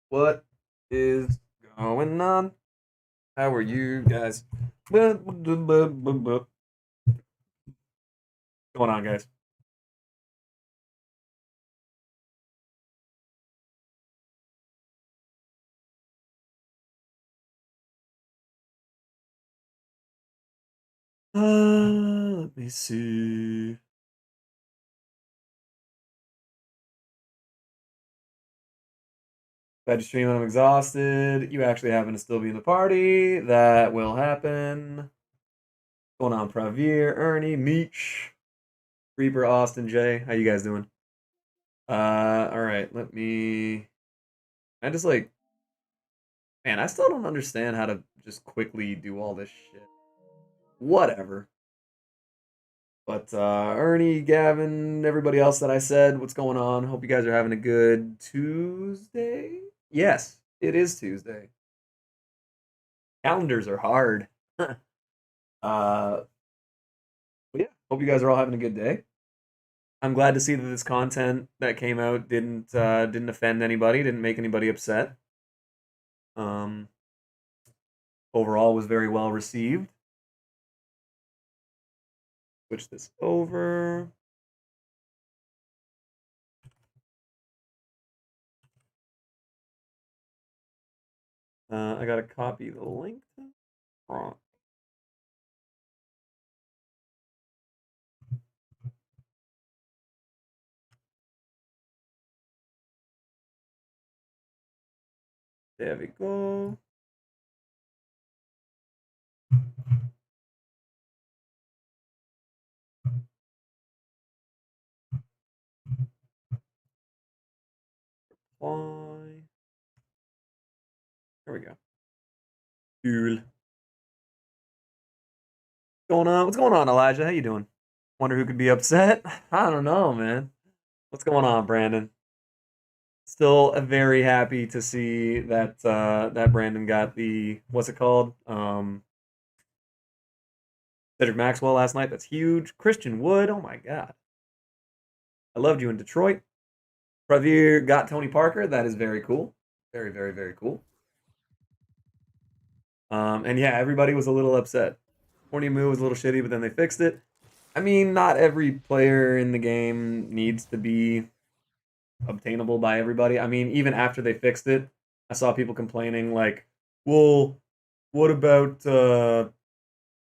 What is going on? How are you guys? What's going on, guys? Let me see. Bad to stream when I'm exhausted. You actually happen to still be in the party. That will happen. What's going on, Pravir, Ernie, Meech, Reaper, Austin, Jay? How you guys doing? All right. Let me. I just like, man. I still don't understand how to just quickly do all this shit. Whatever. But Ernie, Gavin, everybody else that I said, what's going on? Hope you guys are having a good Tuesday. Yes, it is Tuesday. Calendars are hard. But yeah, hope you guys are all having a good day. I'm glad to see that this content that came out didn't offend anybody, didn't make anybody upset. Um, Overall was very well received. Switch this over. I gotta copy the link. Wrong. There we go. Why? There we go. Cool. Going on? What's going on, Elijah? How you doing? Wonder who could be upset? I don't know, man. What's going on, Brandon? Still very happy to see that that Brandon got the what's it called? Cedric Maxwell last night. That's huge. Christian Wood. Oh my god. I loved you in Detroit. Pravir got Tony Parker. That is very cool. Very, very, very cool. And yeah, everybody was a little upset. Horny Moo was a little shitty, but then they fixed it. I mean, not every player in the game needs to be obtainable by everybody. I mean, even after they fixed it, I saw people complaining like, "Well, what about uh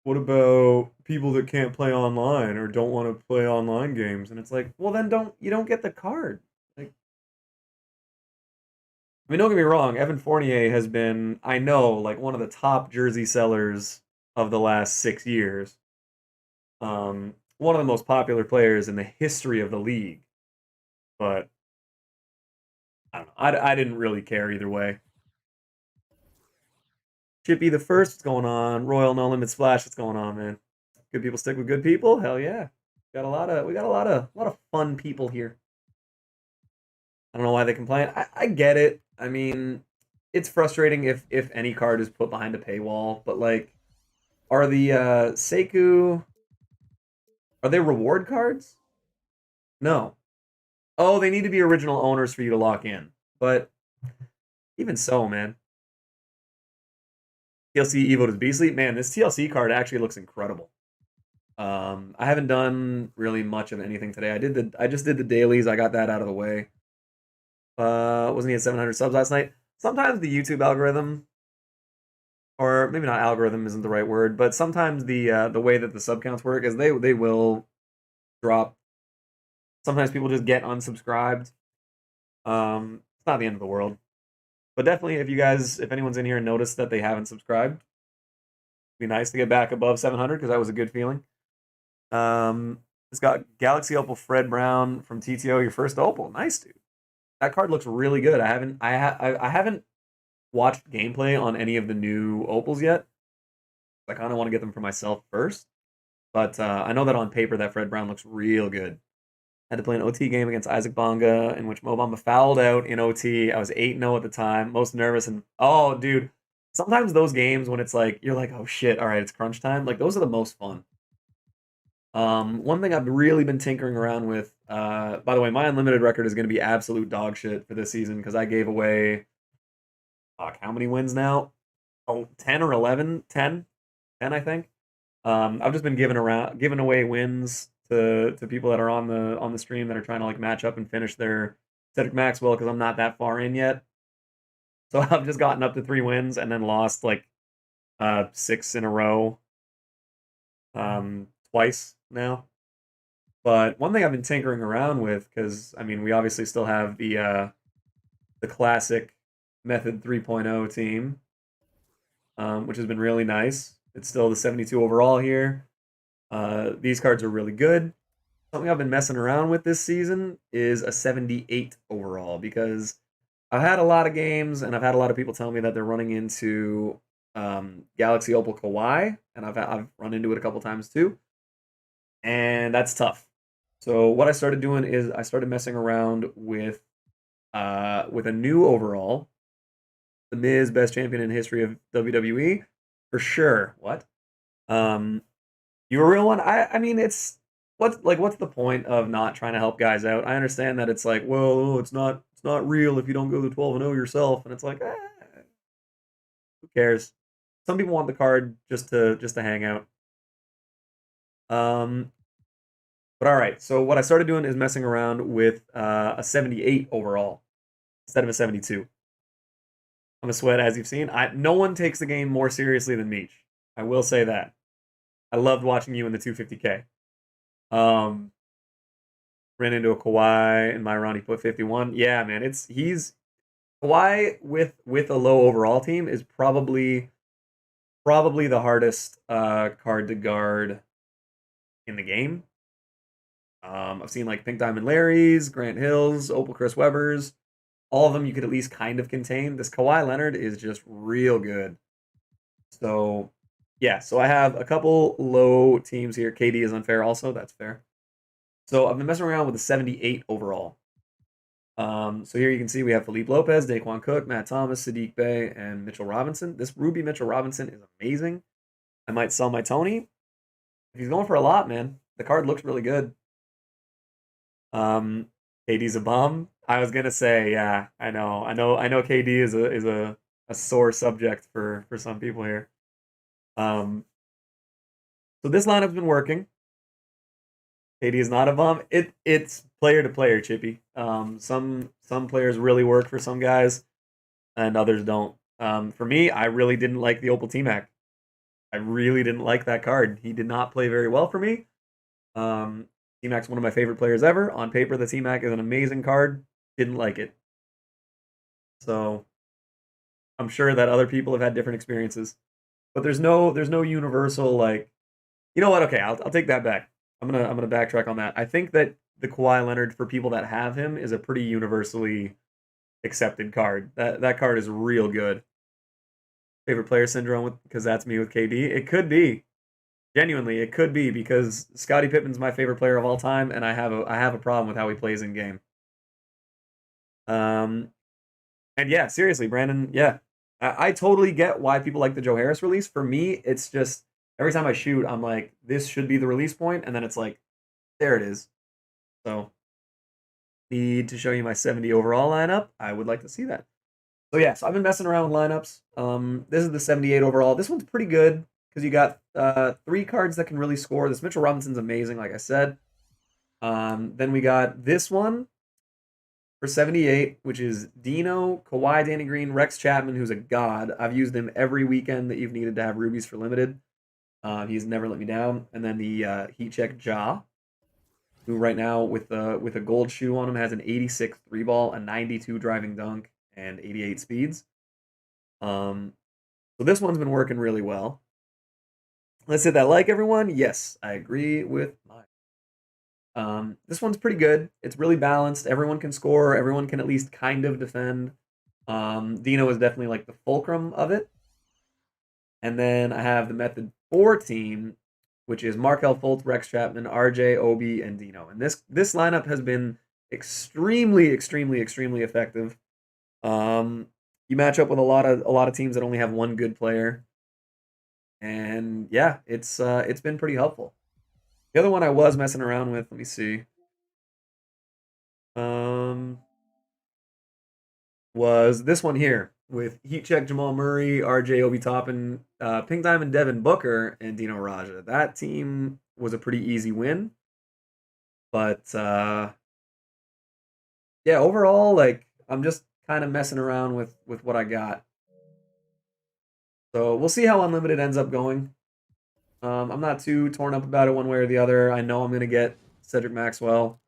what about people that can't play online or don't want to play online games?" And it's like, "Well, then don't get the card." Like, I mean, don't get me wrong, Evan Fournier has been, I know, like one of the top jersey sellers of the last 6 years. One of the most popular players in the history of the league. But I don't know. I didn't really care either way. Chippy the first, what's going on? Royal No Limit Splash, what's going on, man? Good people stick with good people? Hell yeah. We got a lot of fun people here. I don't know why they complain. I get it. I mean, it's frustrating if any card is put behind a paywall, but like are the Seku are they reward cards? No. Oh, they need to be original owners for you to lock in. But even so, man. TLC Evo to Beastly, man, this TLC card actually looks incredible. I haven't done really much of anything today. I just did the dailies. I got that out of the way. Wasn't he at 700 subs last night? Sometimes the YouTube algorithm, or maybe not algorithm isn't the right word, but sometimes the way that the sub counts work is they will drop. Sometimes people just get unsubscribed. It's not the end of the world, but definitely if anyone's in here and noticed that they haven't subscribed, it'd be nice to get back above 700 because that was a good feeling. It's got Galaxy Opal Fred Brown from TTO, your first Opal. Nice, dude. That card looks really good. I haven't watched gameplay on any of the new Opals yet. I kind of want to get them for myself first. But I know that on paper that Fred Brown looks real good. Had to play an OT game against Isaac Bonga in which Mo Bamba fouled out in OT. I was 8-0 at the time, most nervous and oh dude, sometimes those games when it's like you're like, oh shit, all right, it's crunch time. Like those are the most fun. One thing I've really been tinkering around with, by the way, my unlimited record is going to be absolute dog shit for this season because I gave away fuck, how many wins now? Oh, 10 or 11? 10? 10, I think. I've just been giving away wins to people that are on the stream that are trying to like match up and finish their Cedric Maxwell because I'm not that far in yet. So I've just gotten up to 3 wins and then lost like 6 in a row twice now. But one thing I've been tinkering around with, because I mean we obviously still have the classic Method 3.0 team, which has been really nice. It's still the 72 overall here. These cards are really good. Something I've been messing around with this season is a 78 overall because I've had a lot of games and I've had a lot of people tell me that they're running into Galaxy Opal Kawhi, and I've run into it a couple times too, and that's tough. So what I started doing is I started messing around with a new overall, the Miz best champion in history of WWE, for sure. What? Um, you a real one? I mean, what's the point of not trying to help guys out? I understand that it's like, well, it's not real if you don't go to 12-0 yourself, and it's like, who cares? Some people want the card just to hang out. Um, but all right. So what I started doing is messing around with a 78 overall instead of a 72. I'm a sweat, as you've seen. No one takes the game more seriously than Meech. I will say that. I loved watching you in the 250K. Um, ran into a Kawhi in my round. He put 51. Yeah, man, he's Kawhi with a low overall team is probably the hardest card to guard in the game. I've seen like Pink Diamond Larry's, Grant Hill's, Opal Chris Webber's. All of them you could at least kind of contain. This Kawhi Leonard is just real good. So yeah, so I have a couple low teams here. KD is unfair also. That's fair. So I've been messing around with a 78 overall. So here you can see we have Felipe Lopez, Daquan Cook, Matt Thomas, Sadiq Bey, and Mitchell Robinson. This Ruby Mitchell Robinson is amazing. I might sell my Tony. If he's going for a lot, man, the card looks really good. KD's a bum. I was gonna say, yeah, I know. KD is a sore subject for some people here. Um, so this lineup's been working. KD is not a bum. It's player to player, Chippy. Some players really work for some guys, and others don't. For me, I really didn't like the Opal T-Mac. I really didn't like that card. He did not play very well for me. T-Mac's one of my favorite players ever. On paper, the T-Mac is an amazing card. Didn't like it. So I'm sure that other people have had different experiences. But there's no universal like, you know what? Okay, I'll take that back. I'm gonna backtrack on that. I think that the Kawhi Leonard for people that have him is a pretty universally accepted card. That card is real good. Favorite player syndrome with because that's me with KD. It could be. Genuinely, it could be because Scottie Pippen's my favorite player of all time, and I have a problem with how he plays in game. Um, and yeah, seriously, Brandon, yeah, I totally get why people like the Joe Harris release. For me, it's just every time I shoot, I'm like, this should be the release point, and then it's like, there it is. So, need to show you my 70 overall lineup. I would like to see that. So yeah, so I've been messing around with lineups. This is the 78 overall. This one's pretty good because you got 3 cards that can really score. This Mitchell Robinson's amazing, like I said. Then we got this one for 78, which is Dino, Kawhi, Danny Green, Rex Chapman, who's a god. I've used him every weekend that you've needed to have rubies for limited. He's never let me down. And then the Heat Check Ja, who right now with a gold shoe on him has an 86 three ball, a 92 driving dunk, and 88 speeds. So this one's been working really well. Let's hit that like, everyone. Yes, I agree with mine. This one's pretty good. It's really balanced. Everyone can score. Everyone can at least kind of defend. Dino is definitely like the fulcrum of it. And then I have the Method 4 team, which is Markel Fultz, Rex Chapman, RJ, Obi, and Dino. And this lineup has been extremely, extremely, extremely effective. You match up with a lot of teams that only have one good player, and yeah, it's been pretty helpful. The other one I was messing around with, let me see, um, was this one here. with Heat Check, Jamal Murray, RJ, Obi Toppin, Pink Diamond, Devin Booker, and Dino Raja. That team was a pretty easy win. But yeah, overall, like I'm just kind of messing around with what I got. So we'll see how Unlimited ends up going. I'm not too torn up about it one way or the other. I know I'm gonna get Cedric Maxwell.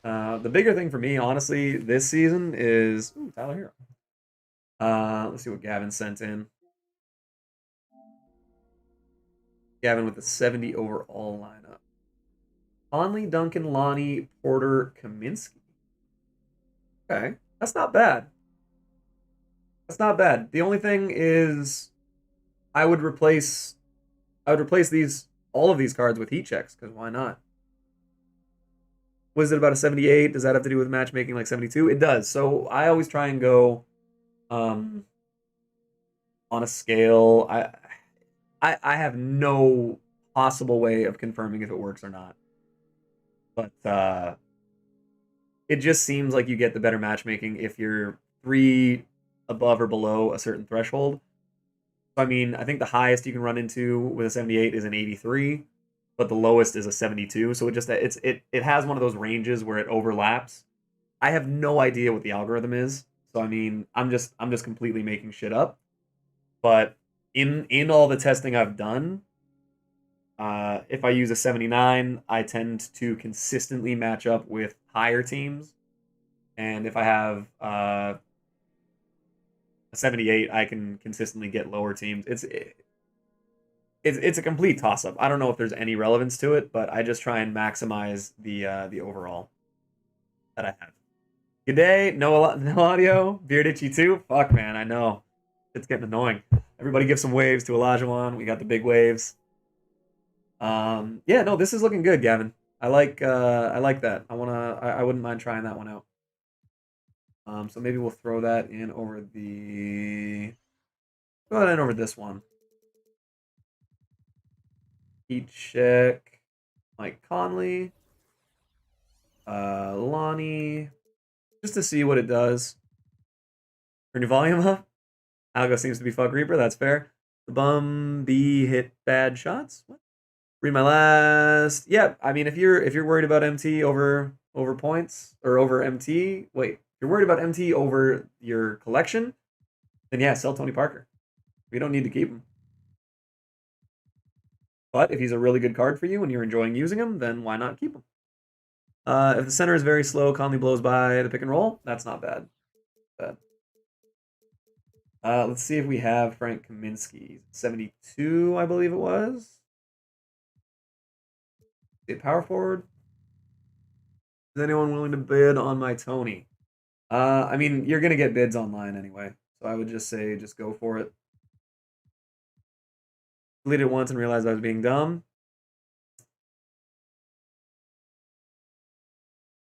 The bigger thing for me, honestly, this season is Tyler Hero. Let's see what Gavin sent in. Gavin with the 70 overall lineup. Conley, Duncan, Lonnie, Porter, Kaminsky. Okay, that's not bad. That's not bad. The only thing is, I would replace, these all of these cards with heat checks because why not? Was it about a 78? Does that have to do with matchmaking like 72? It does. So I always try and go um, on a scale. I have no possible way of confirming if it works or not. But it just seems like you get the better matchmaking if you're 3 above or below a certain threshold. So, I mean, I think the highest you can run into with a 78 is an 83, but the lowest is a 72. So it has one of those ranges where it overlaps. I have no idea what the algorithm is. So I mean, I'm just completely making shit up. But in all the testing I've done, if I use a 79, I tend to consistently match up with higher teams. And if I have a 78, I can consistently get lower teams. It's a complete toss up. I don't know if there's any relevance to it, but I just try and maximize the overall that I have. Good day, no audio, beard itchy too. Fuck man, I know it's getting annoying. Everybody give some waves to Olajuwon. We got the big waves. Yeah, no, this is looking good, Gavin. I like that. I wouldn't mind trying that one out. So maybe we'll throw that in over throw that in over this one. Heat check. Mike Conley. Lonnie. Just to see what it does. Turn your volume up. Algo seems to be fuck Reaper, that's fair. The bum B hit bad shots. What? Read my last. Yeah, I mean if you're worried about MT over points or over MT, wait, if you're worried about MT over your collection, then yeah, sell Tony Parker. We don't need to keep him. But if he's a really good card for you and you're enjoying using him, then why not keep him? If the center is very slow, Conley blows by the pick and roll. That's not bad. Let's see if we have Frank Kaminsky. 72, I believe it was. Power forward. Is anyone willing to bid on my Tony? I mean, you're gonna get bids online anyway, so I would just say just go for it. Deleted it once and realized I was being dumb.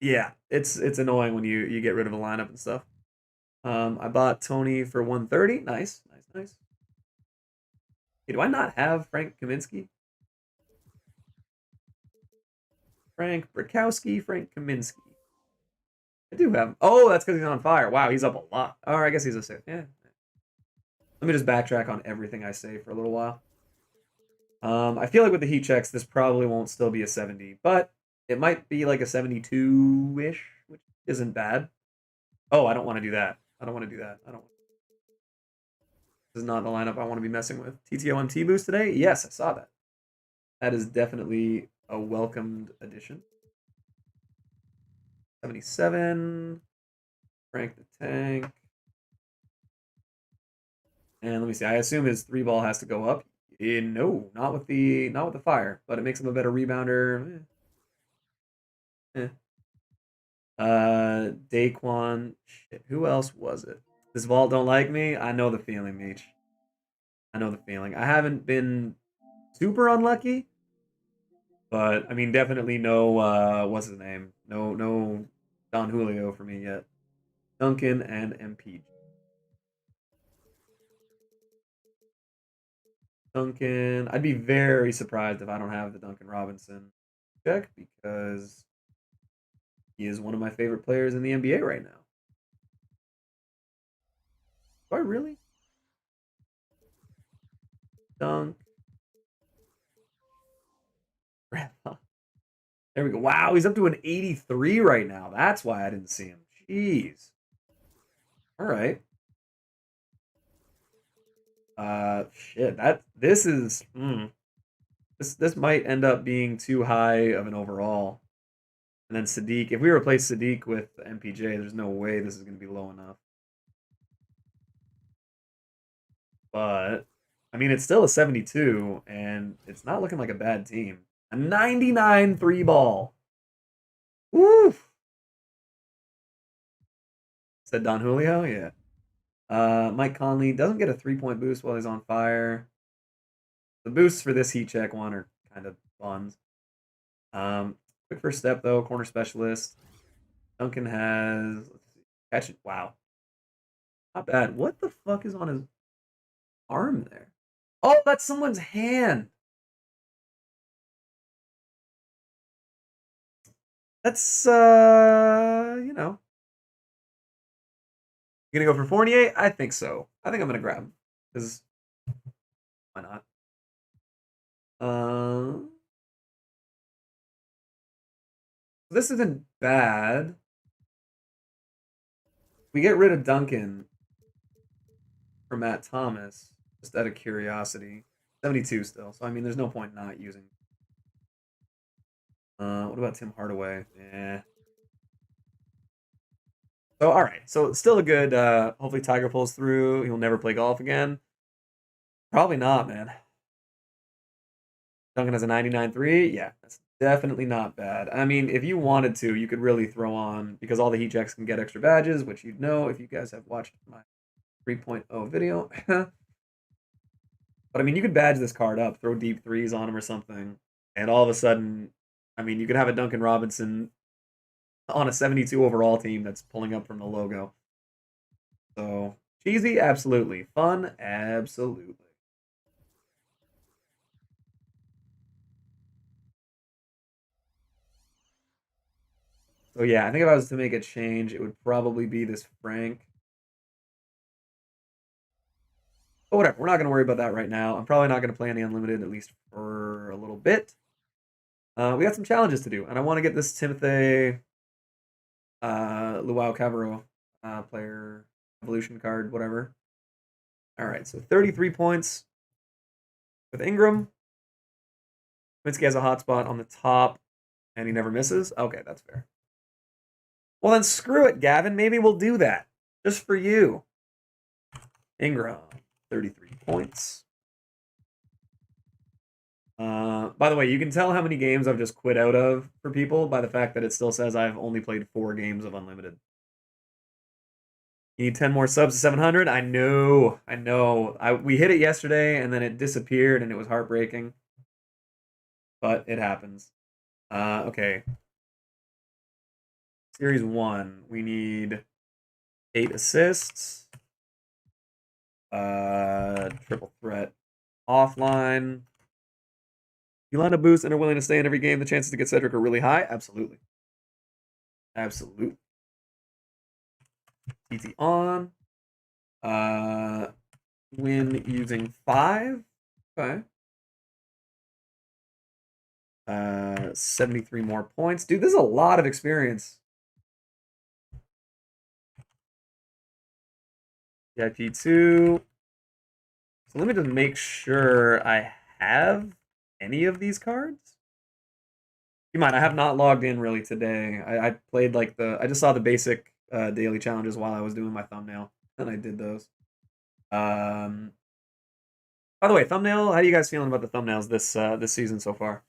Yeah, it's annoying when you get rid of a lineup and stuff. I bought Tony for 130. Nice, nice, nice. Hey, do I not have Frank Kaminsky? Frank Brakowski, Frank Kaminsky. I do have him. Oh, that's because he's on fire. Wow, he's up a lot. Oh, I guess he's a 6. Yeah. Let me just backtrack on everything I say for a little while. I feel like with the heat checks, this probably won't still be a 70, but it might be like a 72-ish, which isn't bad. Oh, I don't want to do that. I don't want to do that. I don't. This is not the lineup I want to be messing with. TTOMT boost today? Yes, I saw that. That is definitely a welcomed addition. 77. Frank the Tank. And let me see. I assume his 3-ball has to go up. No, not with the fire, but it makes him a better rebounder. Daquan. Shit, who else was it? This vault don't like me? I know the feeling, Meech. I know the feeling. I haven't been super unlucky, but I mean definitely no what's his name? No Don Julio for me yet. Duncan and MPG. Duncan. I'd be very surprised if I don't have the Duncan Robinson check because he is one of my favorite players in the NBA right now. Do I really? Dunk. Grandpa. There we go. Wow, he's up to an 83 right now. That's why I didn't see him. Jeez. All right. Shit. This is this might end up being too high of an overall. And then Sadiq, if we replace Sadiq with MPJ, there's no way this is going to be low enough. But I mean, it's still a 72, and it's not looking like a bad team. A 99 three ball. Woof. Said Don Julio, yeah. Mike Conley doesn't get a 3-point boost while he's on fire. The boosts for this heat check one are kind of buns. Quick first step though, corner specialist. Duncan has let's see, catch it. Wow, not bad. What the fuck is on his arm there? Oh, that's someone's hand. That's you know. You gonna go for Fournier? I think so. I think I'm gonna grab him because why not? This isn't bad. We get rid of Duncan for Matt Thomas, just out of curiosity. 72 still. So I mean there's no point not using. What about Tim Hardaway? Yeah. So all right. So still a good hopefully Tiger pulls through. He'll never play golf again. Probably not, man. Duncan has a 99.3. Yeah, that's definitely not bad. I mean, if you wanted to, you could really throw on, because all the heat checks can get extra badges, which you'd know if you guys have watched my 3.0 video. But I mean, you could badge this card up, throw deep threes on him or something, and all of a sudden, I mean, you could have a Duncan Robinson on a 72 overall team that's pulling up from the logo. So, cheesy, absolutely. Fun, absolutely. So yeah, I think if I was to make a change, it would probably be this Frank. But whatever, we're not going to worry about that right now. I'm probably not going to play any unlimited, at least for a little bit. We got some challenges to do, and I want to get this Timothy Luau Cavero player evolution card, whatever. All right, so 33 points with Ingram. Kaminsky has a hot spot on the top, and he never misses. Okay, that's fair. Well, then screw it, Gavin. Maybe we'll do that. Just for you. Ingram, 33 points. By the way, you can tell how many games I've just quit out of for people by the fact that it still says I've only played 4 games of Unlimited. You need 10 more subs to 700? I know. We hit it yesterday, and then it disappeared, and it was heartbreaking. But it happens. Okay. Series 1, we need 8 assists. Triple threat offline. You land a boost and are willing to stay in every game, the chances to get Cedric are really high. Absolutely. Absolutely. TT on. Win using 5. Okay. 73 more points. Dude, this is a lot of experience. VIP2. So let me just make sure I have any of these cards. You mind, I have not logged in really today. I played like I just saw the basic daily challenges while I was doing my thumbnail, and I did those. By the way, thumbnail, how are you guys feeling about the thumbnails this season so far?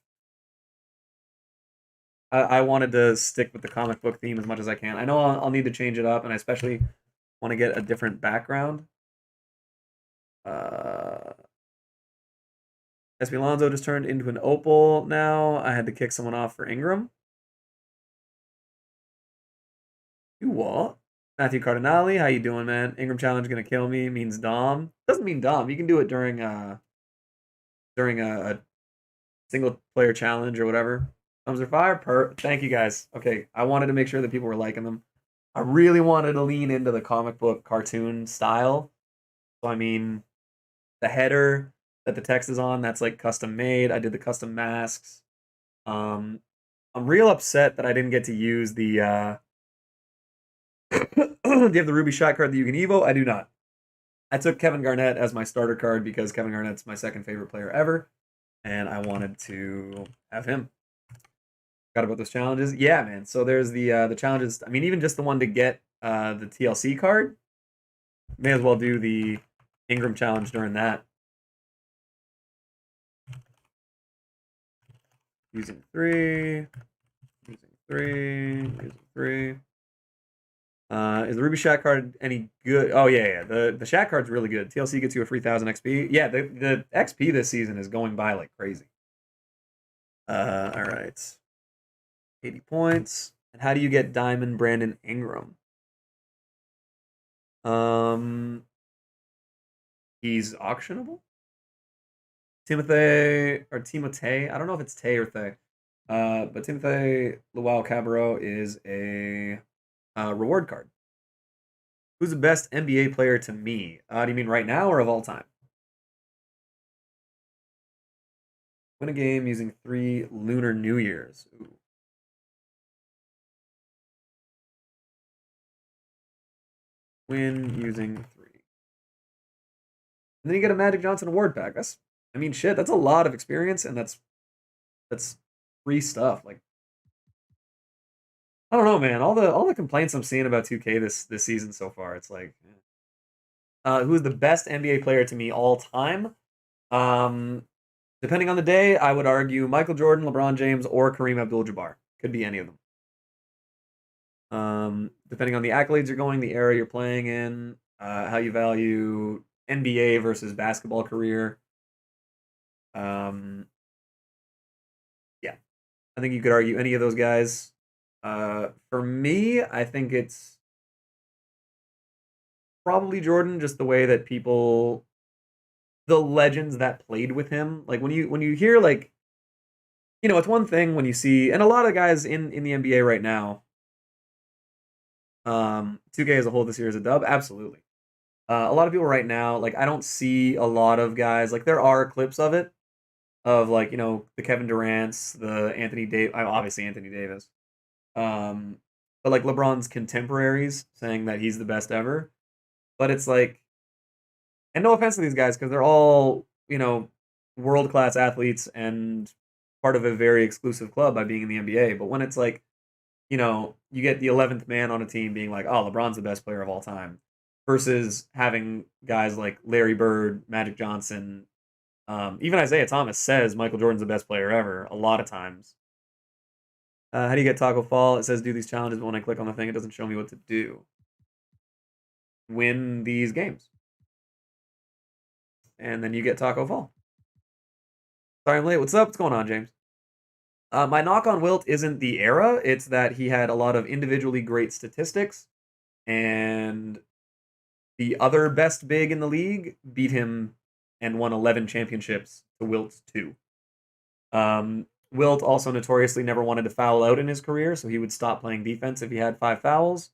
I wanted to stick with the comic book theme as much as I can. I know I'll need to change it up, and I especially want to get a different background. SB Lonzo just turned into an opal now. I had to kick someone off for Ingram. You what? Matthew Cardinale, how you doing, man? Ingram challenge gonna kill me means Dom. Doesn't mean Dom. You can do it during a single player challenge or whatever. Thumbs are fire. Thank you guys. Okay, I wanted to make sure that people were liking them. I really wanted to lean into the comic book cartoon style, So I mean, the header that the text is on, that's like custom made. I did the custom masks. Um, I'm real upset that I didn't get to use the. Do you have the Ruby shot card that you can evo? I do not. I took Kevin Garnett as my starter card because Kevin Garnett's my second favorite player ever, and I wanted to have him. Forgot about those challenges. Yeah, man. So there's the challenges. I mean, even just the one to get the TLC card. May as well do the Ingram challenge during that. Using three, using three. Is the Ruby Shack card any good? Oh yeah. The Shack card's really good. TLC gets you a free 1,000 XP. Yeah, the XP this season is going by like crazy. All right. 80 points. And how do you get Diamond Brandon Ingram? He's auctionable. Timotei. I don't know if it's Tay or Thay. But Timotei Luau Cabarro is a reward card. Who's the best NBA player to me? Do you mean right now or of all time? Win a game using 3 Lunar New Years. Ooh. Win using 3. And then you get a Magic Johnson award pack. I mean, shit, that's a lot of experience, and that's free stuff. Like, I don't know, man. All the complaints I'm seeing about 2K this season so far, it's like, who's the best NBA player to me all time? Um, Depending on the day, I would argue Michael Jordan, LeBron James, or Kareem Abdul-Jabbar. Could be any of them. Depending on the accolades you're going, the era you're playing in, how you value NBA versus basketball career. Yeah, I think you could argue any of those guys. For me, I think it's probably Jordan, just the way that people, the legends that played with him, like when you hear like, it's one thing when you see, and a lot of guys in the NBA right now. 2K as a whole this year is a dub, absolutely. A lot of people right now, like I don't see a lot of guys. Like there are clips of it, of like the Kevin Durant's, the Anthony Davis, obviously Anthony Davis, um, but like LeBron's contemporaries saying that he's the best ever. But it's like, and no offense to these guys because they're all world class athletes and part of a very exclusive club by being in the NBA. But when it's like you get the 11th man on a team being like, oh, LeBron's the best player of all time, versus having guys like Larry Bird, Magic Johnson, even Isaiah Thomas says Michael Jordan's the best player ever a lot of times. How do you get Taco Fall? It says do these challenges, but when I click on the thing, it doesn't show me what to do. Win these games. And then you get Taco Fall. Sorry I'm late. What's up? What's going on, James? My knock on Wilt isn't the era, it's that he had a lot of individually great statistics, and the other best big in the league beat him and won 11 championships to Wilt's 2. Wilt also notoriously never wanted to foul out in his career, so he would stop playing defense if he had 5 fouls.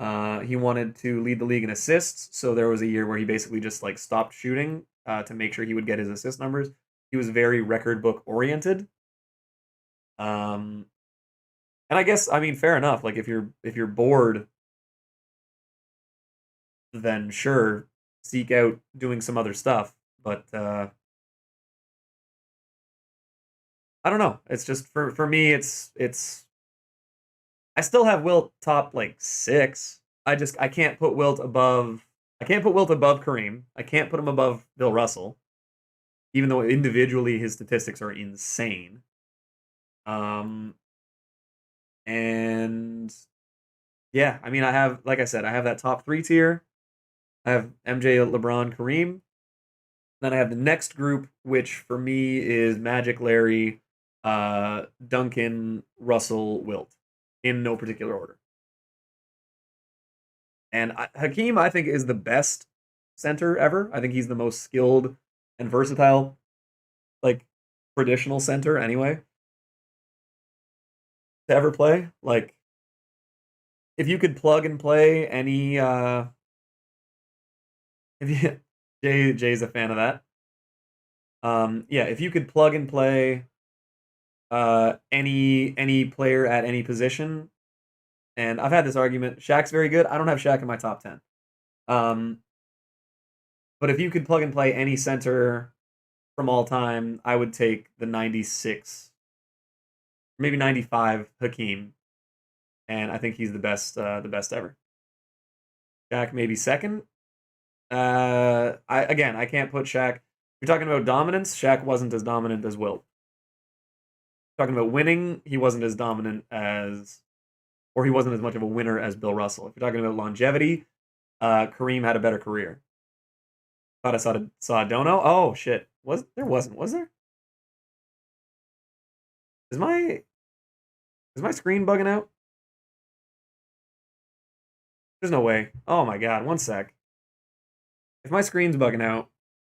He wanted to lead the league in assists, so there was a year where he basically just like stopped shooting to make sure he would get his assist numbers. He was very record book oriented. And I guess I mean fair enough. Like if you're bored, then sure, seek out doing some other stuff. But I don't know. It's just for me, it's. I still have Wilt top like 6. I can't put Wilt above. I can't put Wilt above Kareem. I can't put him above Bill Russell, even though individually his statistics are insane. And yeah, I mean, I have, like I said, I have that top 3 tier. I have MJ, LeBron, Kareem. Then I have the next group, which for me is Magic, Larry, Duncan, Russell, Wilt, in no particular order. And Hakeem, I think, is the best center ever. I think he's the most skilled and versatile, like traditional center anyway, to ever play. Like, if you could plug and play any, if you Jay's a fan of that. Yeah, if you could plug and play any player at any position, and I've had this argument. Shaq's very good. I don't have Shaq in my top 10. Um, but if you could plug and play any center from all time, I would take the 96, maybe 95 Hakeem, and I think he's the best ever. Shaq maybe second. I can't put Shaq. You're talking about dominance. Shaq wasn't as dominant as Wilt. Talking about winning, he wasn't as dominant as, or he wasn't as much of a winner as Bill Russell. If you're talking about longevity, Kareem had a better career. Thought I saw Dono. Oh shit, was there? Is my screen bugging out? There's no way. Oh my god, one sec. If my screen's bugging out,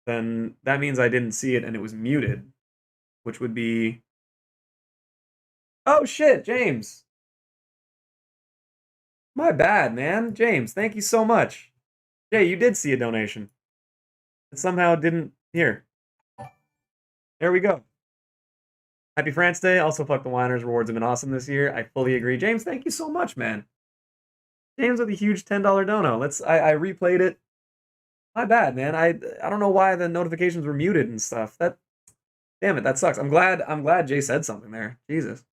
then that means I didn't see it and it was muted, which would be. Oh shit, James. My bad, man. James, thank you so much. Jay, you did see a donation. It somehow didn't. Here. There we go. Happy France Day. Also, fuck the Winers. Rewards have been awesome this year. I fully agree. James, thank you so much, man. James with a huge $10 dono. I replayed it. My bad, man. I don't know why the notifications were muted and stuff. Damn it, that sucks. I'm glad Jay said something there. Jesus.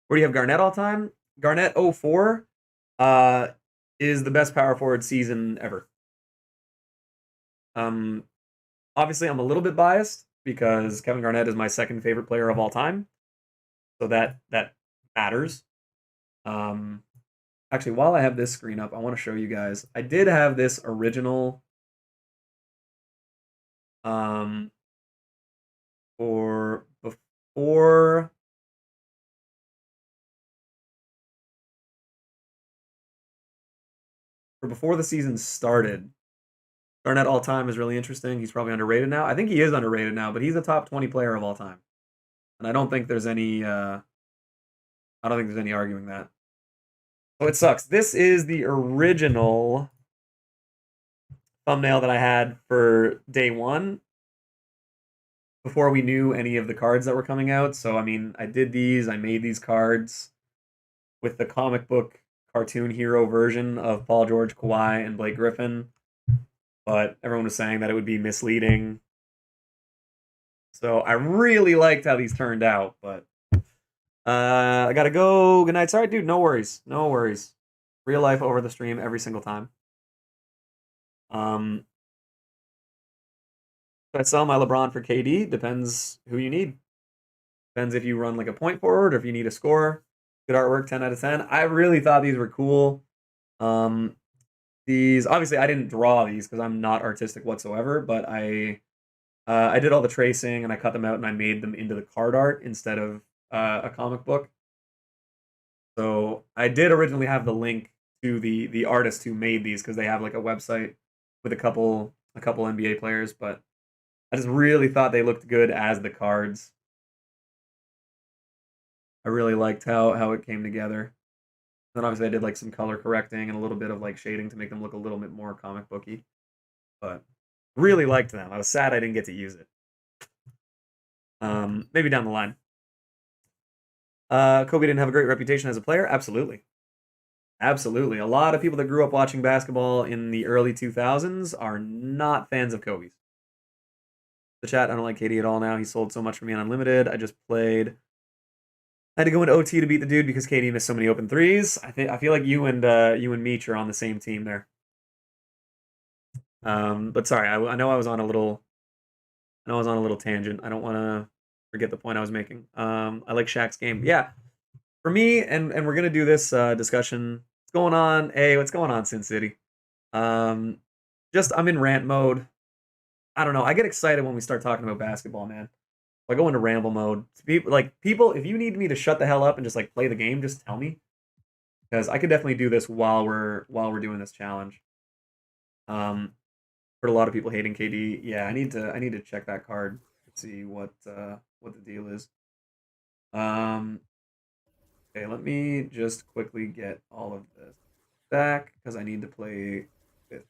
Where do you have Garnett all time? Garnett 04 is the best power forward season ever. Obviously I'm a little bit biased because Kevin Garnett is my second favorite player of all time. So that matters. Actually, while I have this screen up, I want to show you guys. I did have this original for before the season started. Garnett all time is really interesting. He's probably underrated now. I think he is underrated now, but he's a top 20 player of all time. And I don't think there's any arguing that. Oh, it sucks. This is the original thumbnail that I had for day one before we knew any of the cards that were coming out. So, I mean, I made these cards with the comic book cartoon hero version of Paul George, Kawhi, and Blake Griffin. But everyone was saying that it would be misleading. So I really liked how these turned out, but I gotta go. Good night. Sorry, dude. No worries. No worries. Real life over the stream every single time. Should I sell my LeBron for KD? Depends who you need. Depends if you run like a point forward or if you need a score. Good artwork, 10 out of 10. I really thought these were cool. These obviously I didn't draw these because I'm not artistic whatsoever, but I did all the tracing and I cut them out and I made them into the card art instead of a comic book. So I did originally have the link to the artist who made these because they have like a website with a couple NBA players, but I just really thought they looked good as the cards. I really liked how it came together. Then obviously I did like some color correcting and a little bit of like shading to make them look a little bit more comic booky. But really liked them. I was sad I didn't get to use it. Maybe down the line. Kobe didn't have a great reputation as a player. Absolutely. Absolutely. A lot of people that grew up watching basketball in the early 2000s are not fans of Kobe's. The chat, I don't like KD at all now. He sold so much for me on Unlimited. I just played. I had to go into OT to beat the dude because KD missed so many open threes. I feel like you and Meech are on the same team there. But sorry, I know I was on a little tangent. I don't want to forget the point I was making. I like Shaq's game. Yeah, for me, and we're gonna do this discussion. What's going on? Hey, what's going on, Sin City? Just I'm in rant mode. I don't know. I get excited when we start talking about basketball, man. I go into ramble mode. People, if you need me to shut the hell up and just like play the game, just tell me, because I could definitely do this while we're doing this challenge. Heard a lot of people hating KD. Yeah, I need to check that card to see what the deal is. Okay, let me just quickly get all of this back because I need to play with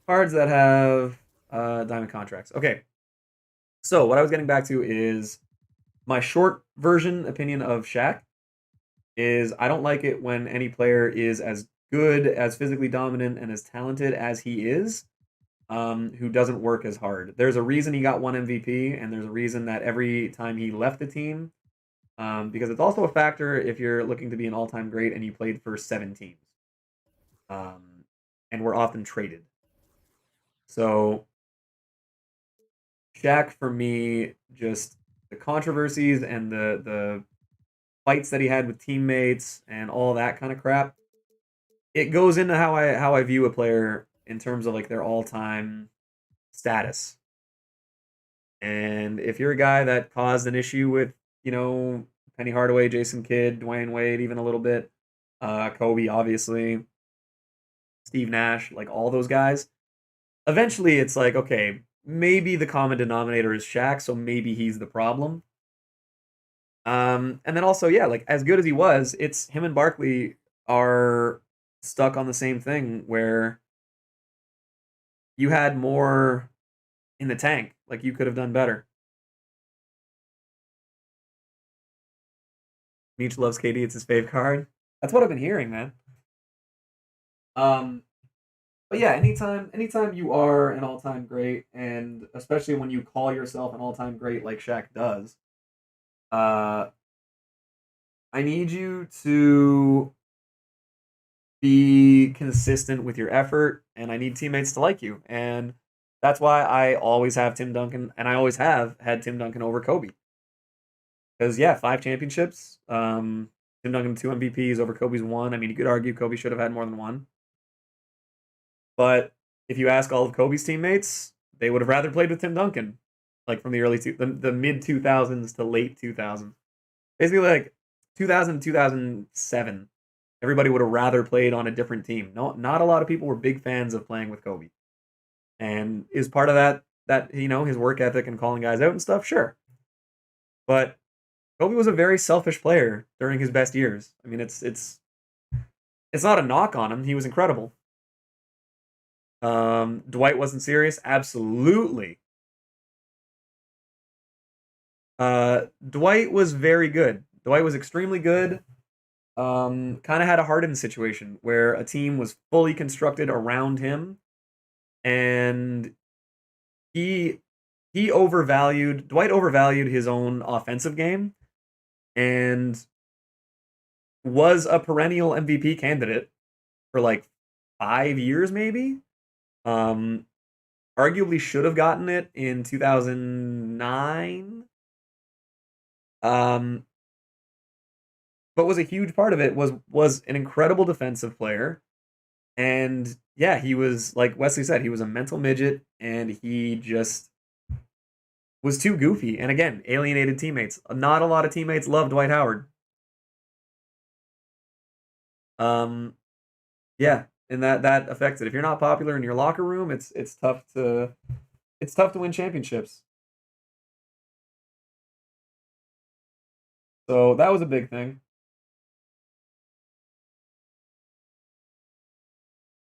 Cards that have diamond contracts. Okay. So what I was getting back to is my short version opinion of Shaq is I don't like it when any player is as good, as physically dominant, and as talented as he is, who doesn't work as hard. There's a reason he got one MVP, and there's a reason that every time he left the team, because it's also a factor if you're looking to be an all-time great and you played for 7 teams, and were often traded. So Shaq for me, just the controversies and the fights that he had with teammates and all that kind of crap. It goes into how I view a player in terms of like their all-time status. And if you're a guy that caused an issue with, Penny Hardaway, Jason Kidd, Dwayne Wade, even a little bit, Kobe, obviously, Steve Nash, like all those guys, eventually it's like, okay, maybe the common denominator is Shaq, so maybe he's the problem. And then also, yeah, like as good as he was, it's him and Barkley are stuck on the same thing where you had more in the tank. Like you could have done better. Meech loves KD. It's his fave card. That's what I've been hearing, man. Um, but yeah, anytime you are an all-time great, and especially when you call yourself an all-time great like Shaq does, uh, I need you to be consistent with your effort, and I need teammates to like you. And that's why I always have Tim Duncan, and I always have had Tim Duncan over Kobe. Because yeah, 5 championships. Tim Duncan 2 MVPs over Kobe's 1. I mean, you could argue Kobe should have had more than one. But if you ask all of Kobe's teammates, they would have rather played with Tim Duncan, like from the mid 2000s to late 2000s. Basically, like 2000 2007, everybody would have rather played on a different team. No, not a lot of people were big fans of playing with Kobe, and is part of that his work ethic and calling guys out and stuff. Sure, but Kobe was a very selfish player during his best years. I mean, it's not a knock on him. He was incredible. Dwight wasn't serious. Absolutely. Dwight was very good. Dwight was extremely good. Kind of had a Harden situation where a team was fully constructed around him, and he Dwight overvalued his own offensive game, and was a perennial MVP candidate for like 5 years, maybe. Um, Arguably should have gotten it in 2009. Um, but was a huge part of it. Was an incredible defensive player, and yeah, he was like Wesley said, he was a mental midget, and he just was too goofy. And again, alienated teammates. Not a lot of teammates loved Dwight Howard. Um, yeah, and that affects it. If you're not popular in your locker room, it's tough to win championships. So that was a big thing.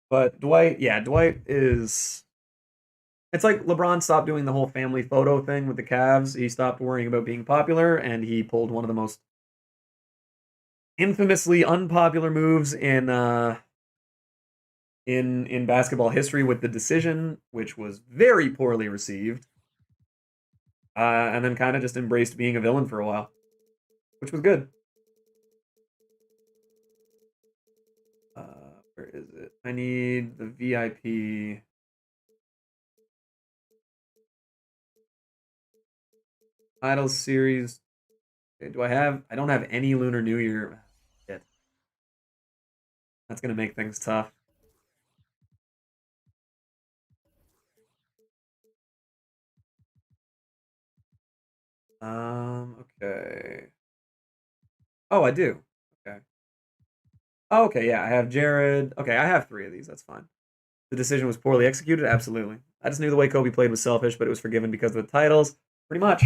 But Dwight is. It's like LeBron stopped doing the whole family photo thing with the Cavs. He stopped worrying about being popular, and he pulled one of the most infamously unpopular moves in basketball history with the decision, which was very poorly received. And then kind of just embraced being a villain for a while, which was good. Where is it? I need the VIP. Title series. Okay, do I have? I don't have any Lunar New Year. Shit. That's gonna make things tough. Okay. Oh, I do. Okay. Oh, okay, yeah, I have Jared. Okay, I have 3 of these. That's fine. The decision was poorly executed. Absolutely. I just knew the way Kobe played was selfish, but it was forgiven because of the titles. Pretty much.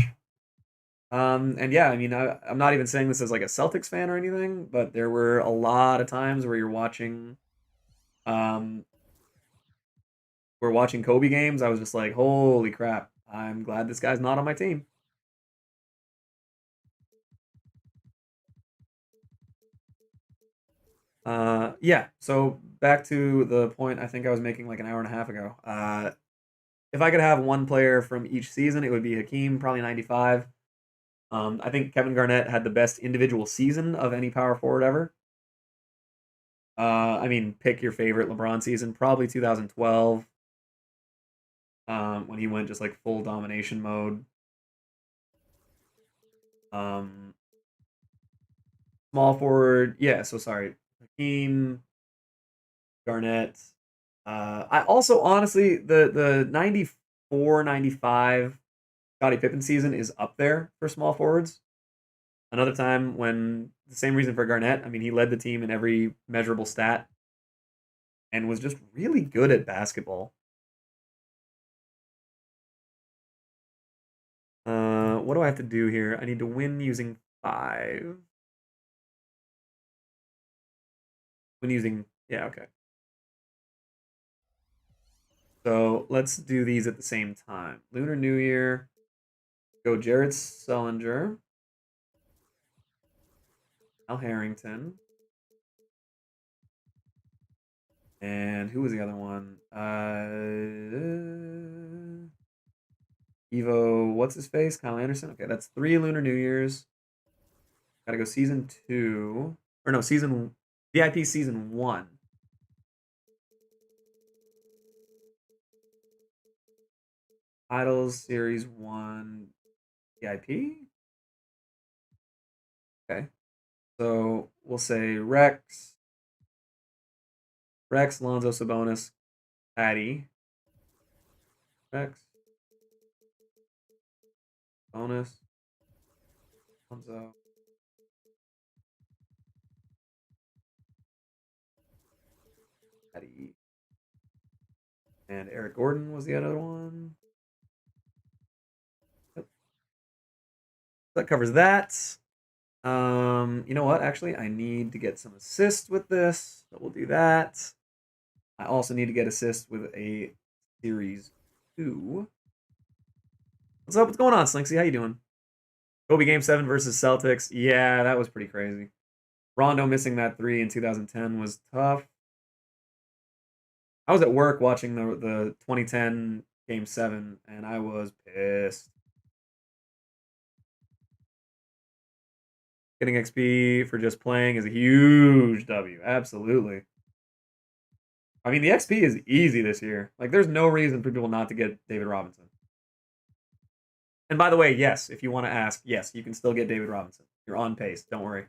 And yeah, I mean, I'm not even saying this as like a Celtics fan or anything, but there were a lot of times where you're watching, um, were watching Kobe games, I was just like, holy crap, I'm glad this guy's not on my team. Yeah, so back to the point I think I was making like an hour and a half ago. If I could have one player from each season, it would be Hakeem, probably 95. I think Kevin Garnett had the best individual season of any power forward ever. I mean, pick your favorite LeBron season, probably 2012, when he went just like full domination mode. Um, Small forward, yeah. So sorry, Hakeem, Garnett. I also honestly the 94 95 Scottie Pippen season is up there for small forwards. Another time when the same reason for Garnett. I mean, he led the team in every measurable stat and was just really good at basketball. What do I have to do here? I need to win using 5. Win using, yeah, okay. So let's do these at the same time. Lunar New Year. Go Jared Sullinger. Al Harrington. And who was the other one? Evo, what's his face? Kyle Anderson. Okay, that's 3 Lunar New Years. Gotta go season 2. Or no, season VIP season 1. Idols Series 1 VIP. Okay. So we'll say Rex, Lonzo Sabonis, Patty, Rex, Sabonis, Lonzo, Patty, and Eric Gordon was the other one. Yep. That covers that. You know what? Actually, I need to get some assists with this, but we'll do that. I also need to get assists with a series 2. What's up? What's going on, Slinksy? How you doing? Kobe Game 7 versus Celtics. Yeah, that was pretty crazy. Rondo missing that 3 in 2010 was tough. I was at work watching the 2010 Game 7, and I was pissed. Getting XP for just playing is a huge W. Absolutely. I mean, the XP is easy this year. Like, there's no reason for people not to get David Robinson. And by the way, yes, if you want to ask, yes, you can still get David Robinson. You're on pace. Don't worry.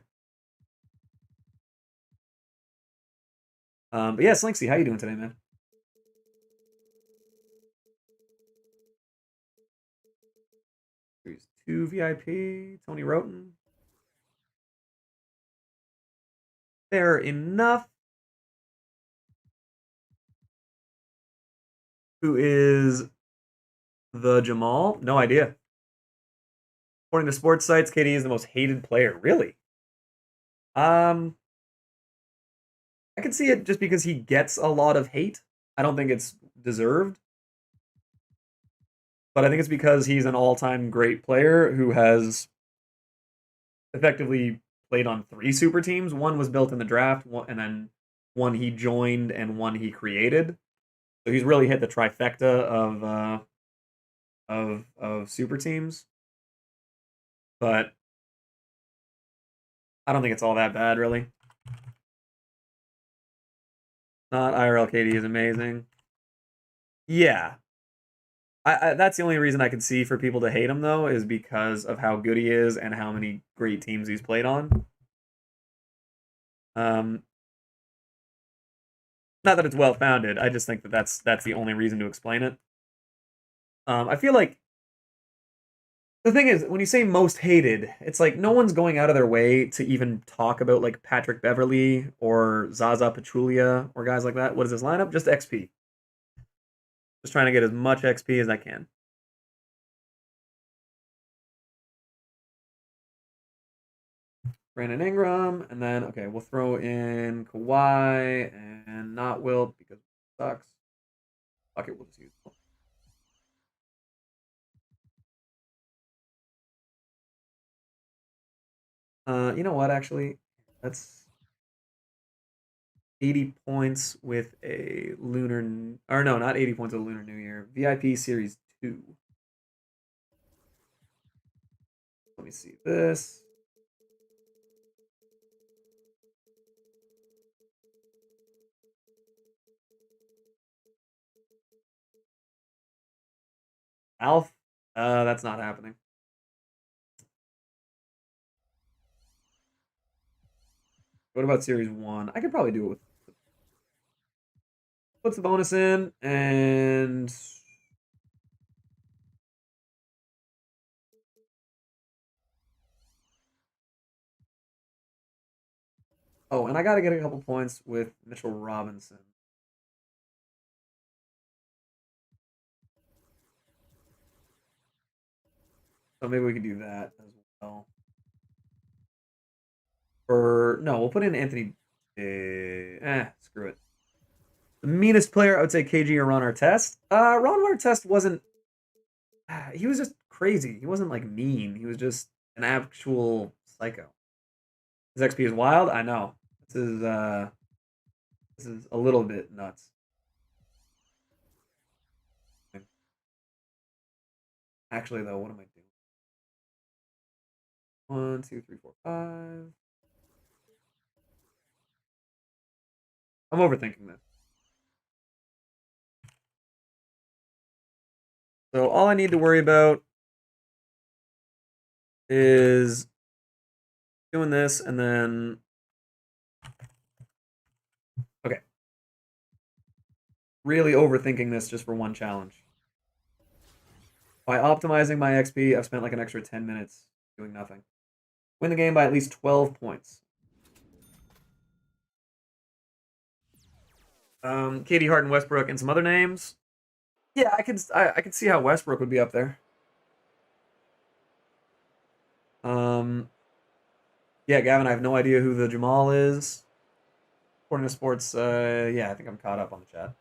But yeah, Slinksy, how you doing today, man? Series 2 VIP, Tony Roten. Fair enough. Who is the Jamal? No idea. According to sports sites, KD is the most hated player. Really? Um, I can see it just because he gets a lot of hate. I don't think it's deserved, but I think it's because he's an all-time great player who has effectively played on 3 super teams. One was built in the draft, and then one he joined and one he created. So he's really hit the trifecta of super teams. But I don't think it's all that bad, really. Not IRL KD is amazing. Yeah, that's the only reason I can see for people to hate him though, is because of how good he is and how many great teams he's played on. Um, Not that it's well founded. I just think that that's the only reason to explain it. I feel like the thing is, when you say most hated, it's like no one's going out of their way to even talk about like Patrick Beverly or Zaza Pachulia or guys like that. What is this lineup? Just XP. Just trying to get as much XP as I can. Brandon Ingram, and then okay, we'll throw in Kawhi and not Wilt because it sucks. Fuck it, we'll just use it. You know what, actually? That's 80 points with a lunar... Or no, not 80 points with a Lunar New Year. VIP Series 2. Let me see this. Alf? That's not happening. What about Series 1? I could probably do it with... Puts the bonus in, and... Oh, and I gotta get a couple points with Mitchell Robinson. So maybe we can do that as well. Or, no, we'll put in Anthony... screw it. The meanest player, I would say KG or Ron Artest. Ron Artest wasn't... He was just crazy. He wasn't, like, mean. He was just an actual psycho. His XP is wild? I know. This is a little bit nuts. Actually, though, what am I doing? 1, 2, 3, 4, 5. I'm overthinking this. So all I need to worry about is doing this and then... Okay. Really overthinking this just for one challenge. By optimizing my XP, I've spent like an extra 10 minutes doing nothing. Win the game by at least 12 points. Katie Hart and Westbrook and some other names. Yeah, I could see how Westbrook would be up there. Yeah, Gavin, I have no idea who the Jamal is. According to sports, yeah, I think I'm caught up on the chat.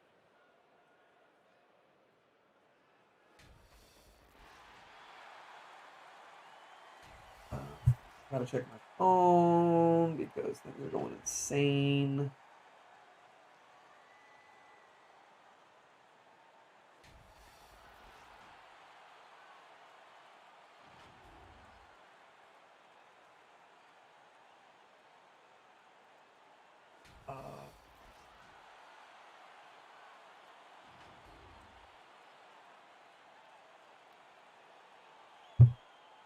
Gotta check my phone because things are going insane.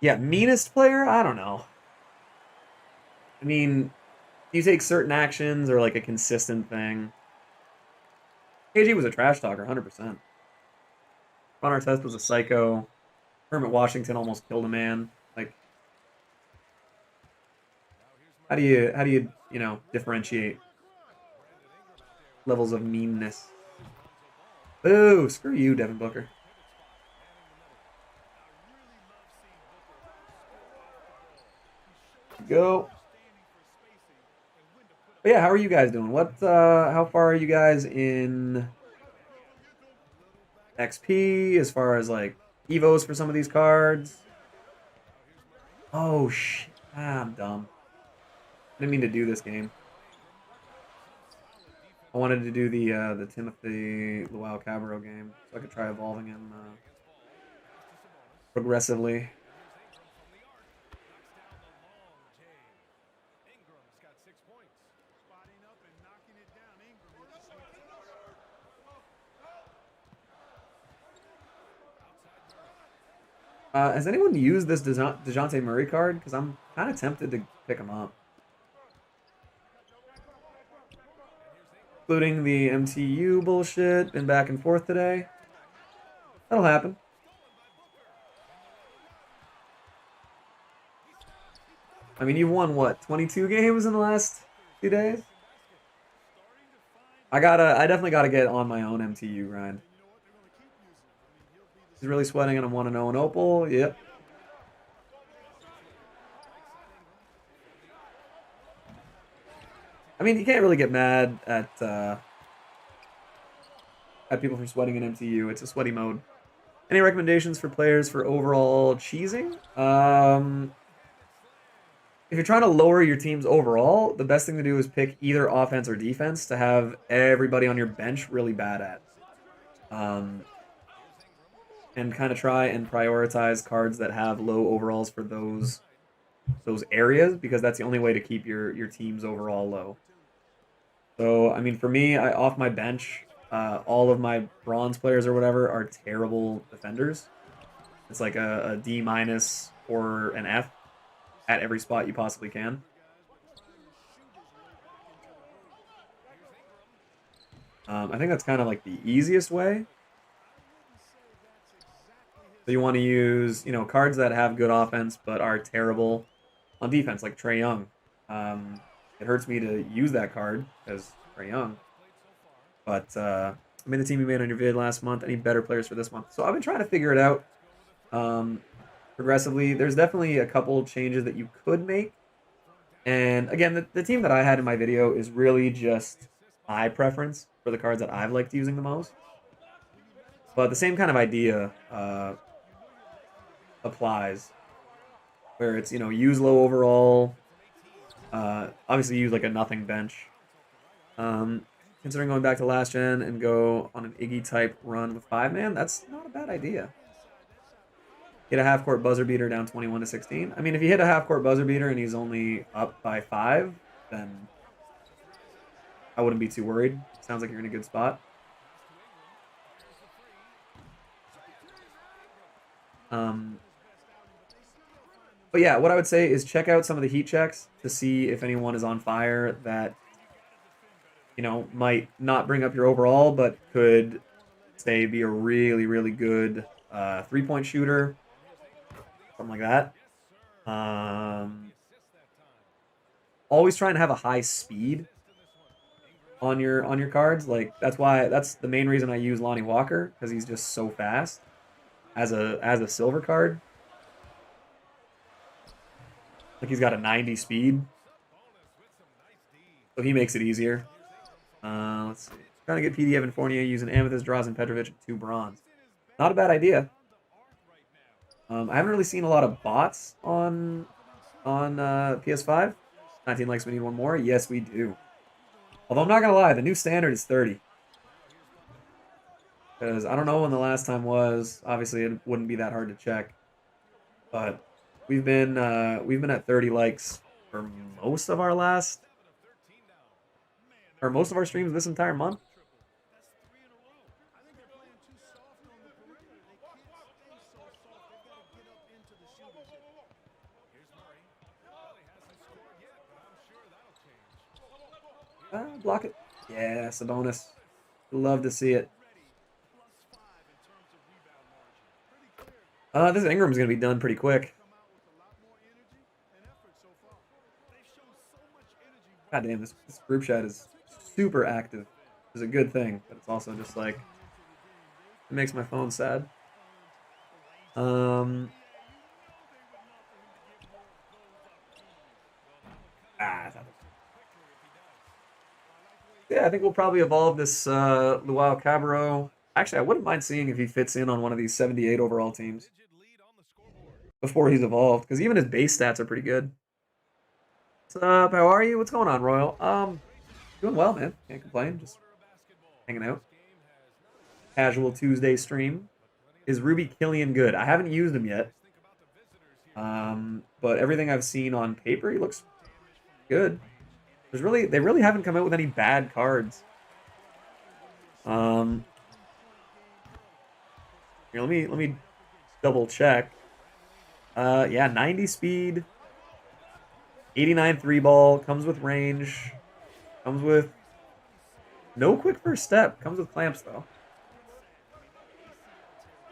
Yeah, meanest player? I don't know. I mean, you take certain actions or like a consistent thing. KG was a trash talker, 100%. Ron Artest was a psycho. Hermit Washington almost killed a man. Like, how do you know, differentiate levels of meanness? Boo! Screw you, Devin Booker. Go. But yeah, how are you guys doing? How far are you guys in XP as far as like evos for some of these cards? Oh shit. I'm dumb. I didn't mean to do this game. I wanted to do the Timothy Luau Cabarro game so I could try evolving him progressively. Has anyone used this DeJounte Murray card? Because I'm kind of tempted to pick him up. Including the MTU bullshit. Been back and forth today. That'll happen. I mean, you've won, what, 22 games in the last few days? I definitely gotta get on my own MTU grind. He's really sweating and I'm 1-0 in Opal. Yep. I mean, you can't really get mad at people from sweating in MTU. It's a sweaty mode. Any recommendations for players for overall cheesing? If you're trying to lower your team's overall, the best thing to do is pick either offense or defense to have everybody on your bench really bad at. And kind of try and prioritize cards that have low overalls for those areas, because that's the only way to keep your team's overall low. So, I mean, for me, off my bench, all of my bronze players or whatever are terrible defenders. It's like a D minus or an F at every spot you possibly can. I think that's kind of like the easiest way. So you want to use, cards that have good offense but are terrible on defense, like Trae Young. It hurts me to use that card because Trae Young. But I mean, the team you made on your vid last month, any better players for this month? So I've been trying to figure it out progressively. There's definitely a couple changes that you could make. And again, the team that I had in my video is really just my preference for the cards that I've liked using the most. But the same kind of idea applies, where it's, use low overall, obviously use like a nothing bench. Considering going back to last gen and go on an Iggy type run with 5-man, that's not a bad idea. Hit a half court buzzer beater down 21-16. I mean, if you hit a half court buzzer beater and he's only up by 5, then I wouldn't be too worried. Sounds like you're in a good spot. But yeah, what I would say is check out some of the heat checks to see if anyone is on fire that, might not bring up your overall, but could, say, be a really, really good 3-point shooter. Something like that. Always trying to have a high speed on your cards. Like, that's the main reason I use Lonnie Walker, because he's just so fast as a silver card. Like, he's got a 90 speed, so he makes it easier. Let's see. Trying to get PD Evan Fournier using Amethyst, Drazen Petrovic, and 2 bronze. Not a bad idea. I haven't really seen a lot of bots on PS5. 19 likes, we need one more. Yes, we do. Although I'm not gonna lie, the new standard is 30. Because I don't know when the last time was. Obviously, it wouldn't be that hard to check. But we've been at 30 likes for most of our streams this entire month. Block it. Yeah, Sabonis. Love to see it. This Ingram's going to be done pretty quick. God damn, this group chat is super active. It's a good thing, but it's also just like, it makes my phone sad. Yeah, I think we'll probably evolve this Luau Cabarro. Actually, I wouldn't mind seeing if he fits in on one of these 78 overall teams before he's evolved, because even his base stats are pretty good. What's up? How are you? What's going on, Royal? Doing well, man. Can't complain. Just hanging out. Casual Tuesday stream. Is Ruby Killian good? I haven't used him yet. But everything I've seen on paper, he looks good. They really haven't come out with any bad cards. Here, let me double check. Yeah, 90 speed, 89 3-ball, comes with range, comes with no quick first step, comes with clamps though.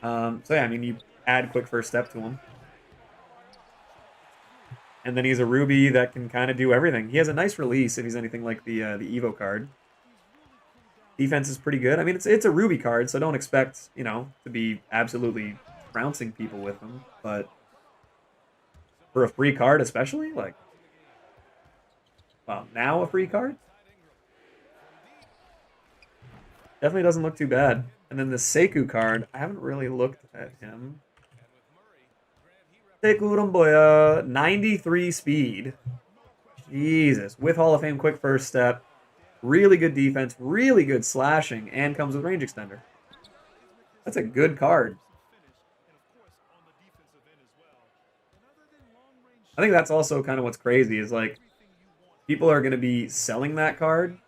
So yeah, I mean, you add quick first step to him. And then he's a Ruby that can kind of do everything. He has a nice release if he's anything like the Evo card. Defense is pretty good. I mean, it's a Ruby card, so don't expect, to be absolutely trouncing people with him. But for a free card especially, like, well, now a free card? Definitely doesn't look too bad. And then the Sekou card, I haven't really looked at him. Sekou Romboya, 93 speed. Jesus. With Hall of Fame quick first step. Really good defense, really good slashing, and comes with range extender. That's a good card. I think that's also kind of what's crazy is like people are going to be selling that card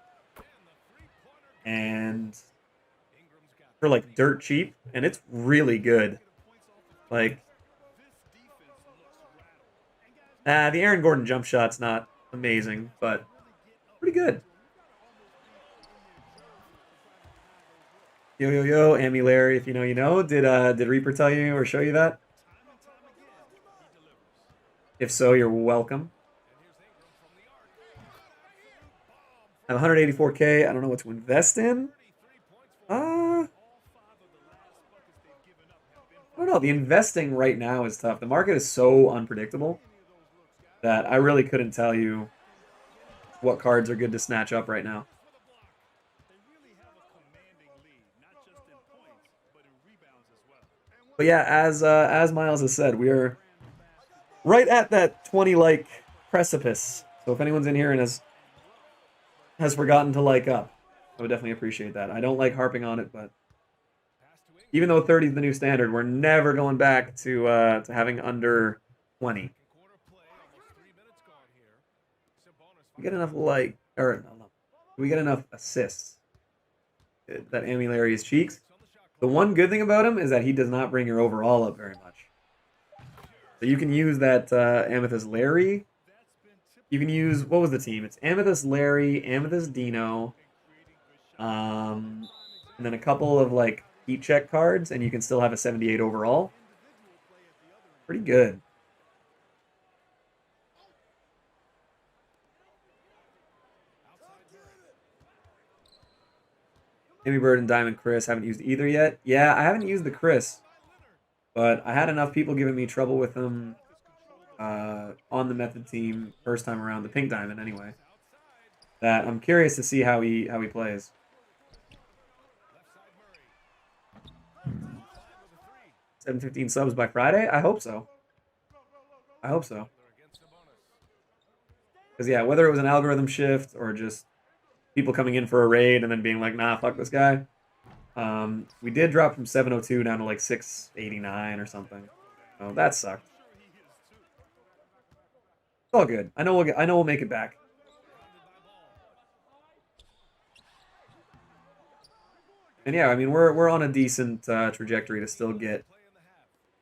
and for like dirt cheap, and it's really good. Like, the Aaron Gordon jump shot's not amazing, but pretty good. Yo yo yo, Amy Larry, if you know, you know. Did Reaper tell you or show you that? If so, you're welcome. I have 184K. I don't know what to invest in. I don't know. The investing right now is tough. The market is so unpredictable that I really couldn't tell you what cards are good to snatch up right now. But yeah, as Miles has said, we are right at that 20 like precipice. So if anyone's in here and has forgotten to like up, I would definitely appreciate that. I don't like harping on it, but even though 30 is the new standard, we're never going back to having under 20. We get enough like, or no, we get enough assists that Amulary his cheeks. The one good thing about him is that he does not bring your overall up very much. So you can use that Amethyst Larry. You can use, what was the team? It's Amethyst Larry, Amethyst Dino, and then a couple of like heat check cards, and you can still have a 78 overall. Pretty good. Amy Bird and Diamond Chris haven't used either yet. Yeah, I haven't used the Chris, but I had enough people giving me trouble with them on the method team first time around, the Pink Diamond anyway, that I'm curious to see how he plays. 715 subs by Friday? I hope so. I hope so. Because yeah, whether it was an algorithm shift or just people coming in for a raid and then being like, nah, fuck this guy. We did drop from 702 down to like 689 or something. Oh, that sucked. It's all good. I know we'll make it back. And yeah, I mean we're on a decent trajectory to still get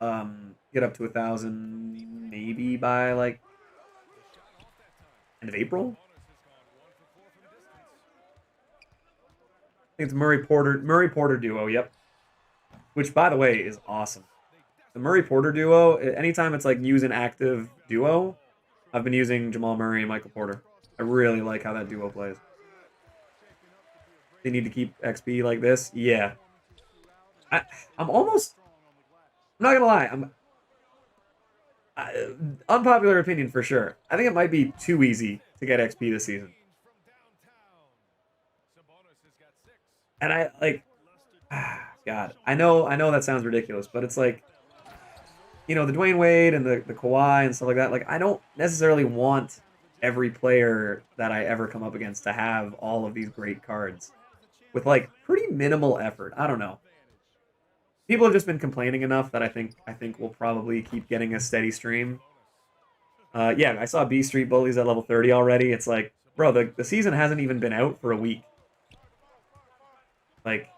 up to 1,000 maybe by like end of April. I think it's Murray Porter duo. Yep. Which by the way is awesome. The Murray Porter duo. Anytime it's like use an active duo, I've been using Jamal Murray and Michael Porter. I really like how that duo plays. They need to keep XP like this. Yeah. I'm not gonna lie. Unpopular opinion for sure. I think it might be too easy to get XP this season. And I like, God, I know that sounds ridiculous, but it's like, you know, the Dwayne Wade and the Kawhi and stuff like that. Like, I don't necessarily want every player that I ever come up against to have all of these great cards with like pretty minimal effort. I don't know. People have just been complaining enough that I think we'll probably keep getting a steady stream. Yeah, I saw B Street Bullies at level 30 already. It's like, bro, the season hasn't even been out for a week. Like,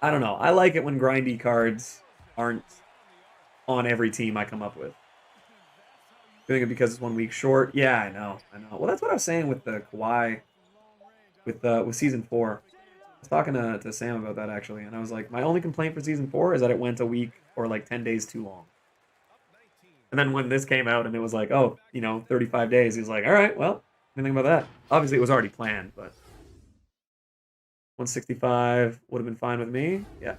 I don't know. I like it when grindy cards aren't on every team I come up with. Doing it because it's 1 week short. Yeah, I know. Well, that's what I was saying with the Kawhi, with season 4. I was talking to Sam about that actually, and I was like, my only complaint for season 4 is that it went a week or like 10 days too long. And then when this came out and it was like, oh, you know, 35 days, he was like, all right, well, anything about that? Obviously, it was already planned, but 165 would have been fine with me. Yeah.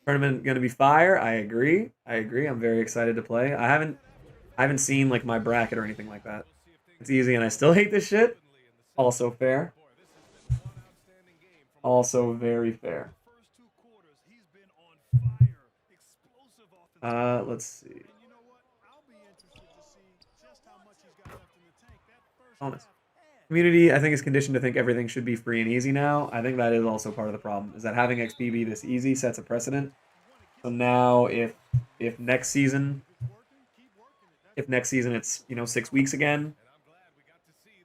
Tournament gonna be fire. I agree. I'm very excited to play. I haven't seen like my bracket or anything like that. It's easy, and I still hate this shit. Also fair. Also very fair. Let's see. Honest. Community, I think, is conditioned to think everything should be free and easy now. I think that is also part of the problem, is that having XP be this easy sets a precedent. So now if next season it's 6 weeks again,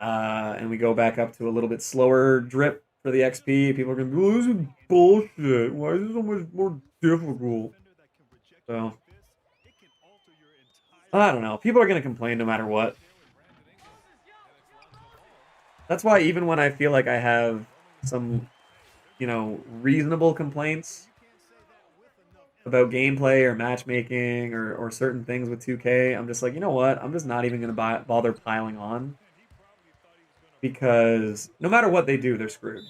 and we go back up to a little bit slower drip for the XP, people are gonna be, oh, this is bullshit. Why is it so much more difficult? So I don't know. People are gonna complain no matter what. That's why even when I feel like I have some, reasonable complaints about gameplay or matchmaking or certain things with 2K, I'm just like, you know what? I'm just not even going to bother piling on. Because no matter what they do, they're screwed.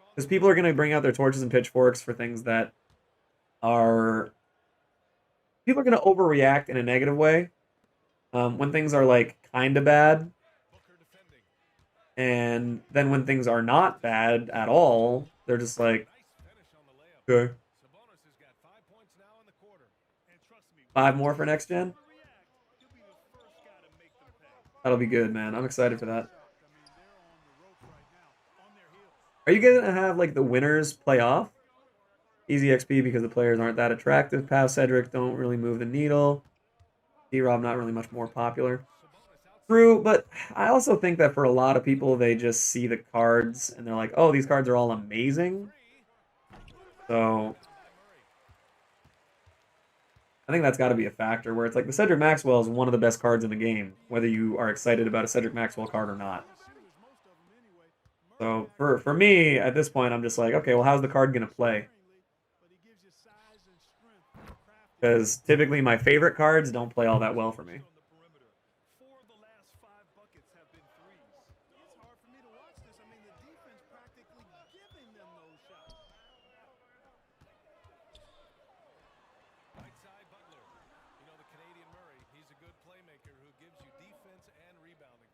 Because people are going to bring out their torches and pitchforks for things that are... People are going to overreact in a negative way. When things are, like, kind of bad. And then when things are not bad at all, they're just like, okay. 5 more for next gen? That'll be good, man. I'm excited for that. Are you going to have, like, the winners play off? Easy XP because the players aren't that attractive. Pal Cedric don't really move the needle. D-Rob not really much more popular. True, but I also think that for a lot of people, they just see the cards and they're like, oh, these cards are all amazing. So I think that's got to be a factor where it's like the Cedric Maxwell is one of the best cards in the game, whether you are excited about a Cedric Maxwell card or not. So for me, at this point, I'm just like, okay, well, how's the card going to play? Because typically my favorite cards don't play all that well for me.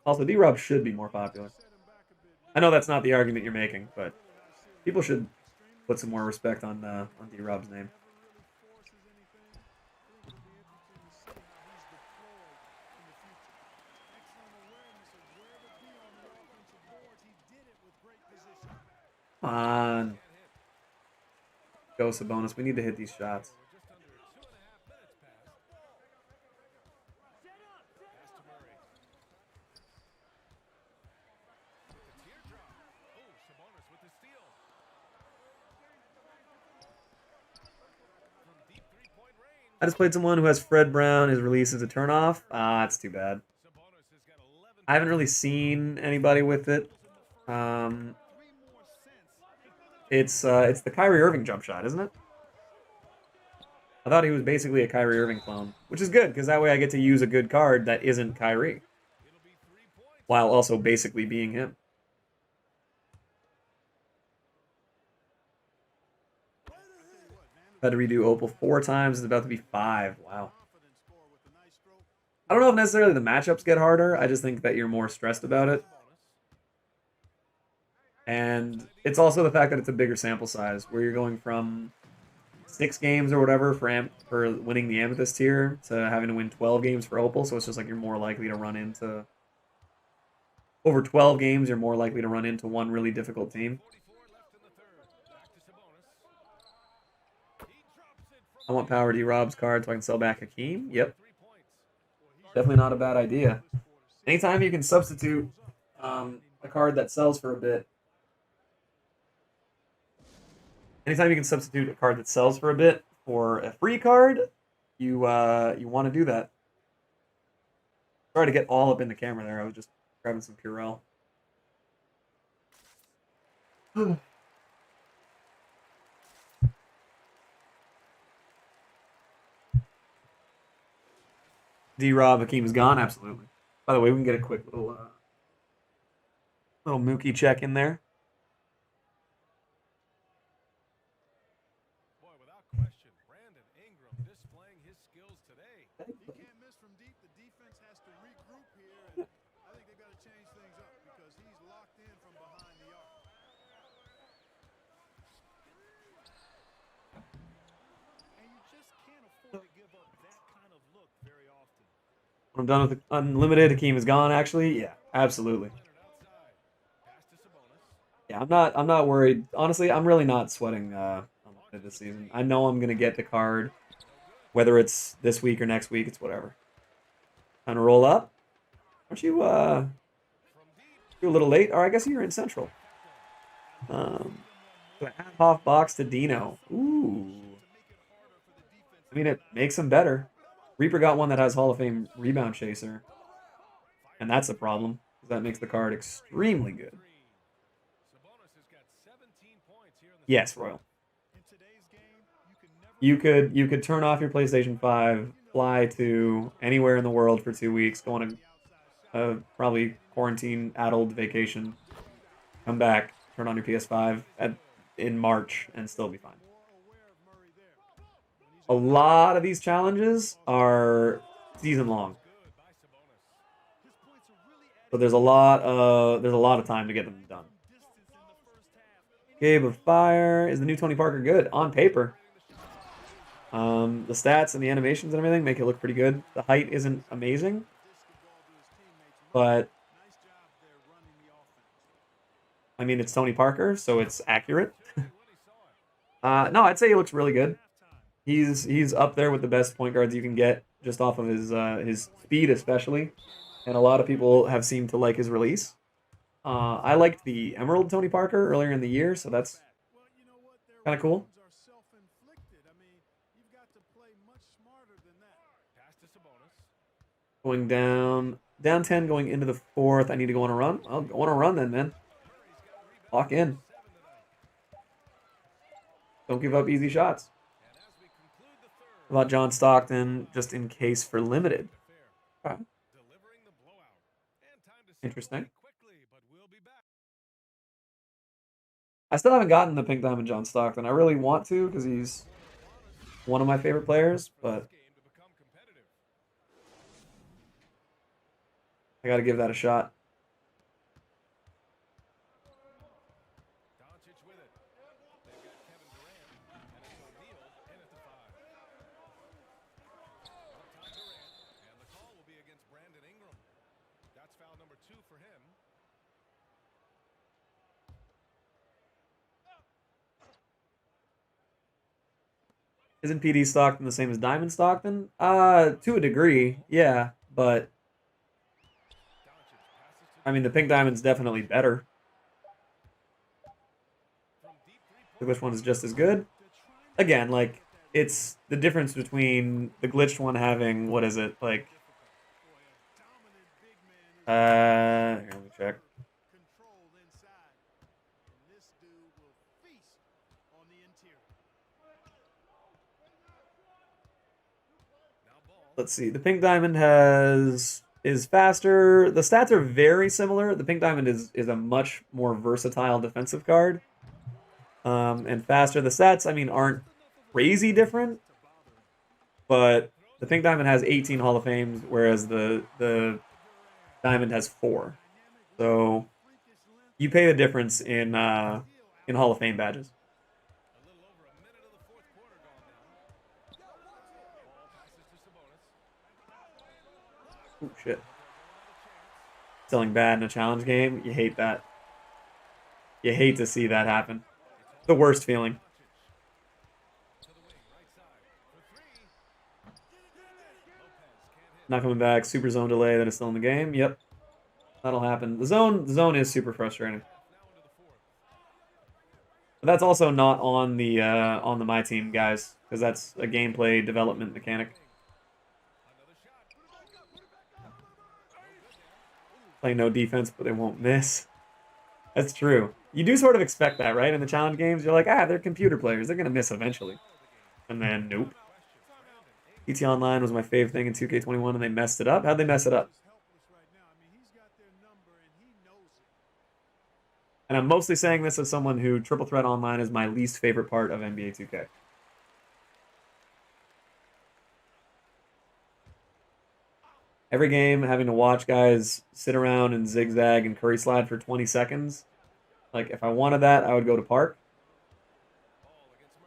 Also, D-Rob should be more popular. I know that's not the argument you're making, but people should put some more respect on D-Rob's name. Come on. Go, Sabonis. We need to hit these shots. I just played someone who has Fred Brown. His release is a turnoff. That's too bad. I haven't really seen anybody with it. It's the Kyrie Irving jump shot, isn't it? I thought he was basically a Kyrie Irving clone, which is good because that way I get to use a good card that isn't Kyrie, while also basically being him. Had to redo Opal 4 times. It's about to be 5. Wow. I don't know if necessarily the matchups get harder. I just think that you're more stressed about it. And it's also the fact that it's a bigger sample size, where you're going from 6 games or whatever for winning the Amethyst tier to having to win 12 games for Opal. So it's just like you're more likely to run into... Over 12 games, you're more likely to run into one really difficult team. I want Power D-Rob's card so I can sell back Hakeem. Yep. Definitely not a bad idea. Anytime you can substitute a card that sells for a bit. Anytime you can substitute a card that sells for a bit for a free card, you want to do that. Sorry to get all up in the camera there. I was just grabbing some Purell. D-Rob, Hakeem is gone? Absolutely. By the way, we can get a quick little Mookie check in there. Boy, without question, Brandon Ingram displaying his skills today. He can't miss from deep. The defense has to regroup here, and I think they've got to change things up because he's When I'm done with the unlimited, Hakeem is gone. Actually, yeah, absolutely. Yeah, I'm not worried. Honestly, I'm really not sweating unlimited this season. I know I'm gonna get the card, whether it's this week or next week. It's whatever. Time to roll up. Aren't you you're a little late? Or I guess you're in Central. Um, half box to Dino. Ooh. I mean, it makes him better. Reaper got one that has Hall of Fame rebound chaser, and that's a problem because that makes the card extremely good. Yes, Royal. You could turn off your PlayStation 5, fly to anywhere in the world for 2 weeks, go on a probably quarantine addled vacation, come back, turn on your PS5 in March, and still be fine. A lot of these challenges are season long, so there's a lot of time to get them done. Gabe of Fire is the new Tony Parker good on paper. The stats and the animations and everything make it look pretty good. The height isn't amazing, but I mean it's Tony Parker, so it's accurate. No, I'd say he looks really good. He's up there with the best point guards you can get just off of his speed especially, and a lot of people have seemed to like his release. I liked the Emerald Tony Parker earlier in the year, so that's kind of cool. Going down 10, going into the fourth. I need to go on a run. I'll go on a run then, man. Lock in. Don't give up easy shots. How about John Stockton, just in case for limited? Okay. Interesting. I still haven't gotten the Pink Diamond John Stockton. I really want to because he's one of my favorite players, but I got to give that a shot. Isn't PD Stockton the same as Diamond Stockton? To a degree, yeah, but I mean the Pink Diamond's definitely better. Which one is just as good? Again, like it's the difference between the glitched one having what is it like? Here, let me check. Let's see. The Pink Diamond is faster. The stats are very similar. The Pink Diamond is a much more versatile defensive card. And faster. The stats, I mean, aren't crazy different, but the Pink Diamond has 18 Hall of Fames, whereas the Diamond has 4. So you pay the difference in Hall of Fame badges. Oh shit. Selling bad in a challenge game, you hate that. You hate to see that happen. The worst feeling. Not coming back. Super zone delay that is still in the game. Yep. That'll happen. The zone is super frustrating. But that's also not on the MyTEAM guys, because that's a gameplay development mechanic. Play no defense, but they won't miss. That's true. You do sort of expect that, right? In the challenge games, you're like, they're computer players. They're going to miss eventually. And then, nope. PT Online was my favorite thing in 2K21, and they messed it up. How'd they mess it up? And I'm mostly saying this as someone who Triple Threat Online is my least favorite part of NBA 2K. Every game, having to watch guys sit around and zigzag and curry slide for 20 seconds. Like, if I wanted that, I would go to Park.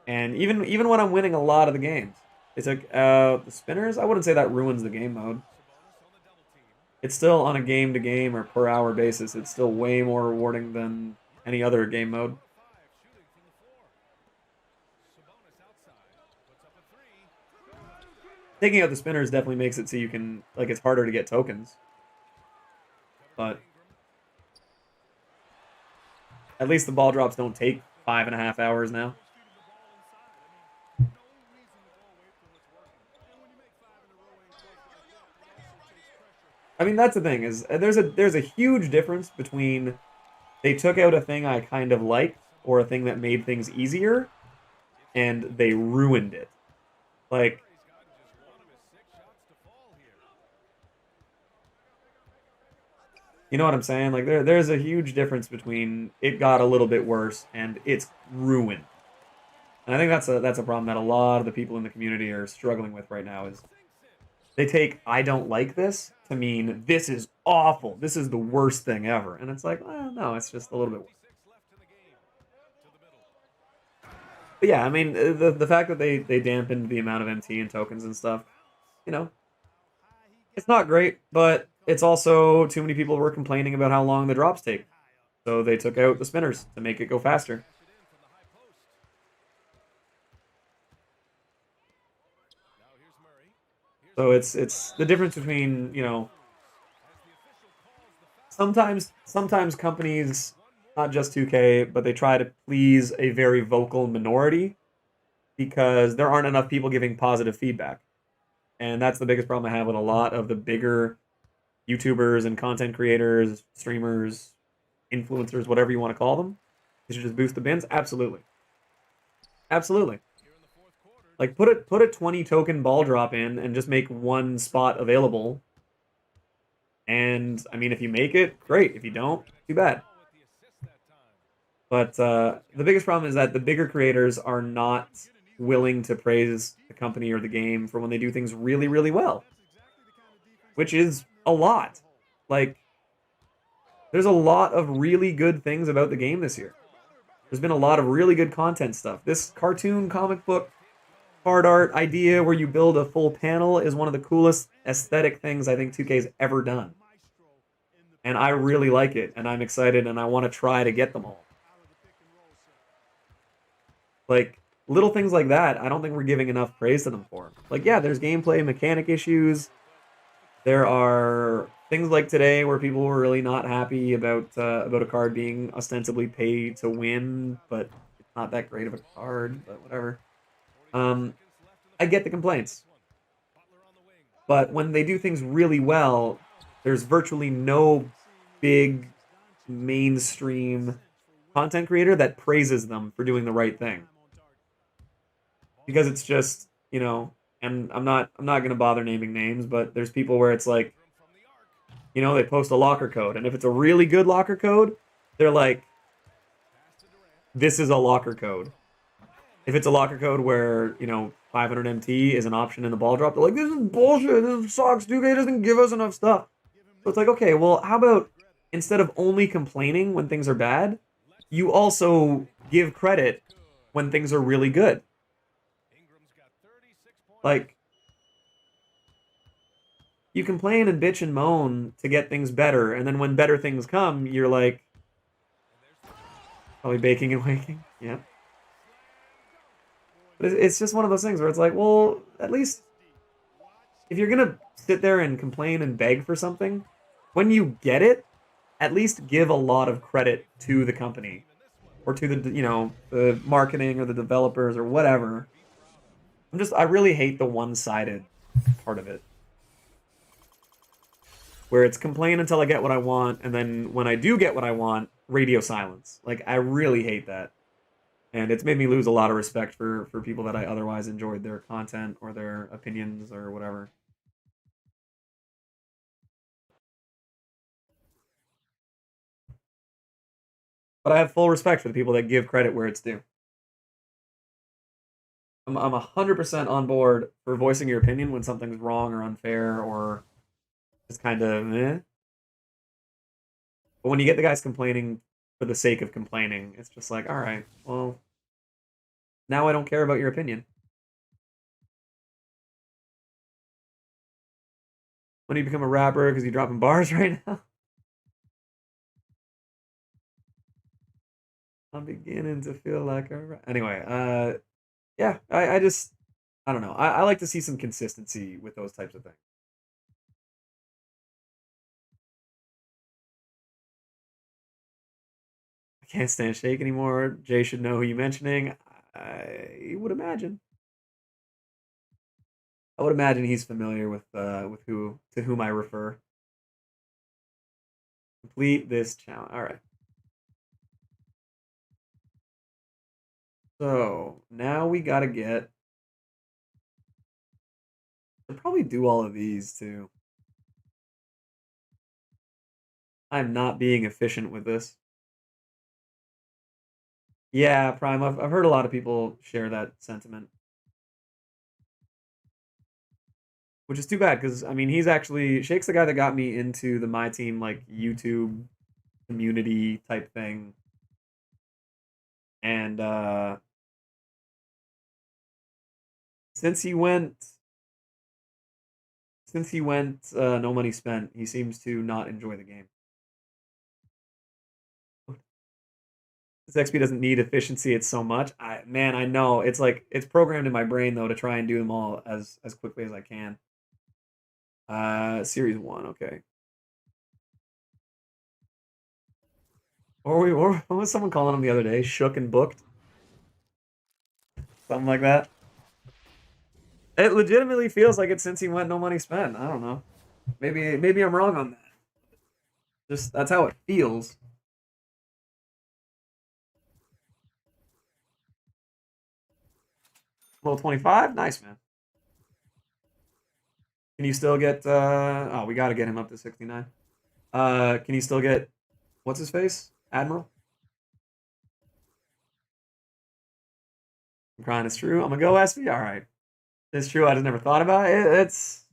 And even when I'm winning a lot of the games, it's like the spinners. I wouldn't say that ruins the game mode. it's still on a game to game or per hour basis. It's still way more rewarding than any other game mode. Taking out the spinners definitely makes it so you can, like, it's harder to get tokens. But at least the ball drops don't take 5.5 hours now. I mean, that's the thing is there's a huge difference between they took out a thing I kind of liked or a thing that made things easier and they ruined it. Like, you know what I'm saying? Like there's a huge difference between it got a little bit worse and it's ruined. And I think that's a problem that a lot of the people in the community are struggling with right now is they take I don't like this to mean this is awful. This is the worst thing ever. And it's like, well, no, it's just a little bit worse. But yeah, I mean, the fact that they dampened the amount of MT and tokens and stuff, you know, it's not great, but it's also too many people were complaining about how long the drops take. So they took out the spinners to make it go faster. So it's the difference between, you know, sometimes companies, not just 2K, but they try to please a very vocal minority because there aren't enough people giving positive feedback. And that's the biggest problem I have with a lot of the bigger YouTubers and content creators, streamers, influencers, whatever you want to call them. You should just boost the bins? Absolutely. Absolutely. Like put a 20 token ball drop in and just make one spot available. And I mean if you make it, great. If you don't, too bad. But the biggest problem is that the bigger creators are not willing to praise the company or the game for when they do things really, really well. Which is a lot. Like, there's a lot of really good things about the game this year. There's been a lot of really good content stuff. This cartoon comic book card art idea where you build a full panel is one of the coolest aesthetic things I think 2K's ever done. And I really like it, and I'm excited, and I want to try to get them all. Like, little things like that, I don't think we're giving enough praise to them for. Like, yeah, there's gameplay mechanic issues. There are things like today where people were really not happy about a card being ostensibly paid to win, but it's not that great of a card, but whatever. I get the complaints. But when they do things really well, there's virtually no big mainstream content creator that praises them for doing the right thing. Because it's just, you know, and I'm not gonna bother naming names, but there's people where it's like, you know, they post a locker code, and if it's a really good locker code, they're like, this is a locker code. If it's a locker code where, you know, 500 MT is an option in the ball drop, they're like, this is bullshit, this sucks, 2K doesn't give us enough stuff. So it's like, okay, well, how about instead of only complaining when things are bad, you also give credit when things are really good. Like, you complain and bitch and moan to get things better, and then when better things come, you're like, probably baking and waking. Yeah. But it's just one of those things where it's like, well, at least if you're gonna sit there and complain and beg for something, when you get it, at least give a lot of credit to the company or to the, you know, the marketing or the developers or whatever. I really hate the one-sided part of it. Where it's complain until I get what I want, and then when I do get what I want, radio silence. Like, I really hate that. And it's made me lose a lot of respect for people that I otherwise enjoyed their content or their opinions or whatever. But I have full respect for the people that give credit where it's due. I'm 100% on board for voicing your opinion when something's wrong or unfair or just kind of eh. But when you get the guys complaining for the sake of complaining, it's just like, all right, well, now I don't care about your opinion. When you become a rapper because you're dropping bars right now. I'm beginning to feel like anyway, yeah, I don't know. I like to see some consistency with those types of things. I can't stand Shake anymore. Jay should know who you're mentioning. I would imagine. I would imagine he's familiar with who to whom I refer. Complete this challenge. All right. So now we gotta get. I'll probably do all of these too. I'm not being efficient with this. Yeah, Prime. I've heard a lot of people share that sentiment, which is too bad because I mean he's actually Shake's the guy that got me into the My Team like YouTube community type thing, and since he went no money spent, he seems to not enjoy the game. This XP doesn't need efficiency. It's so much. I know it's like it's programmed in my brain though to try and do them all as quickly as I can. Series 1, okay. What was someone calling him the other day? Shook and booked, something like that. It legitimately feels like it since he went no money spent. I don't know. Maybe I'm wrong on that. Just that's how it feels. Level 25, nice man. Can you still get? Oh, we got to get him up to 69. Can you still get? What's his face? Admiral. I'm crying. It's true. I'm gonna go SV. All right, it's true. I just never thought about it. It's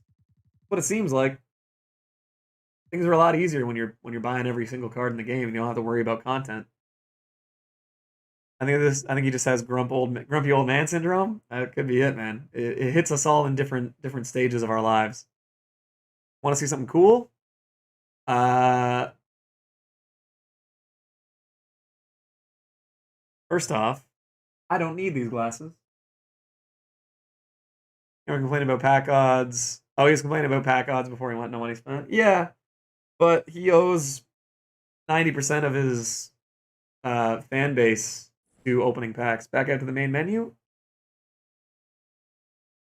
what it seems like. Things are a lot easier when you're buying every single card in the game and you don't have to worry about content. I think he just has grumpy old man syndrome. That could be it, man. It hits us all in different stages of our lives. Want to see something cool? Uh, First off, I don't need these glasses. You were complaining about pack odds. Oh, he was complaining about pack odds before he went no money spent. Yeah, but he owes 90% of his fan base to opening packs. Back out to the main menu.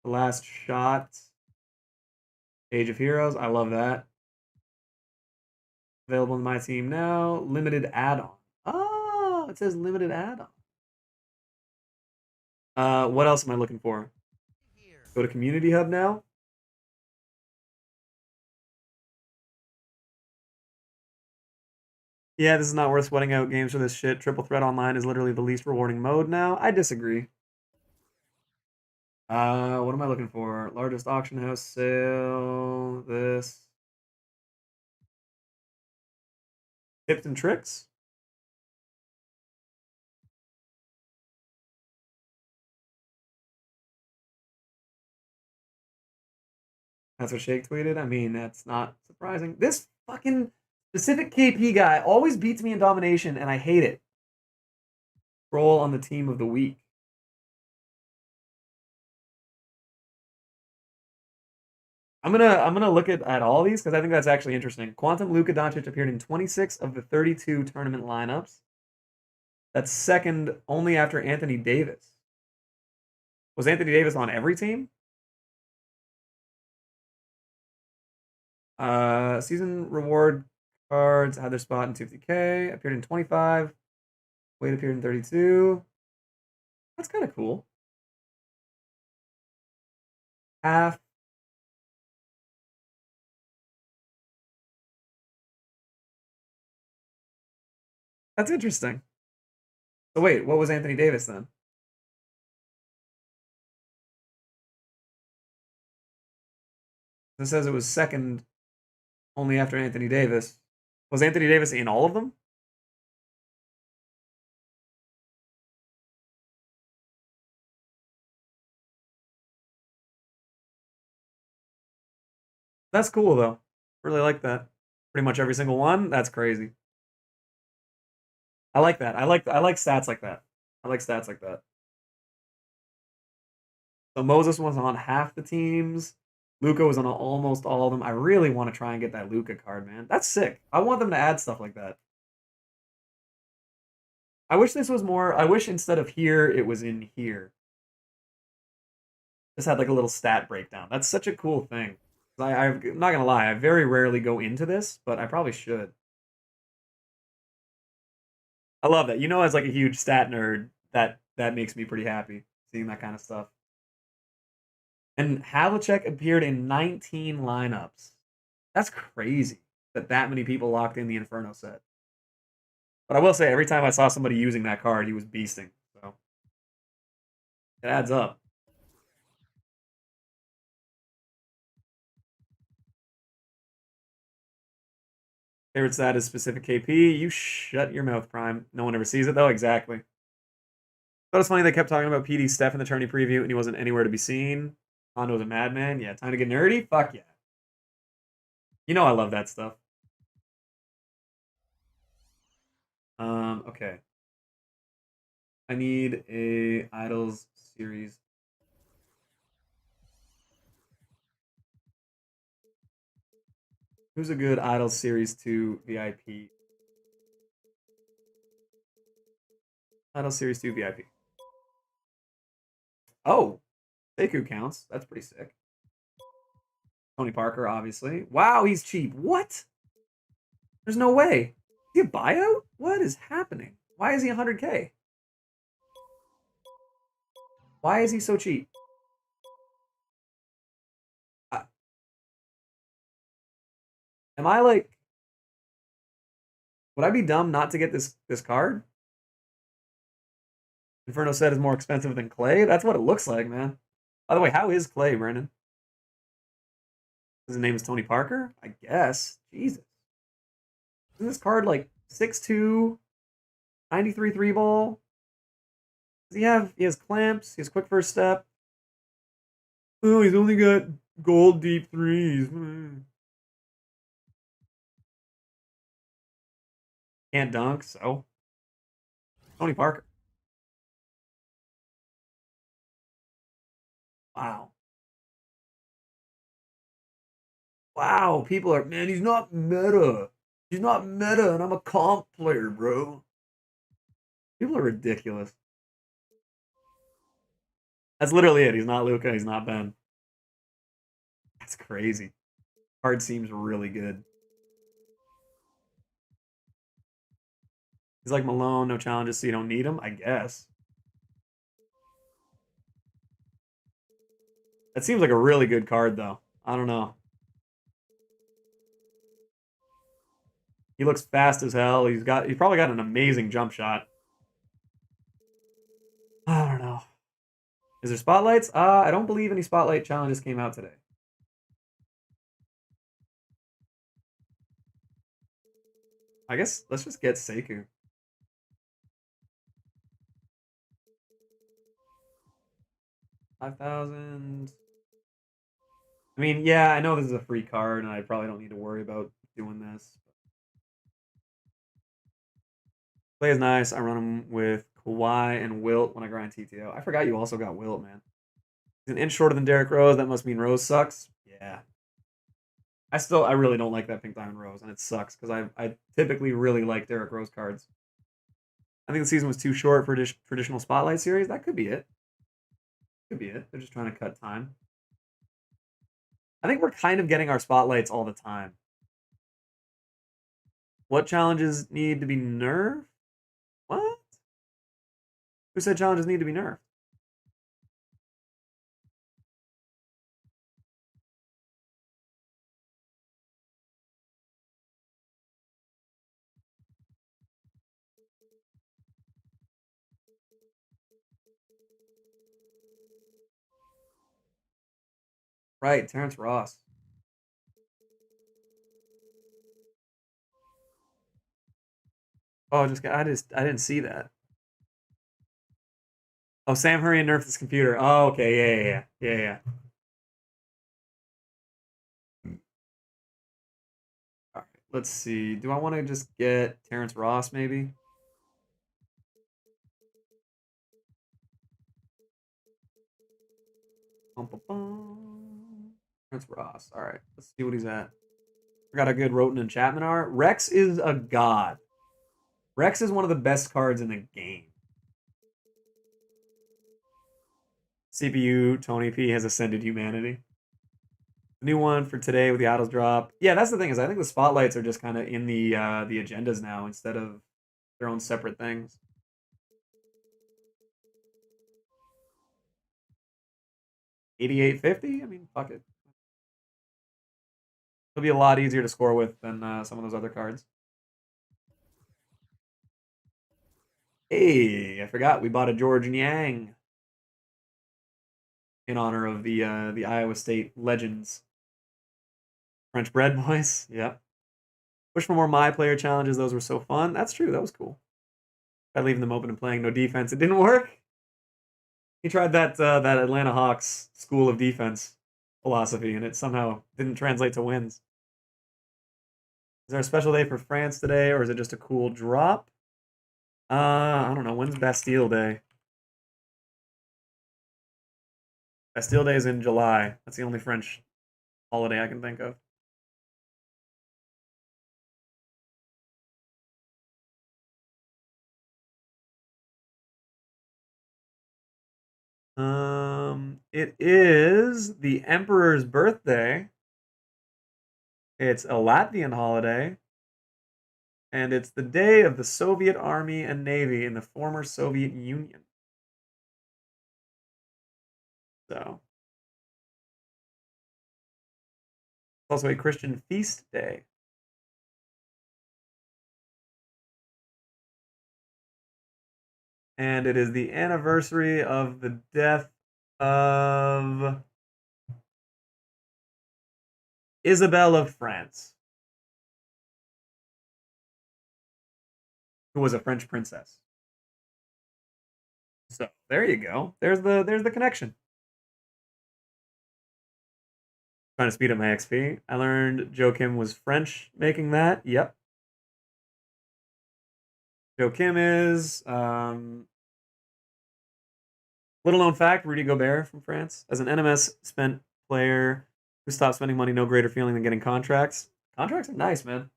The last shot. Age of Heroes. I love that. Available in my team now. Limited add-on. Oh, it says limited add-on. What else am I looking for? Go to Community Hub now. Yeah, this is not worth sweating out games for this shit. Triple Threat Online is literally the least rewarding mode now. I disagree. What am I looking for? Largest auction house sale. This. Tips and tricks. That's what Shake tweeted. I mean, that's not surprising. This fucking specific KP guy always beats me in domination, and I hate it. Roll on the team of the week. I'm gonna look at all these because I think that's actually interesting. Quantum Luka Doncic appeared in 26 of the 32 tournament lineups. That's second only after Anthony Davis. Was Anthony Davis on every team? Season reward cards had their spot in 50K. Appeared in 25. Wade appeared in 32. That's kind of cool. Half. That's interesting. So wait, what was Anthony Davis then? This says it was second only after Anthony Davis. Was Anthony Davis in all of them? That's cool though. Really like that. Pretty much every single one. That's crazy. I like that. I like stats like that. I like stats like that. So Moses was on half the teams. Luca was on almost all of them. I really want to try and get that Luca card, man. That's sick. I want them to add stuff like that. I wish this was more. I wish instead of here, it was in here. This had like a little stat breakdown. That's such a cool thing. I'm not gonna lie. I very rarely go into this, but I probably should. I love that. As like a huge stat nerd, that makes me pretty happy seeing that kind of stuff. And Havlicek appeared in 19 lineups. That's crazy that many people locked in the Inferno set. But I will say, every time I saw somebody using that card, he was beasting. So it adds up. Favorite stat is specific KP. You shut your mouth, Prime. No one ever sees it, though. Exactly. But it's funny they kept talking about PD Steph in the tourney preview, and he wasn't anywhere to be seen. Hondo's a madman. Yeah, time to get nerdy? Fuck yeah. I love that stuff. Okay. I need a Idols series. Who's a good Idols Series 2 VIP? Idols Series 2 VIP. Oh, Sekou counts. That's pretty sick. Tony Parker, obviously. Wow, he's cheap. What? There's no way. Is he a buyout? What is happening? Why is he 100K? Why is he so cheap? Uh, am I like... Would I be dumb not to get this card? Inferno set is more expensive than Clay? That's what it looks like, man. By the way, how is Clay, Brandon? His name is Tony Parker? I guess. Jesus. Isn't this card like 6'2", 93 3 ball? Does he has clamps, he has quick first step. Oh, he's only got gold deep threes. Can't dunk, so Tony Parker. Wow. Wow, people are, man, he's not meta. He's not meta, and I'm a comp player, bro. People are ridiculous. That's literally it. He's not Luca, he's not Ben. That's crazy. Card seems really good. He's like Malone, no challenges, so you don't need him, I guess. That seems like a really good card, though. I don't know. He looks fast as hell. He's probably got an amazing jump shot. I don't know. Is there spotlights? I don't believe any spotlight challenges came out today. I guess let's just get Sekou. $5,000. I mean, yeah, I know this is a free card, and I probably don't need to worry about doing this. Play is nice. I run him with Kawhi and Wilt when I grind TTO. I forgot you also got Wilt, man. He's an inch shorter than Derrick Rose. That must mean Rose sucks. Yeah. I really don't like that Pink Diamond Rose, and it sucks because I typically really like Derrick Rose cards. I think the season was too short for traditional Spotlight series. That could be it. Could be it. They're just trying to cut time. I think we're kind of getting our spotlights all the time. What challenges need to be nerfed? What? Who said challenges need to be nerfed? Right, Terrence Ross. Oh, I didn't see that. Oh, Sam Hurry and nerfed his computer. Oh, okay, yeah. Let's see. Do I want to just get Terrence Ross, maybe? Bum, bum, bum. Terrence Ross. All right. Let's see what he's at. We got a good Roten and Chapman art. Rex is a god. Rex is one of the best cards in the game. CPU Tony P has ascended humanity. The new one for today with the autos drop. Yeah, that's the thing is I think the spotlights are just kind of in the agendas now instead of their own separate things. 8850? I mean, fuck it. It'll be a lot easier to score with than some of those other cards. Hey, I forgot we bought a George Yang in honor of the Iowa State legends. French bread boys. Yep. Push for more my player challenges. Those were so fun. That's true. That was cool. By leaving them open and playing no defense, it didn't work. He tried that Atlanta Hawks school of defense philosophy, and it somehow didn't translate to wins. Is there a special day for France today, or is it just a cool drop? I don't know. When's Bastille Day? Bastille Day is in July. That's the only French holiday I can think of. It is the Emperor's birthday. It's a Latvian holiday. And it's the day of the Soviet Army and Navy in the former Soviet Union. So, it's also a Christian feast day. And it is the anniversary of the death of Isabel of France, who was a French princess. So there you go. There's the connection. Trying to speed up my XP. I learned Joe Kim was French making that. Yep. Joe Kim is little known fact, Rudy Gobert from France. As an NMS spent player who stopped spending money, no greater feeling than getting contracts. Contracts are nice, man.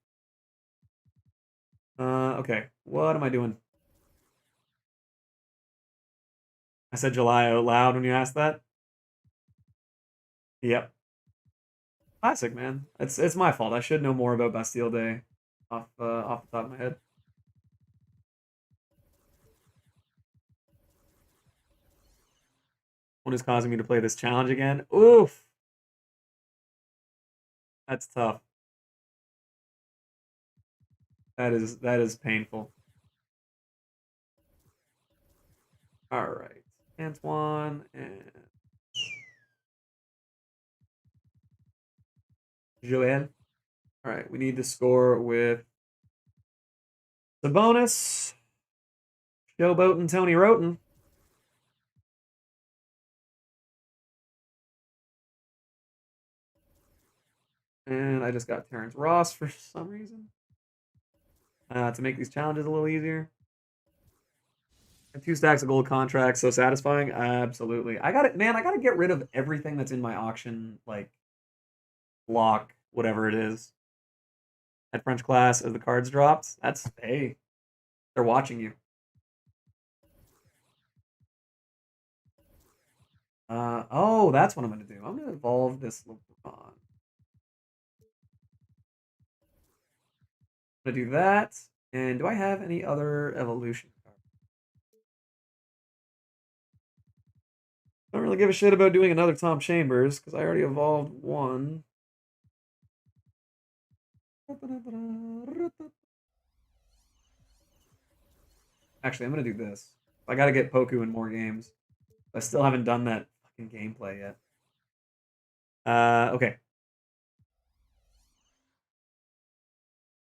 Okay. What am I doing? I said July out loud when you asked that. Yep. Classic, man. It's my fault. I should know more about Bastille Day off the top of my head. What is causing me to play this challenge again? Oof. That's tough. That is painful. All right. Antoine and Joel. All right, we need to score with Sabonis, Showboat, and Tony Roten. And I just got Terrence Ross for some reason. To make these challenges a little easier. And 2 stacks of gold contracts, so satisfying. Absolutely. I got it, man. I got to get rid of everything that's in my auction, like block, whatever it is. At French class, as the cards dropped. That's hey, they're watching you. Oh, that's what I'm gonna do. I'm gonna evolve this LeBron. I'm gonna do that. And do I have any other evolution cards? Don't really give a shit about doing another Tom Chambers because I already evolved one. Actually, I'm gonna do this. I gotta get Poku in more games. I still haven't done that fucking gameplay yet. Okay.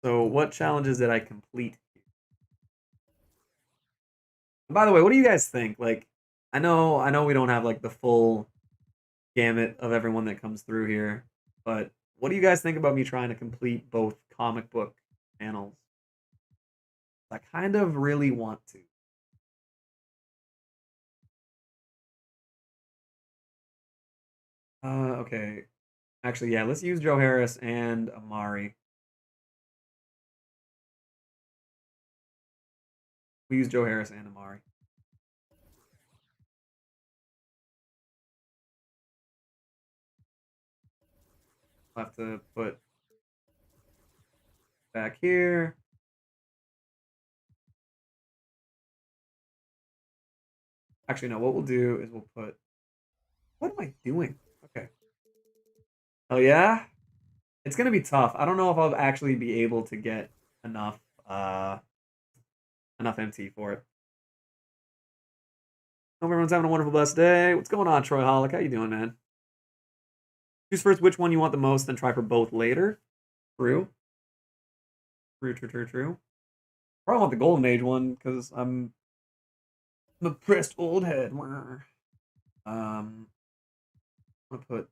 So what challenges did I complete? And by the way, what do you guys think? Like, I know we don't have like the full gamut of everyone that comes through here, but What do you guys think about me trying to complete both comic book panels? I kind of really want to. Okay. Actually, yeah, let's use Joe Harris and Amari. We use Joe Harris and Amari. I'll have to put back here. Actually, no, what we'll do is we'll put. What am I doing? Okay. Oh, yeah? It's going to be tough. I don't know if I'll actually be able to get enough uh enough MT for it. Hope everyone's having a wonderful, blessed day. What's going on, Troy Hollick? How you doing, man? Choose first which one you want the most, then try for both later. True. True. Probably want the Golden Age one because I'm a pressed old head. I'm gonna put.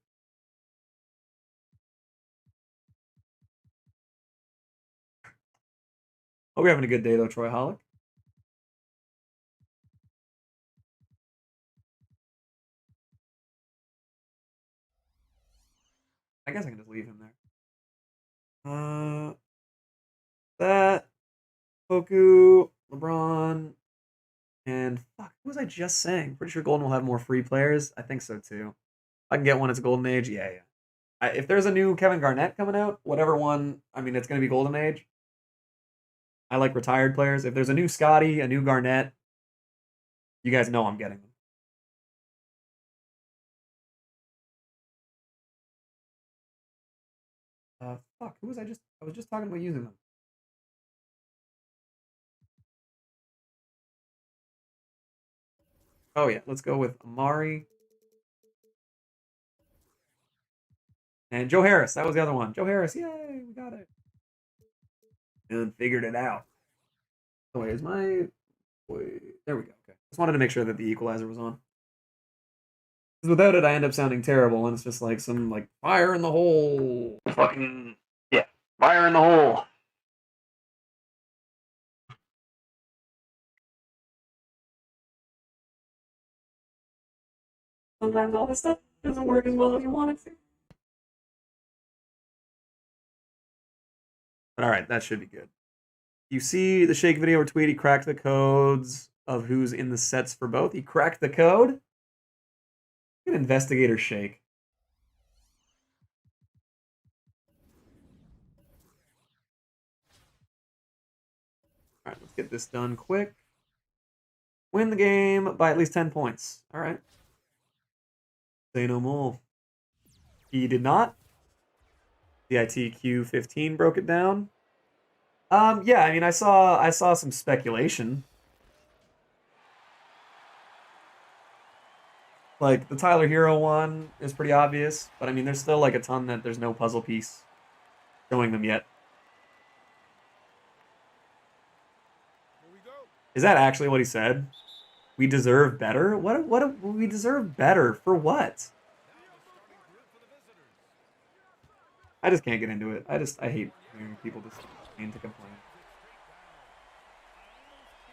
Hope you're having a good day though, Troy Hollick. I guess I can just leave him there. That Poku, LeBron, and fuck, what was I just saying? Pretty sure Golden will have more free players. I think so too. I can get one. It's a Golden Age. Yeah. If there's a new Kevin Garnett coming out, whatever one, I mean, it's gonna be Golden Age. I like retired players. If there's a new Scotty, a new Garnett, you guys know I'm getting them. Fuck, who was I just? I was just talking about using them. Oh yeah, let's go with Amari and Joe Harris. That was the other one. Joe Harris, yay, we got it. And figured it out. Oh wait, is my wait? There we go. Okay, just wanted to make sure that the equalizer was on. Because without it, I end up sounding terrible, and it's just like some like fire in the hole. Fucking yeah, fire in the hole. Sometimes all this stuff doesn't work as well as you want it to. But all right, that should be good. You see the Shake video or tweet, he cracked the codes of who's in the sets for both. He cracked the code? An investigator Shake. All right, let's get this done quick. Win the game by at least 10 points. All right. Say no more. He did not. CITQ15 broke it down. Yeah, I mean, I saw some speculation. Like the Tyler Hero one is pretty obvious, but I mean, there's still like a ton that there's no puzzle piece showing them yet. Is that actually what he said? We deserve better? What we deserve better for what? I just can't get into it. I hate hearing people just complain to complain.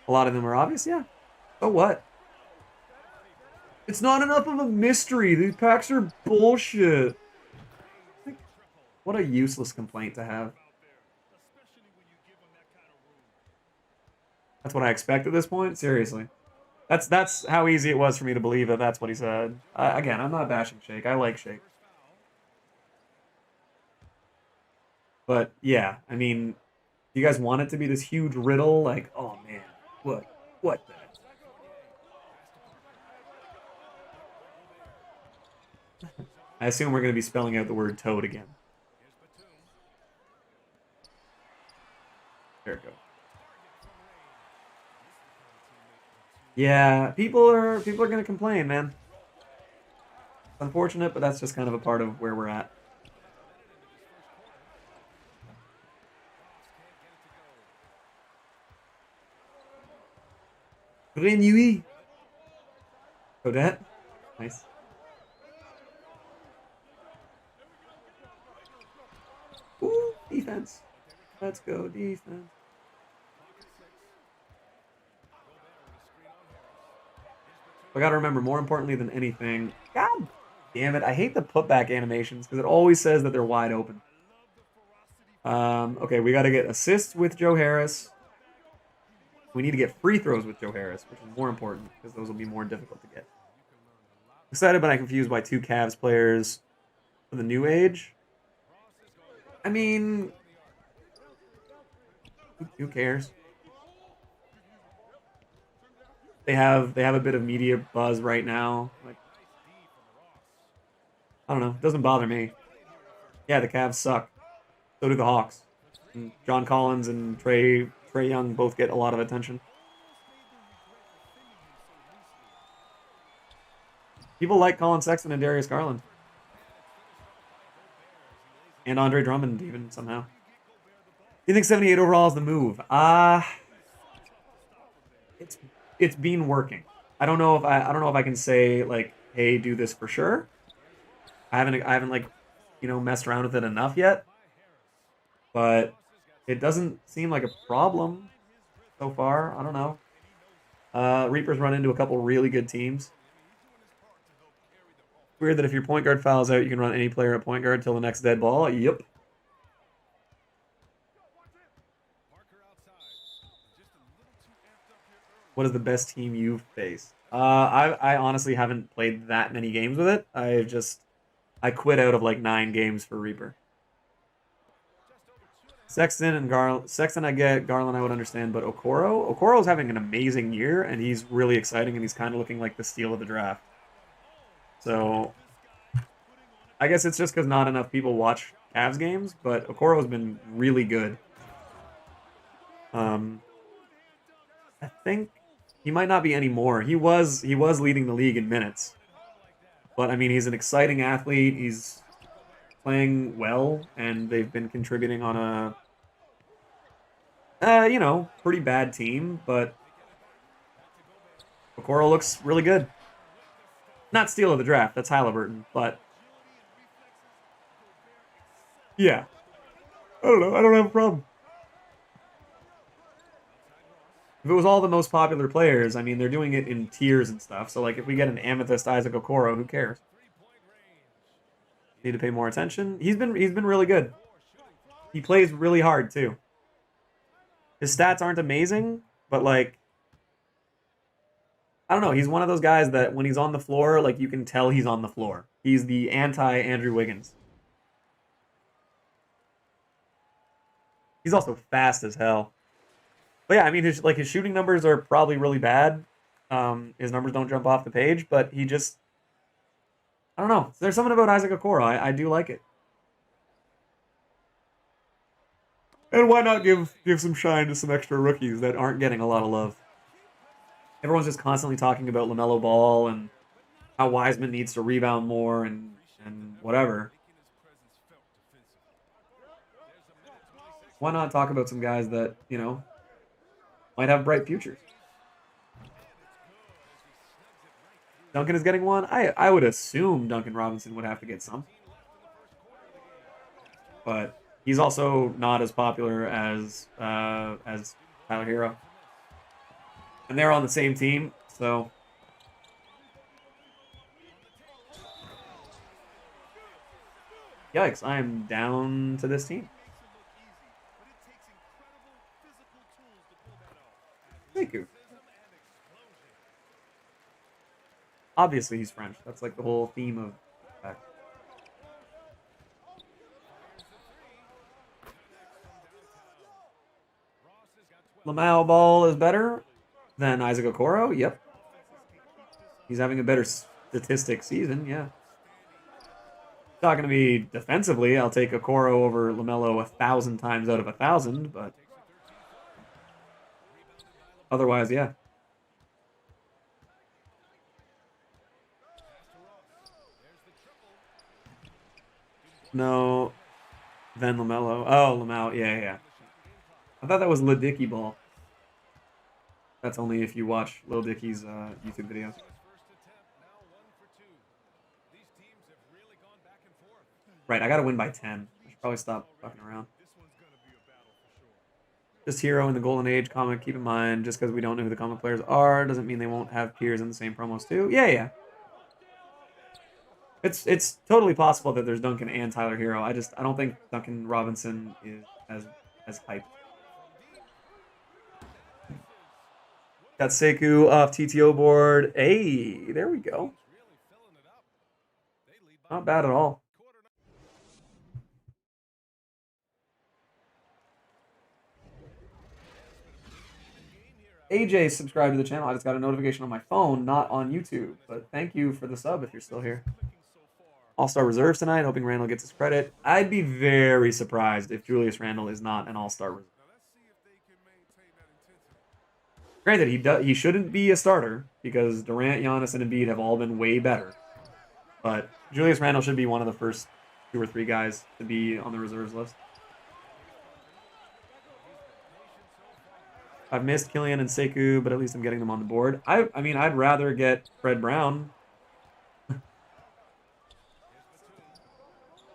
A lot of them are obvious, yeah. So what? It's not enough of a mystery. These packs are bullshit. What a useless complaint to have. That's what I expect at this point? Seriously. That's how easy it was for me to believe that that's what he said. Again, I'm not bashing Shake. I like Shake. But yeah, I mean, you guys want it to be this huge riddle? Like, oh man, what the? I assume we're going to be spelling out the word toad again. There it goes. Yeah, people are going to complain, man. It's unfortunate, but that's just kind of a part of where we're at. Renui. Odette. Nice. defense. Let's go defense. I gotta remember, more importantly than anything, God damn it, I hate the putback animations because it always says that they're wide open. Okay, we gotta get assists with Joe Harris. We need to get free throws with Joe Harris, which is more important because those will be more difficult to get. Excited, but I'm confused by two Cavs players for the new age. I mean, who cares? They have a bit of media buzz right now. Like, I don't know. It doesn't bother me. Yeah, the Cavs suck. So do the Hawks. And John Collins and Trey Young both get a lot of attention. People like Colin Sexton and Darius Garland. And Andre Drummond, even somehow. You think 78 overall is the move? It's been working. I don't know if I can say like, hey, do this for sure. I haven't like, messed around with it enough yet. But it doesn't seem like a problem so far. I don't know. Reapers run into a couple really good teams. Weird that if your point guard fouls out, you can run any player at point guard till the next dead ball. Yep. What is the best team you've faced? I honestly haven't played that many games with it. I quit out of like 9 games for Reaper. Sexton I get, Garland I would understand, but Okoro's having an amazing year, and he's really exciting, and he's kind of looking like the steal of the draft. So, I guess it's just because not enough people watch Cavs games, but Okoro's been really good. I think he might not be anymore. He was leading the league in minutes. But I mean, he's an exciting athlete. He's playing well, and they've been contributing on a pretty bad team, but Okoro looks really good. Not steal of the draft, that's Halliburton, but yeah. I don't know, I don't have a problem. If it was all the most popular players, I mean, they're doing it in tiers and stuff. So, like, if we get an Amethyst Isaac Okoro, who cares? Need to pay more attention. He's been really good. He plays really hard too. His stats aren't amazing, but like, I don't know. He's one of those guys that when he's on the floor, like you can tell he's on the floor. He's the anti Andrew Wiggins. He's also fast as hell. But yeah, I mean, his shooting numbers are probably really bad. His numbers don't jump off the page, but I don't know. There's something about Isaac Okoro. I do like it. And why not give some shine to some extra rookies that aren't getting a lot of love? Everyone's just constantly talking about LaMelo Ball and how Wiseman needs to rebound more and whatever. Why not talk about some guys that, might have bright futures? Duncan is getting one. I would assume Duncan Robinson would have to get some. But he's also not as popular as Tyler Hero. And they're on the same team, so yikes, I am down to this team. Thank you. Obviously he's French. That's like the whole theme of that. LaMelo Ball is better than Isaac Okoro? Yep. He's having a better statistic season, yeah. Talking to me defensively, I'll take Okoro over LaMelo 1,000 times out of 1,000, but otherwise, yeah. No, then LaMelo. Oh, LaMelo, yeah. I thought that was Lil Dicky Ball. That's only if you watch Lil Dicky's YouTube videos. Right, I gotta win by 10. I should probably stop fucking around. Just hero in the Golden Age comic. Keep in mind, just because we don't know who the comic players are, doesn't mean they won't have peers in the same promos too. Yeah, yeah. It's totally possible that there's Duncan and Tyler Hero. I don't think Duncan Robinson is as hyped. Got Sekou off TTO board. Hey, there we go. Not bad at all. AJ subscribed to the channel. I just got a notification on my phone, not on YouTube. But thank you for the sub if you're still here. All-Star reserves tonight, hoping Randall gets his credit. I'd be very surprised if Julius Randle is not an All-Star reserve. Granted, he shouldn't be a starter because Durant, Giannis, and Embiid have all been way better. But Julius Randle should be one of the first 2 or 3 guys to be on the reserves list. I've missed Killian and Sekou, but at least I'm getting them on the board. I mean, I'd rather get Fred Brown.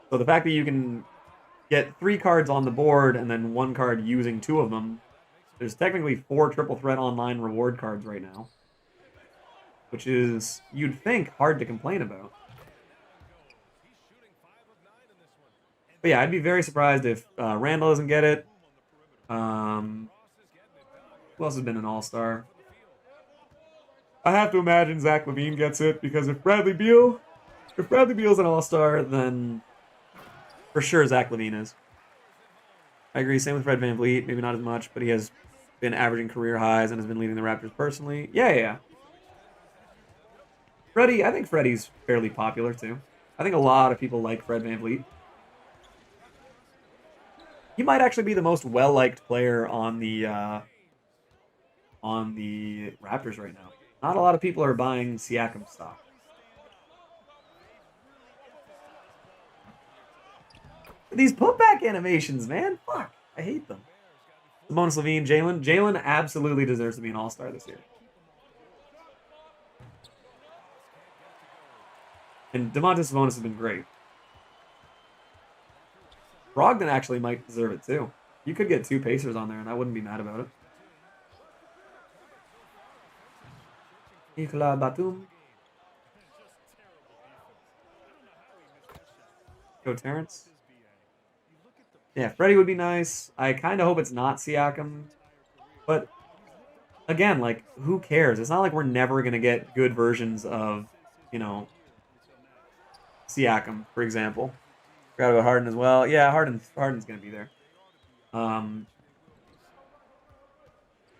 So the fact that you can get 3 cards on the board and then 1 card using 2 of them, there's technically 4 Triple Threat Online reward cards right now. Which is, you'd think, hard to complain about. But yeah, I'd be very surprised if Randall doesn't get it. Who else has been an all-star? I have to imagine Zach LaVine gets it, because if Bradley Beal's an all-star, then for sure Zach LaVine is. I agree, same with Fred VanVleet, maybe not as much, but he has been averaging career highs and has been leading the Raptors personally. Yeah. Freddie, I think Freddie's fairly popular too. I think a lot of people like Fred VanVleet. He might actually be the most well-liked player on the Raptors right now. Not a lot of people are buying Siakam stock. These putback animations, man. Fuck. I hate them. Sabonis, Levine, Jalen. Jalen absolutely deserves to be an all-star this year. And Domantas Sabonis has been great. Brogdon actually might deserve it too. You could get 2 Pacers on there, and I wouldn't be mad about it. Nicolas Batum. Go Terrence. Yeah, Freddie would be nice. I kind of hope it's not Siakam. But, again, like, who cares? It's not like we're never going to get good versions of, you know, Siakam, for example. Forgot about Harden as well. Yeah, Harden's going to be there.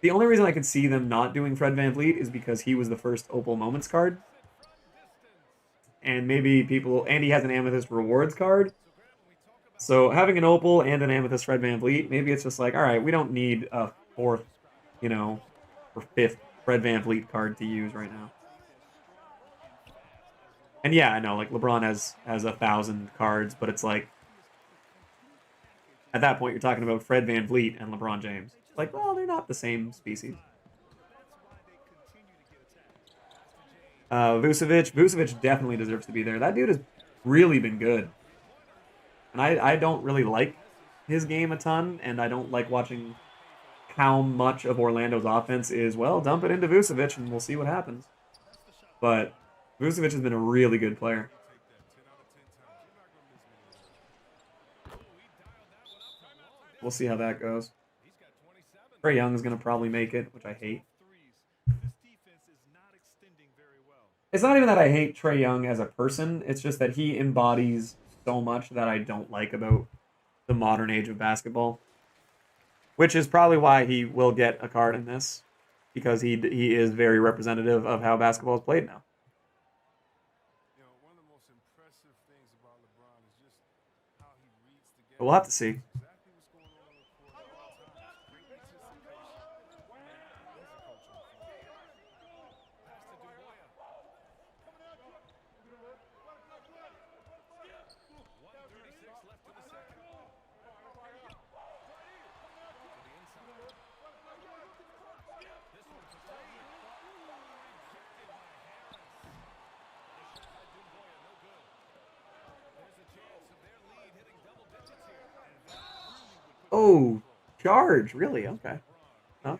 The only reason I could see them not doing Fred VanVleet is because he was the first Opal Moments card. And maybe and he has an Amethyst Rewards card. So having an Opal and an Amethyst Fred VanVleet, maybe it's just like, all right, we don't need a 4th, or 5th Fred VanVleet card to use right now. And yeah, I know, like, LeBron has 1,000 cards, but it's like, at that point, you're talking about Fred VanVleet and LeBron James. Like, well, they're not the same species. Vucevic definitely deserves to be there. That dude has really been good. And I don't really like his game a ton, and I don't like watching how much of Orlando's offense is, well, dump it into Vucevic and we'll see what happens. But Vucevic has been a really good player. We'll see how that goes. Trae Young is going to probably make it, which I hate. It's not even that I hate Trae Young as a person. It's just that he embodies so much that I don't like about the modern age of basketball. Which is probably why he will get a card in this. Because he is very representative of how basketball is played now. But we'll have to see. Oh, Charge, really? Okay. Huh?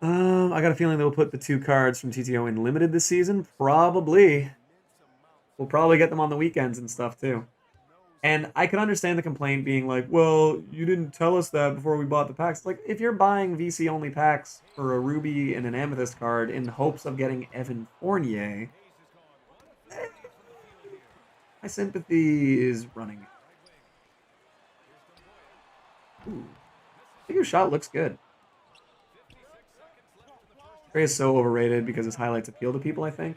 I got a feeling they'll put the 2 cards from TTO in limited this season. Probably. We'll probably get them on the weekends and stuff too. And I can understand the complaint being like, well, you didn't tell us that before we bought the packs. Like, if you're buying VC only packs for a Ruby and an Amethyst card in hopes of getting Evan Fournier, my sympathy is running. Ooh. I think your shot looks good. Trey is so overrated because his highlights appeal to people, I think.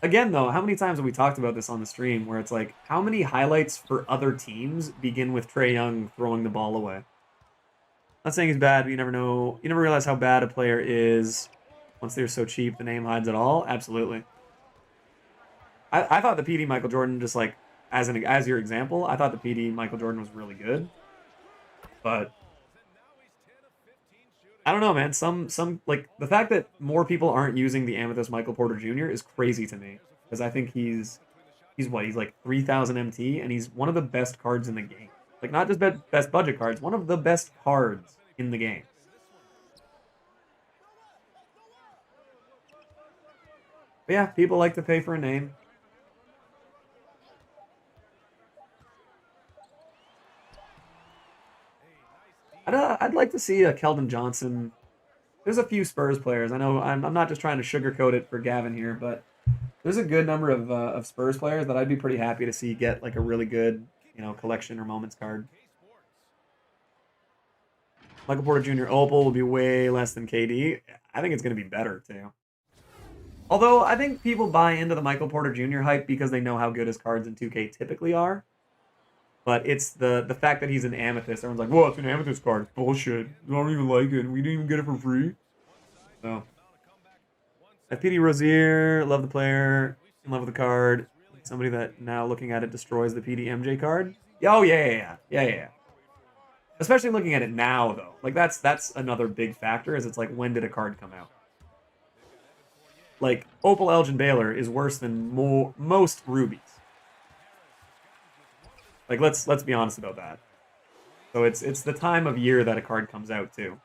Again, though, how many times have we talked about this on the stream where it's like, how many highlights for other teams begin with Trae Young throwing the ball away? Not saying he's bad, but you never know. You never realize how bad a player is once they're so cheap the name hides it all. Absolutely. I thought the PD Michael Jordan, just like as your example, I thought the PD Michael Jordan was really good. But I don't know, man. Some like the fact that more people aren't using the Amethyst Michael Porter Jr. is crazy to me because I think he's what, he's like 3,000 MT and he's one of the best cards in the game. Like not just best budget cards, one of the best cards in the game. But yeah, people like to pay for a name. I'd like to see a Keldon Johnson. There's a few Spurs players. I know I'm not just trying to sugarcoat it for Gavin here, but there's a good number of Spurs players that I'd be pretty happy to see get like a really good, collection or moments card. Michael Porter Jr. Opal will be way less than KD. I think it's going to be better too. Although I think people buy into the Michael Porter Jr. hype because they know how good his cards in 2K typically are. But it's the fact that he's an Amethyst. Everyone's like, whoa, it's an Amethyst card. Bullshit. I don't even like it. We didn't even get it for free. So. FPD Rozier, love the player. In love with the card. Somebody that now looking at it destroys the PD MJ card. Oh, yeah. Especially looking at it now, though. Like, that's another big factor, is it's like, when did a card come out? Like, Opal Elgin Baylor is worse than most Rubies. Like, let's be honest about that. So it's the time of year that a card comes out too.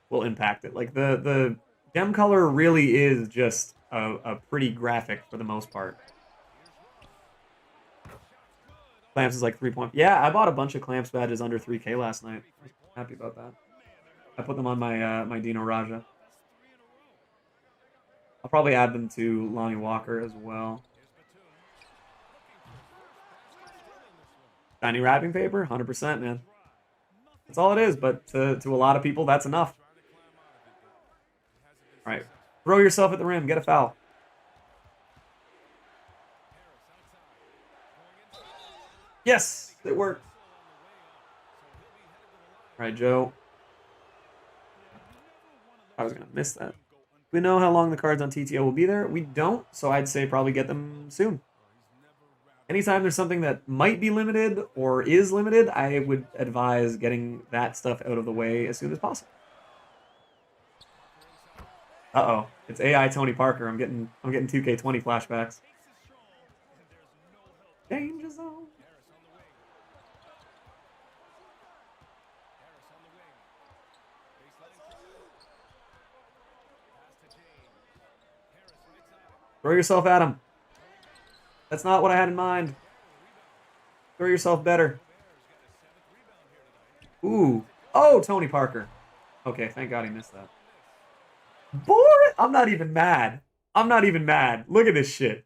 Will impact it. Like the gem color really is just a pretty graphic for the most part. Clamps is like 3 point. Yeah, I bought a bunch of Clamps badges under 3K last night. I was happy about that. I put them on my my Dino Raja. I'll probably add them to Lonnie Walker as well. Shiny wrapping paper, 100%, man. That's all it is, but to a lot of people, that's enough. All right, throw yourself at the rim, get a foul. Yes, it worked. All right, Joe. I was going to miss that. We know how long the cards on TTO will be there. We don't, so I'd say probably get them soon. Anytime there's something that might be limited or is limited, I would advise getting that stuff out of the way as soon as possible. Uh-oh. It's AI Tony Parker. I'm getting 2K20 flashbacks. Danger zone. Throw yourself at him. That's not what I had in mind. Throw yourself better. Ooh. Oh, Tony Parker. Okay, thank God he missed that. Boring. I'm not even mad. I'm not even mad. Look at this shit.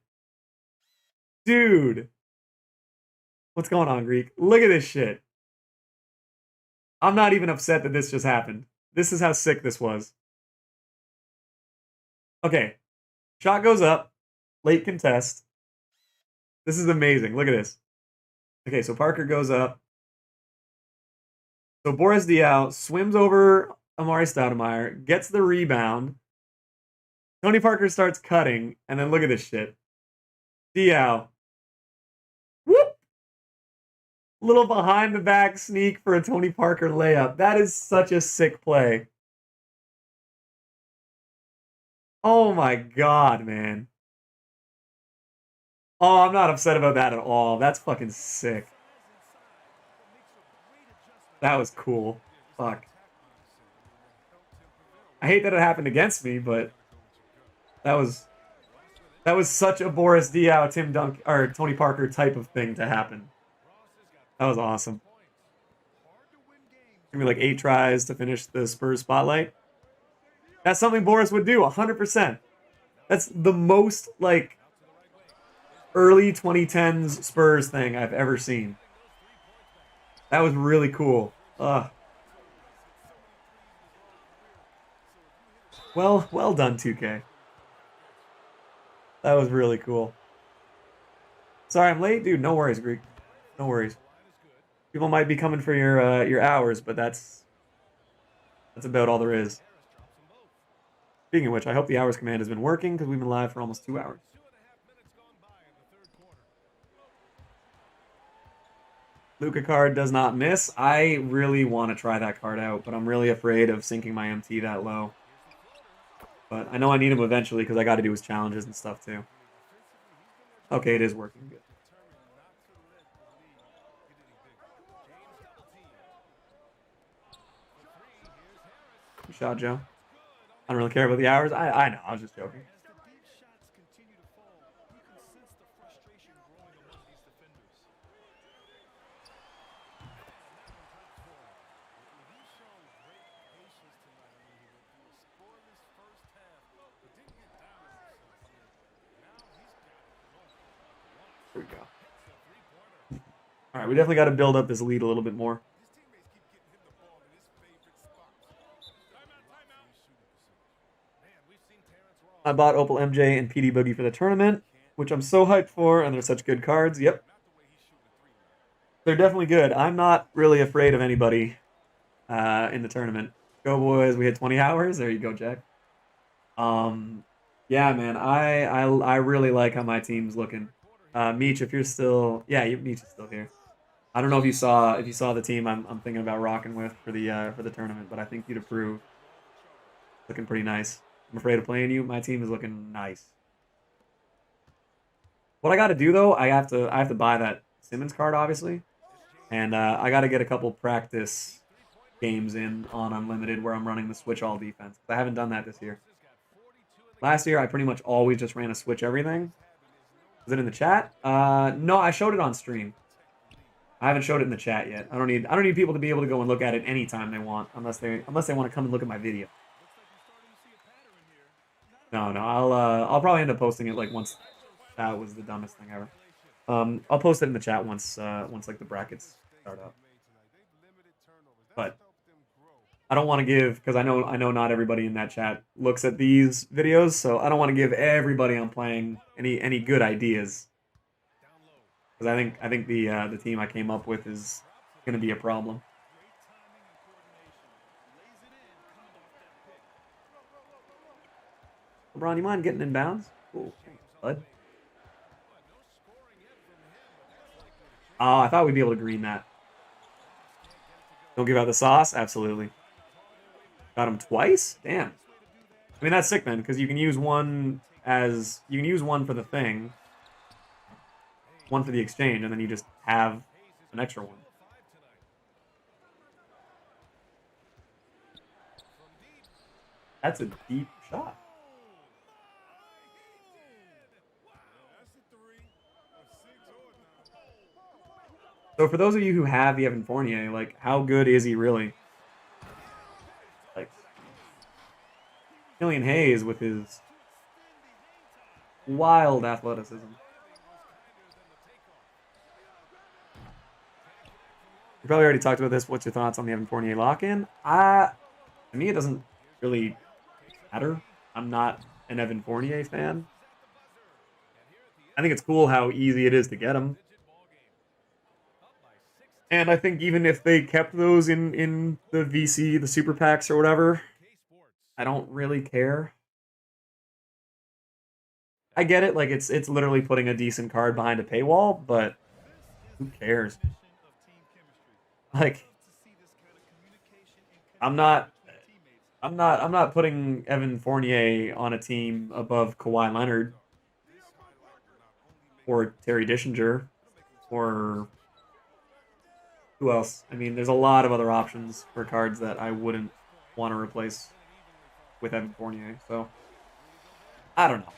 Dude. What's going on, Greek? Look at this shit. I'm not even upset that this just happened. This is how sick this was. Okay. Shot goes up. Late contest. This is amazing. Look at this. Okay, so Parker goes up. So Boris Diaw swims over Amari Stoudemire, gets the rebound. Tony Parker starts cutting, and then look at this shit. Diaw. Whoop! Little behind the back sneak for a Tony Parker layup. That is such a sick play. Oh my God, man. Oh, I'm not upset about that at all. That's fucking sick. That was cool. Fuck. I hate that it happened against me, but that was that was such a Boris Diaw, Tim Dunk, or Tony Parker type of thing to happen. That was awesome. Give me like 8 tries to finish the Spurs spotlight. That's something Boris would do, 100%. That's the most like early 2010s Spurs thing I've ever seen. That was really cool. Well done, 2K. That was really cool. Sorry, I'm late, dude. No worries, Greek. No worries. People might be coming for your hours, but that's about all there is. Speaking of which, I hope the hours command has been working because we've been live for almost 2 hours. Luca card does not miss. I really want to try that card out, but I'm really afraid of sinking my MT that low. But I know I need him eventually because I got to do his challenges and stuff too. Okay, it is working good. Good shot, Joe. I don't really care about the hours. I know. I was just joking. Here we go. All right, we definitely got to build up this lead a little bit more. I bought Opal MJ and PD Boogie for the tournament, which I'm so hyped for, and they're such good cards. Yep. They're definitely good. I'm not really afraid of anybody in the tournament. Go boys, we hit 20 hours. There you go, Jack. Yeah, man, I really like how my team's looking. Meech, if you're still, yeah, Meech is still here. I don't know if you saw the team I'm thinking about rocking with for the tournament, but I think you'd approve. Looking pretty nice. I'm afraid of playing you. My team is looking nice. What I got to do though, I have to buy that Simmons card obviously, and I got to get a couple practice games in on Unlimited where I'm running the switch all defense. I haven't done that this year. Last year I pretty much always just ran a switch everything. Is it in the chat? No, I showed it on stream. I haven't showed it in the chat yet. I don't need people to be able to go and look at it anytime they want, unless they want to come and look at my video. No, I'll probably end up posting it like once. That was the dumbest thing ever. I'll post it in the chat once like the brackets start up. But I don't want to give, because I know not everybody in that chat looks at these videos, so I don't want to give everybody I'm playing any good ideas. Because I think the team I came up with is going to be a problem. LeBron, you mind getting in bounds? Cool, thanks, bud. Oh, I thought we'd be able to green that. Don't give out the sauce? Absolutely. Got him twice? Damn. I mean, that's sick then, because you can use one for the thing, one for the exchange, and then you just have an extra one. That's a deep shot. So for those of you who have the Evan Fournier, like, how good is he really? Like, Killian Hayes with his wild athleticism. We probably already talked about this. What's your thoughts on the Evan Fournier lock-in? To me, it doesn't really matter. I'm not an Evan Fournier fan. I think it's cool how easy it is to get him. And I think even if they kept those in the VC, the super packs or whatever, I don't really care. I get it, like it's literally putting a decent card behind a paywall, but who cares? Like, I'm not putting Evan Fournier on a team above Kawhi Leonard or Terry Dishinger or Who else? I mean, there's a lot of other options for cards that I wouldn't want to replace with Evan Fournier. So I don't know.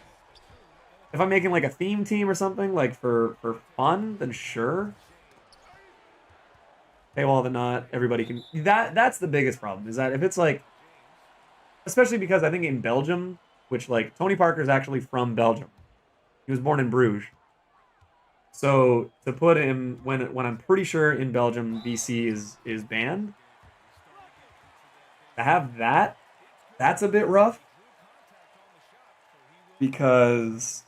If I'm making like a theme team or something, like for fun, then sure. Paywall that not everybody can. That's the biggest problem. Is that if it's like, especially because I think in Belgium, which like Tony Parker is actually from Belgium. He was born in Bruges. So to put him when I'm pretty sure in Belgium VC is banned, to have that's a bit rough because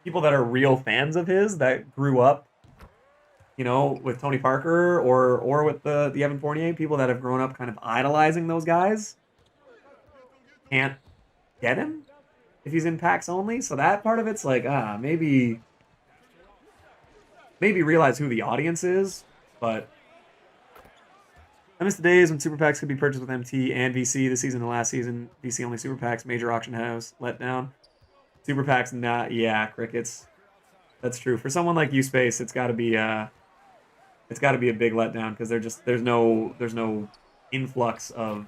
people that are real fans of his that grew up, with Tony Parker or with the Evan Fournier, people that have grown up kind of idolizing those guys, can't get him if he's in packs only. So that part of it's like, maybe realize who the audience is, but I miss the days when super packs could be purchased with MT and VC. This season and last season, VC only super packs, major auction house, let down. Super packs, not, yeah, crickets. That's true. For someone like USpace, it's got to be a big letdown because there's no influx of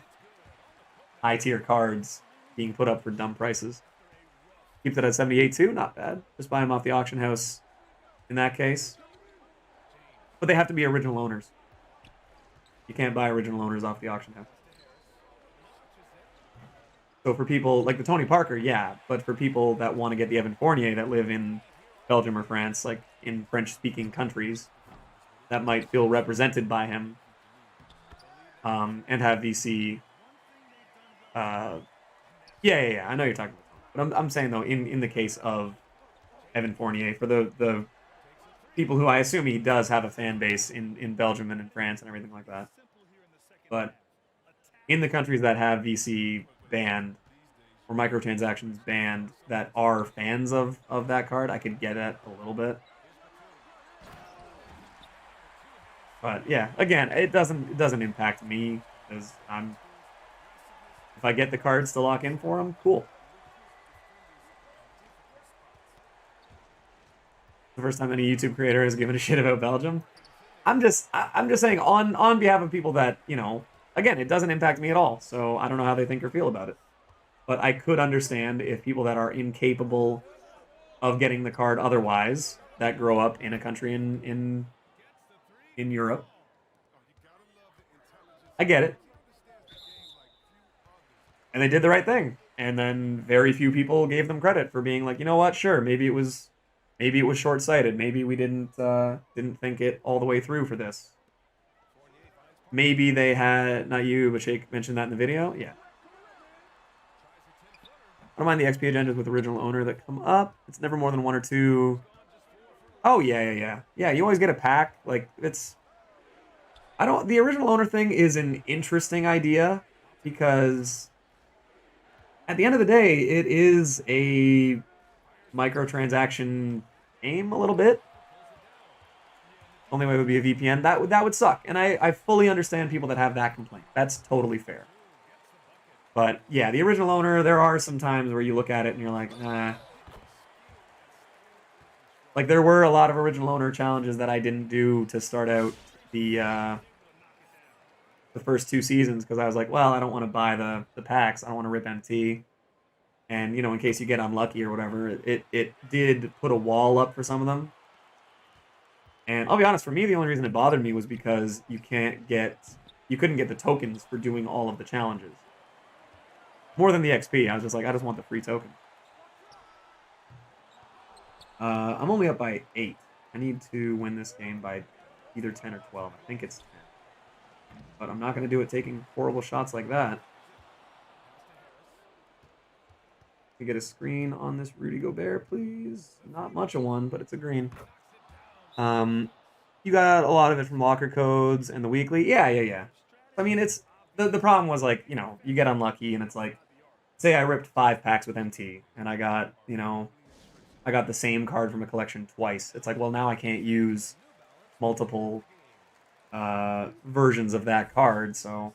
high tier cards being put up for dumb prices. Keep that at 78 too, not bad. Just buy them off the auction house in that case. But they have to be original owners. You can't buy original owners off the auction house. So for people like the Tony Parker, yeah, but for people that want to get the Evan Fournier that live in Belgium or France, like in French-speaking countries, that might feel represented by him, and have VC. Yeah. I know you're talking about, but I'm saying though, in the case of Evan Fournier, for the people who I assume he does have a fan base in Belgium and in France and everything like that. But in the countries that have VC banned or microtransactions banned that are fans of that card, I could get at a little bit. But yeah, again, it doesn't impact me because if I get the cards to lock in for them, cool. The first time any YouTube creator has given a shit about Belgium. I'm just saying on behalf of people that, again, it doesn't impact me at all. So I don't know how they think or feel about it. But I could understand if people that are incapable of getting the card otherwise, that grow up in a country in Europe. I get it. And they did the right thing. And then very few people gave them credit for being like, you know what, sure, maybe it was short-sighted. Maybe we didn't think it all the way through for this. Maybe they had, not you, but Shake mentioned that in the video. Yeah. I don't mind the XP agendas with original owner that come up. It's never more than one or two. Oh, yeah. Yeah, you always get a pack. Like, the original owner thing is an interesting idea because at the end of the day, it is a microtransaction game a little bit. Only way would be a VPN. That would suck. And I fully understand people that have that complaint. That's totally fair. But yeah, the original owner, there are some times where you look at it and you're like, nah. Like there were a lot of original owner challenges that I didn't do to start out the first two seasons because I was like, well, I don't want to buy the packs. I don't want to rip MT. And, in case you get unlucky or whatever, it did put a wall up for some of them. And I'll be honest, for me, the only reason it bothered me was because you couldn't get the tokens for doing all of the challenges. More than the XP. I was just like, I just want the free token. I'm only up by 8. I need to win this game by either 10 or 12. I think it's 10. But I'm not going to do it taking horrible shots like that. We get a screen on this Rudy Gobert, please. Not much of one, but it's a green. You got a lot of it from locker codes and the weekly. Yeah. I mean, it's the problem was like, you get unlucky and it's like, say I ripped 5 packs with MT and I got the same card from a collection twice. It's like, well, now I can't use multiple versions of that card, so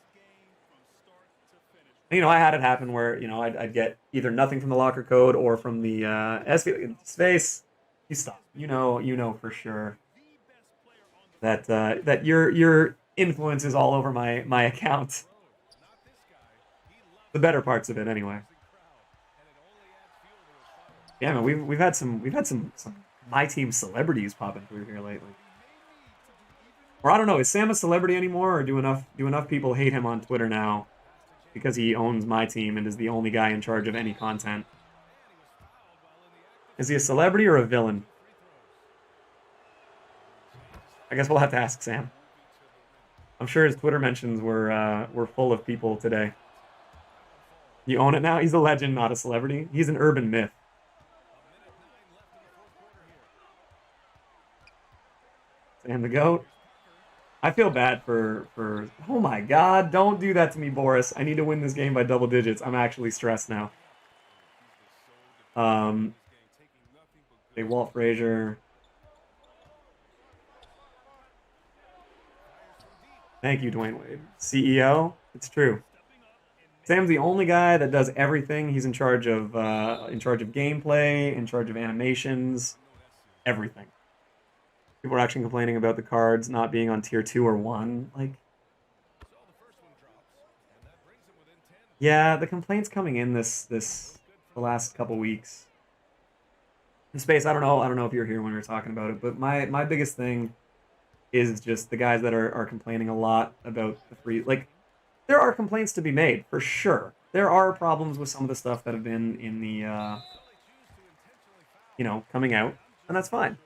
I had it happen where I'd get either nothing from the locker code or from the SV space. You stop. You know for sure that your influence is all over my account. The better parts of it, anyway. Yeah, man, we've had some my team celebrities popping through here lately. Or I don't know, is Sam a celebrity anymore, or do enough people hate him on Twitter now because he owns my team and is the only guy in charge of any content? Is he a celebrity or a villain? I guess we'll have to ask Sam. I'm sure his Twitter mentions were full of people today. You own it now? He's a legend, not a celebrity. He's an urban myth. Sam the GOAT. I feel bad for oh my god, don't do that to me, Boris. I need to win this game by double digits. I'm actually stressed now. Hey, Walt Frazier. Thank you, Dwayne Wade. CEO? It's true. Sam's the only guy that does everything. He's in charge of gameplay, in charge of animations, everything. People are actually complaining about the cards not being on tier 2 or 1. Like, yeah, the complaints coming in the last couple weeks. In space, I don't know if you were here when we were talking about it, but my biggest thing is just the guys that are complaining a lot about the free. Like, there are complaints to be made for sure. There are problems with some of the stuff that have been in the coming out, and that's fine.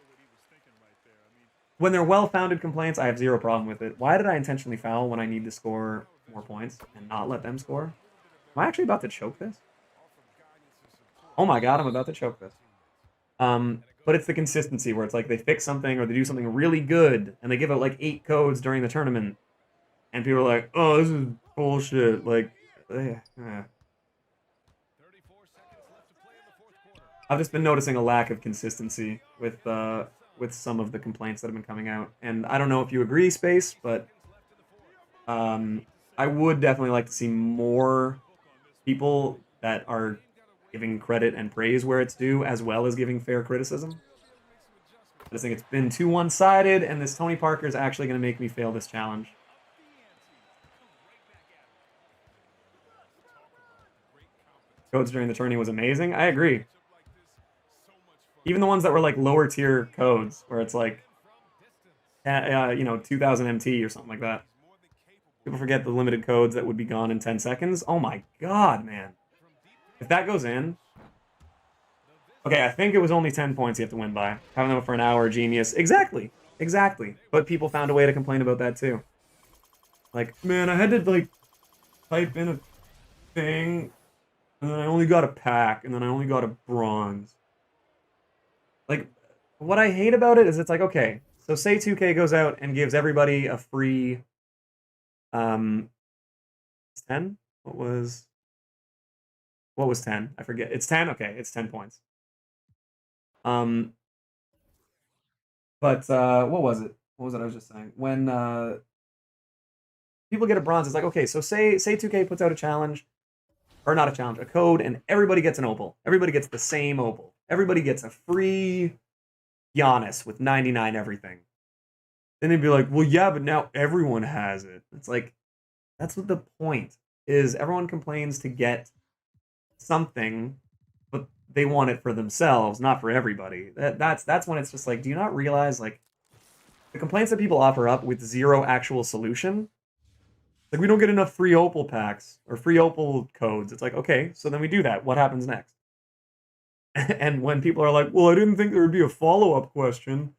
When they're well-founded complaints, I have zero problem with it. Why did I intentionally foul when I need to score more points and not let them score? Am I actually about to choke this? Oh my god, I'm about to choke this. But it's the consistency where it's like they fix something or they do something really good and they give out like 8 codes during the tournament, and people are like, "Oh, this is bullshit." Like, I've just been noticing a lack of consistency with some of the complaints that have been coming out, and I don't know if you agree, Space, but I would definitely like to see more people that are giving credit and praise where it's due, as well as giving fair criticism. I just think it's been too one-sided, and this Tony Parker is actually going to make me fail this challenge. Codes during the tourney was amazing. I agree. Even the ones that were like lower tier codes, where it's like, 2000 MT or something like that. People forget the limited codes that would be gone in 10 seconds. Oh my god, man. If that goes in... Okay, I think it was only 10 points you have to win by. Having them for an hour, genius. Exactly. Exactly. But people found a way to complain about that too. Like, man, I had to, like, type in a thing, and then I only got a pack, and then I only got a bronze. Like, what I hate about it is it's like, okay, so say 2K goes out and gives everybody a free, 10? What was 10? I forget. It's 10? Okay, it's 10 points. But what was it? What was it I was just saying? When people get a bronze, it's like, okay, so say 2K puts out a challenge, or not a challenge, a code, and everybody gets an opal. Everybody gets the same opal. Everybody gets a free Giannis with 99 everything. Then they'd be like, well, yeah, but now everyone has it. It's like, that's what the point is. Everyone complains to get something, but they want it for themselves, not for everybody. That's when it's just like, do you not realize, like, the complaints that people offer up with zero actual solution? Like, we don't get enough free opal packs or free opal codes. It's like, okay, so then we do that. What happens next? And when people are like, well, I didn't think there would be a follow-up question,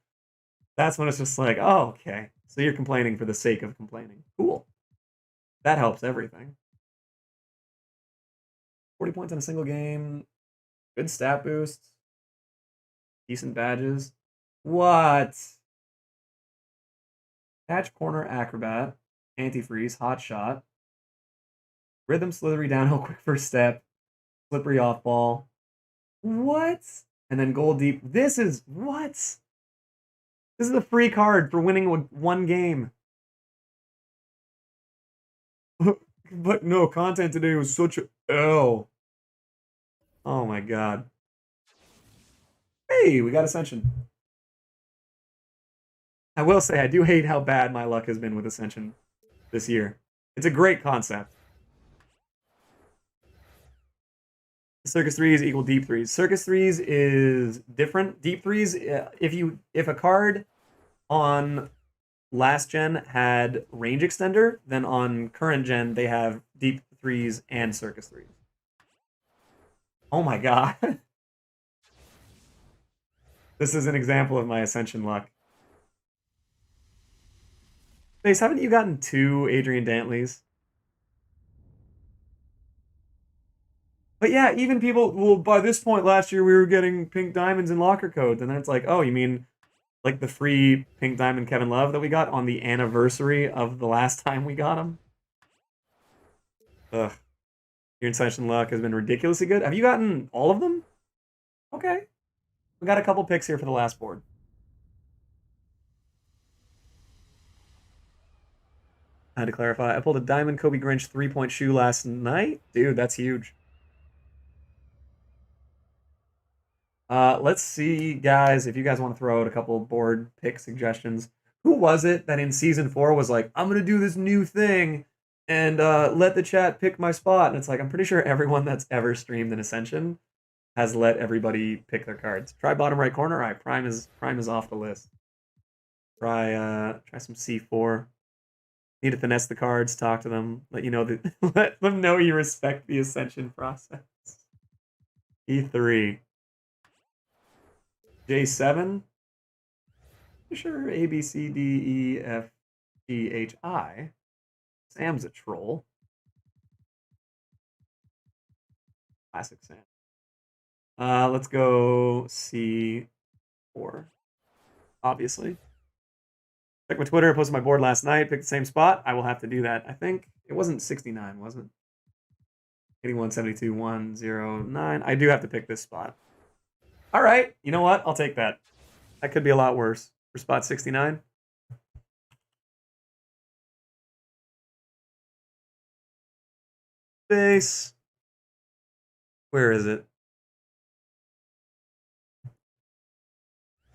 that's when it's just like, oh, okay. So you're complaining for the sake of complaining. Cool. That helps everything. 40 points in a single game. Good stat boosts. Decent badges. What? Catch, corner, acrobat. Antifreeze, hot shot. Rhythm, slithery, downhill, quick first step. Slippery off ball. What? And then goal deep. This is what? This is a free card for winning one game. But no, content today was such a L. Oh my god. Hey, we got Ascension. I will say I do hate how bad my luck has been with Ascension this year. It's a great concept. Circus threes equal deep threes. Circus threes is different. Deep threes, if a card on last gen had range extender, then on current gen they have deep threes and circus threes. Oh my god. This is an example of my Ascension luck. Face, haven't you gotten 2 Adrian Dantleys? But yeah, even people, well, by this point last year we were getting pink diamonds and locker codes, and then it's like, oh, you mean like the free pink diamond Kevin Love that we got on the anniversary of the last time we got him? Ugh. Your Ascension luck has been ridiculously good. Have you gotten all of them? Okay. We got a couple picks here for the last board. I had to clarify. I pulled a Diamond Kobe Grinch 3-point shoe last night. Dude, that's huge. Let's see, guys, if you guys want to throw out a couple board pick suggestions. Who was it that in Season 4 was like, I'm going to do this new thing and let the chat pick my spot? And it's like, I'm pretty sure everyone that's ever streamed an Ascension has let everybody pick their cards. Try bottom right corner. All right, Prime is off the list. Try some C4. Need to finesse the cards, talk to them, let you know that let them know you respect the Ascension process. E3. J7. Sure, A, B, C, D, E, F, G, H, I. Sam's a troll. Classic Sam. Let's go C4. Obviously. Check my Twitter. I posted my board last night. Picked the same spot. I will have to do that. I think it wasn't 69, was it? 81, 72, 109. I do have to pick this spot. All right. You know what? I'll take that. That could be a lot worse for spot 69. Base. Where is it?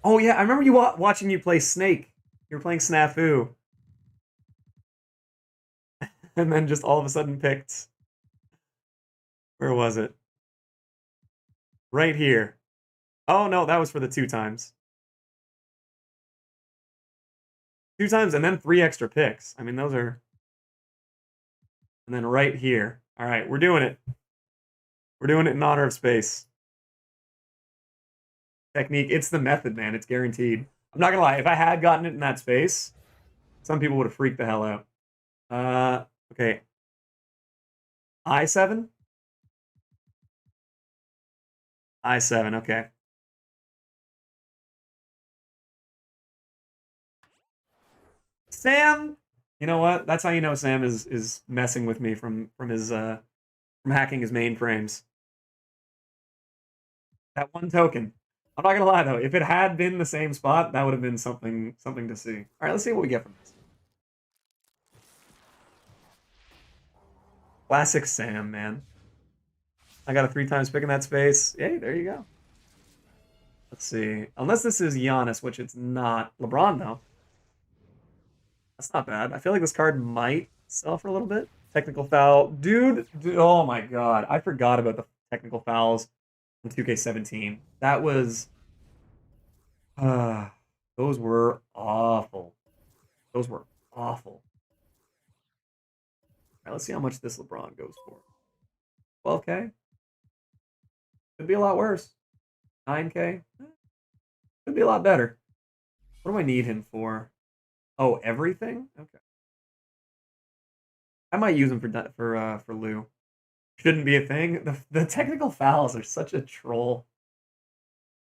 Oh, yeah. I remember you watching you play Snake. You were playing Snafu. And then just all of a sudden picked. Where was it? Right here. Oh, no. That was for the 2 times. 2 times and then 3 extra picks. I mean, those are... And then right here. All right, we're doing it. We're doing it in honor of space. Technique. It's the method, man. It's guaranteed. I'm not going to lie. If I had gotten it in that space, some people would have freaked the hell out. Okay. I7? I7, okay. Sam, you know what? That's how you know Sam is messing with me from his from hacking his mainframes. That one token. I'm not gonna lie though, if it had been the same spot, that would have been something to see. All right, let's see what we get from this. Classic Sam, man. I got a 3 times pick in that space. Yay, there you go. Let's see. Unless this is Giannis, which it's not. LeBron though. That's not bad. I feel like this card might sell for a little bit. Technical foul. Dude, oh my god. I forgot about the technical fouls in 2K17. That was... those were awful. Those were awful. All right, let's see how much this LeBron goes for. 12K? Could be a lot worse. 9K? Could be a lot better. What do I need him for? Oh, everything? Okay. I might use him for Lou. Shouldn't be a thing. The technical fouls are such a troll.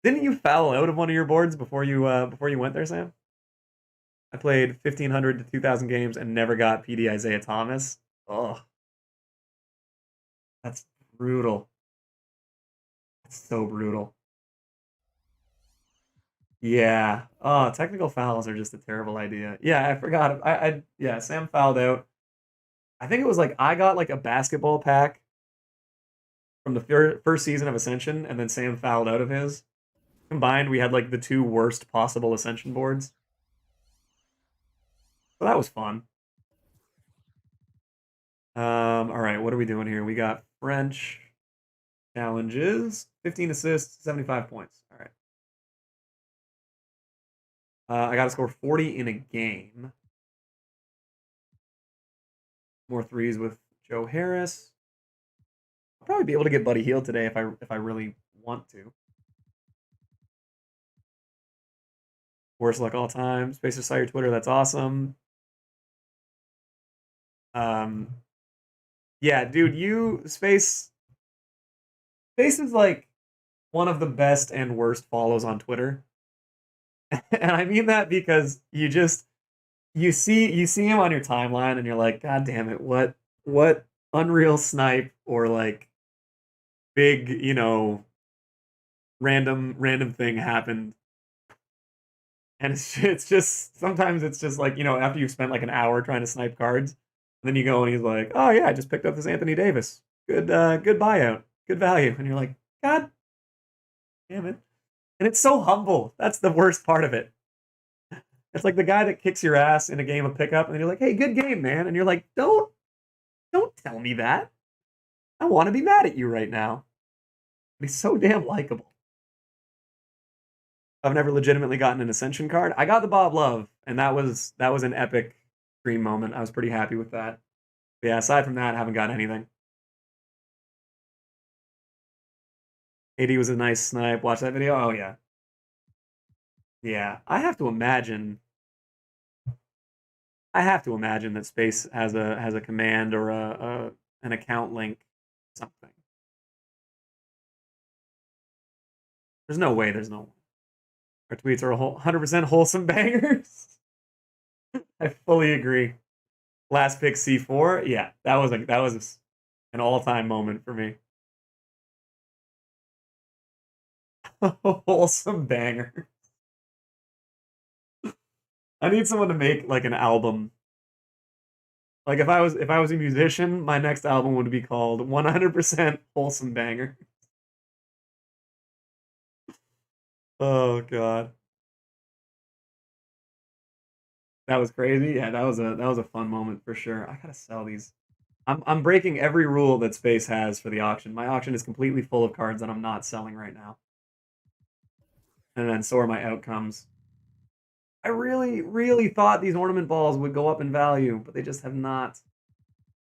Didn't you foul out of one of your boards before you went there, Sam? I played 1,500 to 2,000 games and never got PD Isaiah Thomas. Oh, that's brutal. That's so brutal. Yeah. Oh, technical fouls are just a terrible idea. Yeah, I forgot. Yeah, Sam fouled out. I think it was like I got like a basketball pack from the first season of Ascension, and then Sam fouled out of his. Combined, we had like the 2 worst possible Ascension boards. So that was fun. All right, what are we doing here? We got French challenges, 15 assists, 75 points. All right. I got to score 40 in a game. More threes with Joe Harris. I'll probably be able to get Buddy Hield today if I really want to. Worst luck all time. Spacer saw your Twitter. That's awesome. Um, yeah, dude, Space is like one of the best and worst follows on Twitter. And I mean that because you see him on your timeline and you're like, God damn it, what unreal snipe or like big, random thing happened. And it's just sometimes it's just like, after you've spent like an hour trying to snipe cards, and then you go and he's like, "Oh yeah, I just picked up this Anthony Davis. Good buyout. Good value." And you're like, "God damn it." And it's so humble. That's the worst part of it. It's like the guy that kicks your ass in a game of pickup, and you're like, "Hey, good game, man." And you're like, "Don't tell me that. I want to be mad at you right now." But he's so damn likable. I've never legitimately gotten an Ascension card. I got the Bob Love, and that was an epic dream moment. I was pretty happy with that. But yeah, aside from that, I haven't got anything. AD was a nice snipe. Watch that video. Oh yeah, yeah. I have to imagine that Space has a command or an account link, something. There's no way. There's no. Our tweets are 100% wholesome bangers. I fully agree. Last pick C4. Yeah, that was an all-time moment for me. Wholesome banger. I need someone to make like an album. Like if I was a musician, my next album would be called 100% Wholesome Banger. Oh god. That was crazy. Yeah, that was a fun moment for sure. I gotta sell these. I'm breaking every rule that Space has for the auction. My auction is completely full of cards that I'm not selling right now. And then so are my outcomes. I really, really thought these ornament balls would go up in value, but they just have not.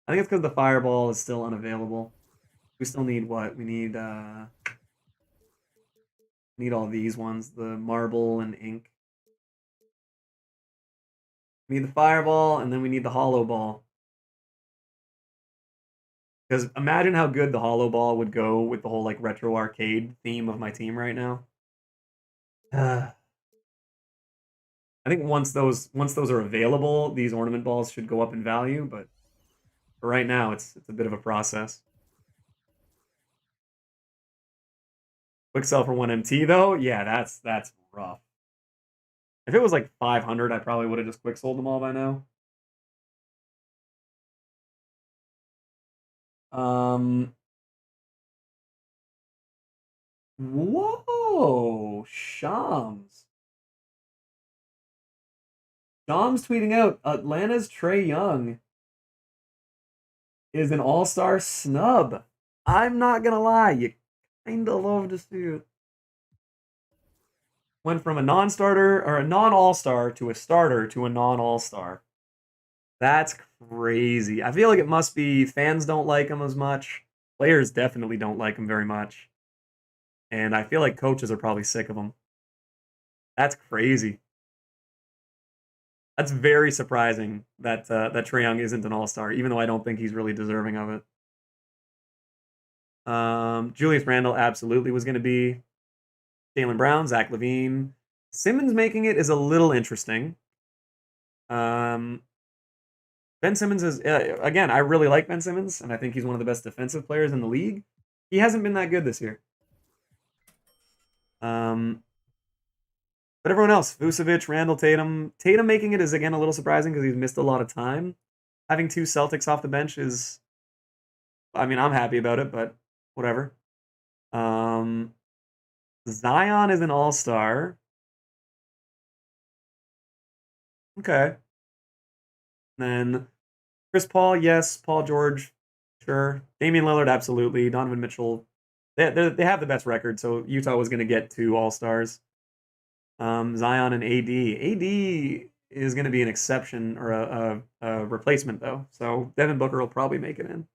I think it's because the fireball is still unavailable. We still need what? We need all these ones, the marble and ink. We need the fireball, and then we need the hollow ball. Because imagine how good the hollow ball would go with the whole like retro arcade theme of my team right now. I think once those are available, these ornament balls should go up in value, but for right now it's a bit of a process. Quick sell for 1 MT though, yeah, that's rough. If it was like 500, I probably would have just quick sold them all by now. Um, whoa, Shams. Shams tweeting out Atlanta's Trae Young is an all-star snub. I'm not gonna lie, you kinda love to see it. Went from a non-starter or a non-all-star to a starter to a non-all-star. That's crazy. I feel like it must be fans don't like him as much. Players definitely don't like him very much. And I feel like coaches are probably sick of him. That's crazy. That's very surprising that Trae Young isn't an all-star, even though I don't think he's really deserving of it. Julius Randle absolutely was going to be. Jaylen Brown, Zach LaVine. Simmons making it is a little interesting. Ben Simmons is, again, I really like Ben Simmons, and I think he's one of the best defensive players in the league. He hasn't been that good this year. But everyone else, Vucevic, Randall, Tatum. Tatum making it is, again, a little surprising because he's missed a lot of time. Having two Celtics off the bench is, I mean, I'm happy about it, but whatever. Zion is an all-star. Okay. then Chris Paul, yes. Paul George, sure. Damian Lillard, absolutely. Donovan Mitchell, they have the best record, so Utah was going to get 2 All-Stars. Zion and AD. AD is going to be an exception or a replacement, though. So Devin Booker will probably make it in.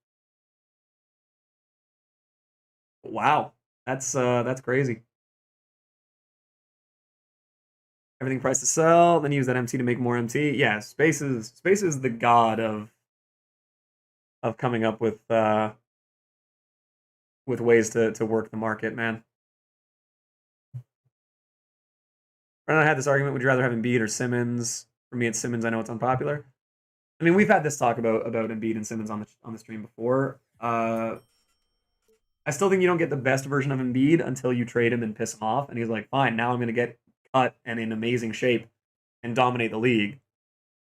Wow, that's crazy. Everything priced to sell, then use that MT to make more MT. Yeah, space is the god of coming up with ways to work the market, man. I had this argument: would you rather have Embiid or Simmons? For me, it's Simmons. I know it's unpopular. I mean, we've had this talk about Embiid and Simmons on the stream before. I still think you don't get the best version of Embiid until you trade him and piss him off. And he's like, fine, now I'm going to get cut and in amazing shape and dominate the league.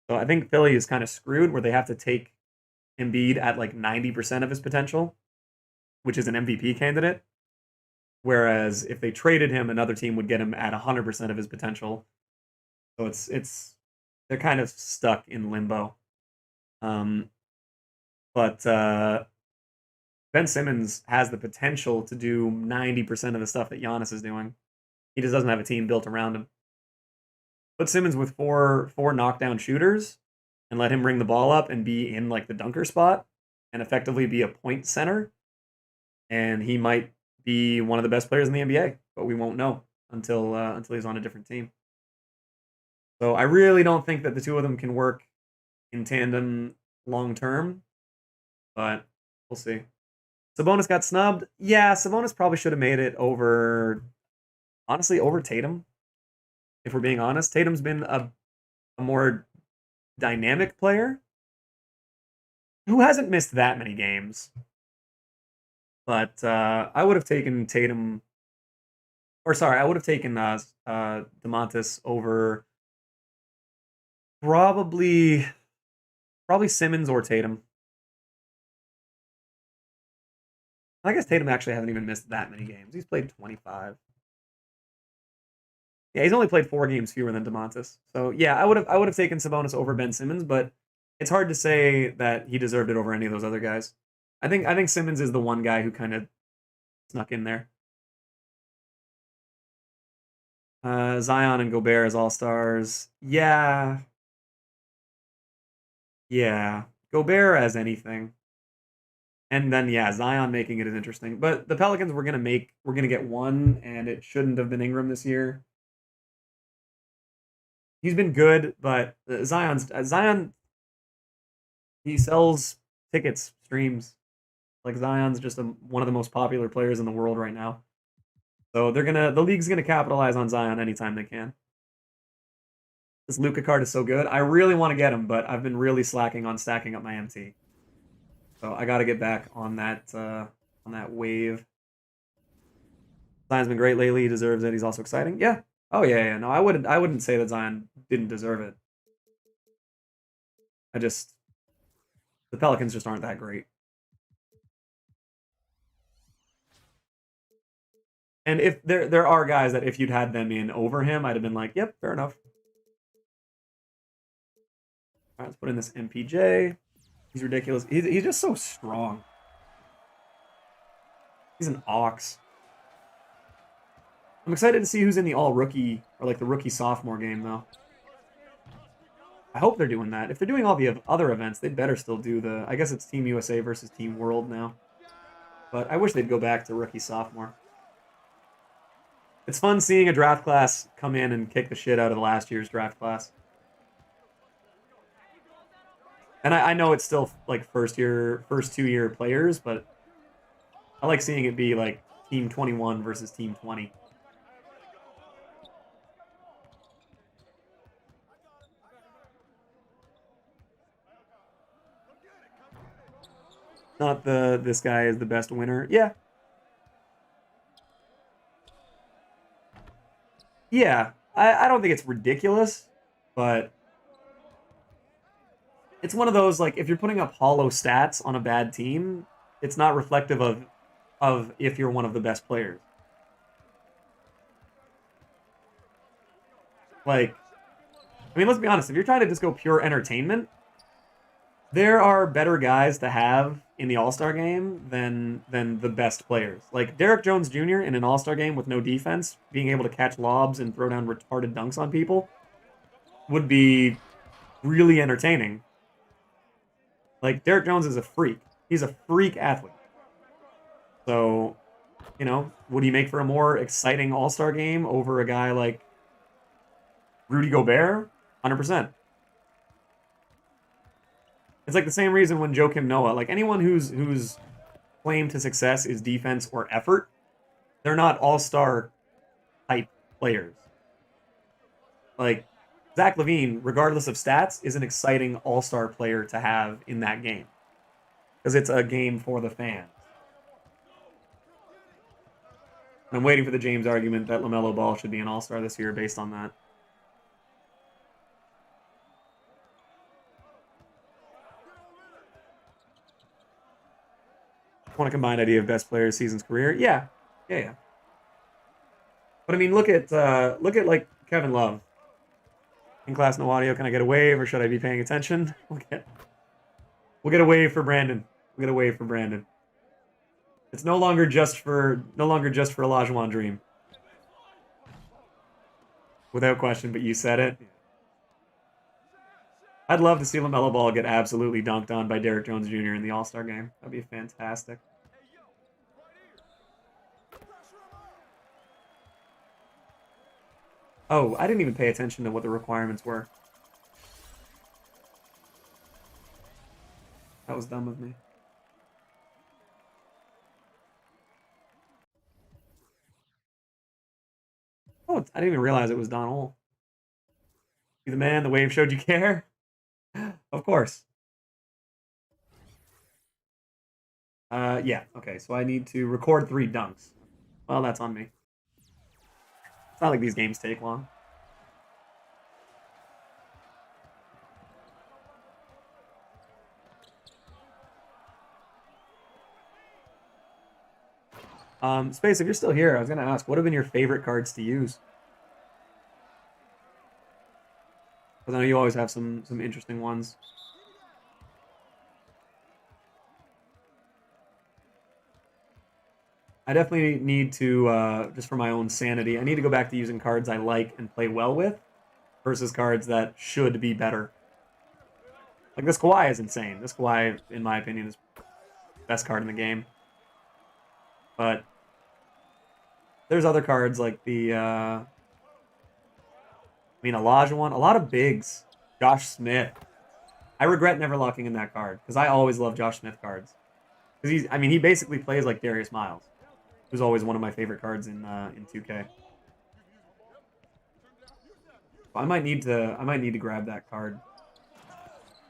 So I think Philly is kind of screwed where they have to take Embiid at like 90% of his potential, which is an MVP candidate. Whereas if they traded him, another team would get him at 100% of his potential. So they're kind of stuck in limbo. But Ben Simmons has the potential to do 90% of the stuff that Giannis is doing. He just doesn't have a team built around him. Put Simmons with four knockdown shooters and let him bring the ball up and be in like the dunker spot and effectively be a point center. And he might be one of the best players in the NBA, but we won't know until he's on a different team. So I really don't think that the two of them can work in tandem long term, but we'll see. Sabonis got snubbed. Yeah, Sabonis probably should have made it over Tatum. If we're being honest, Tatum's been a more dynamic player who hasn't missed that many games. But I would have taken Tatum, or sorry, I would have taken DeMontis over probably Simmons or Tatum. I guess Tatum actually hasn't even missed that many games. He's played 25. Yeah, he's only played 4 games fewer than DeMontis. So yeah, I would have taken Sabonis over Ben Simmons, but it's hard to say that he deserved it over any of those other guys. I think Simmons is the one guy who kind of snuck in there. Zion and Gobert as All-Stars. Yeah. Yeah. Gobert as anything. And then yeah, Zion making it is interesting. But the Pelicans we're gonna get one, and it shouldn't have been Ingram this year. He's been good, but Zion he sells tickets, streams. Like Zion's just one of the most popular players in the world right now. So the league's gonna capitalize on Zion anytime they can. This Luka card is so good. I really want to get him, but I've been really slacking on stacking up my MT. So I got to get back on that wave. Zion's been great lately. He deserves it. He's also exciting. Yeah. Oh yeah. No, I wouldn't say that Zion didn't deserve it. The Pelicans just aren't that great. And if there are guys that if you'd had them in over him, I'd have been like, yep, fair enough. All right, let's put in this MPJ. He's ridiculous. He's just so strong. He's an ox. I'm excited to see who's in the all-rookie, or like the rookie-sophomore game, though. I hope they're doing that. If they're doing all the other events, they'd better still do I guess it's Team USA versus Team World now. But I wish they'd go back to rookie-sophomore. It's fun seeing a draft class come in and kick the shit out of the last year's draft class. And I know it's still like first 2-year players, but I like seeing it be like Team 21 versus Team 20. Not this guy is the best winner. Yeah. Yeah. I don't think it's ridiculous, but it's one of those, like, if you're putting up hollow stats on a bad team, it's not reflective of if you're one of the best players. Like, I mean, let's be honest, if you're trying to just go pure entertainment, there are better guys to have in the All-Star game than the best players. Like Derek Jones Jr. in an All-Star game with no defense, being able to catch lobs and throw down retarded dunks on people would be really entertaining. Like Derek Jones is a freak. He's a freak athlete. So, would he make for a more exciting All-Star game over a guy like Rudy Gobert? 100%. It's like the same reason when Joakim Noah, like anyone whose claim to success is defense or effort, they're not all-star type players. Like Zach LaVine, regardless of stats, is an exciting all-star player to have in that game because it's a game for the fans. I'm waiting for the James argument that LaMelo Ball should be an all-star this year based on that. Want a combined idea of best player season's career? Yeah. But I mean, look at like Kevin Love. In class, no audio. Can I get a wave, or should I be paying attention? We'll get a wave for Brandon. It's no longer just for Olajuwon Dream. Without question, but you said it. I'd love to see LaMelo Ball get absolutely dunked on by Derek Jones Jr. in the All-Star game. That'd be fantastic. Oh, I didn't even pay attention to what the requirements were. That was dumb of me. Oh, I didn't even realize it was Don Hole. You the man, the wave showed you care? Of course. Yeah, okay, so I need to record 3 dunks. Well, that's on me. It's not like these games take long. Space, if you're still here, I was gonna ask, what have been your favorite cards to use? Because I know you always have some interesting ones. I definitely need to, just for my own sanity, I need to go back to using cards I like and play well with versus cards that should be better. Like this Kawhi is insane. This Kawhi, in my opinion, is the best card in the game. But there's other cards like Olajuwon, a lot of bigs. Josh Smith. I regret never locking in that card because I always love Josh Smith cards. Because he basically plays like Darius Miles, who's always one of my favorite cards in 2K. I might need to grab that card.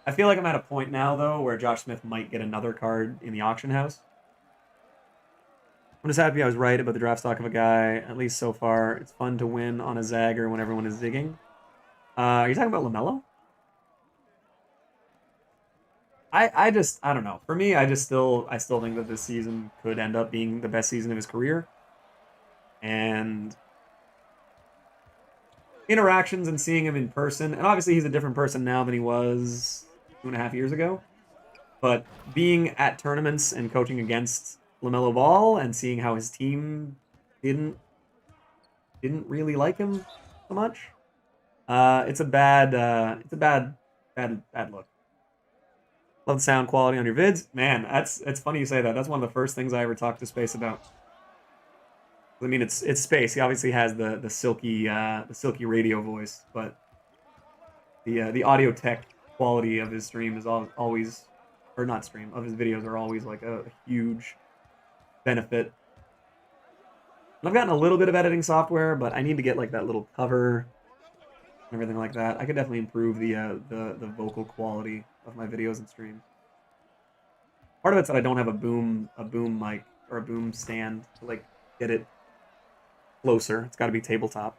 I feel like I'm at a point now though where Josh Smith might get another card in the auction house. I'm just happy I was right about the draft stock of a guy, at least so far. It's fun to win on a Zagger when everyone is zigging. Are you talking about LaMelo? I don't know. For me, I still think that this season could end up being the best season of his career. And interactions and seeing him in person, and obviously he's a different person now than he was 2.5 years ago. But being at tournaments and coaching against LaMelo Ball and seeing how his team didn't really like him so much, it's a bad look. Love the sound quality on your vids, man. It's funny you say that. That's one of the first things I ever talked to Space about. I mean, it's Space. He obviously has the silky radio voice, but the audio tech quality of his stream is always, or not stream, of his videos are always like a huge benefit. And I've gotten a little bit of editing software, but I need to get like that little cover and everything like that. I could definitely improve the vocal quality of my videos and streams. Part of it's that I don't have a boom mic or a boom stand to like get it closer. It's got to be tabletop.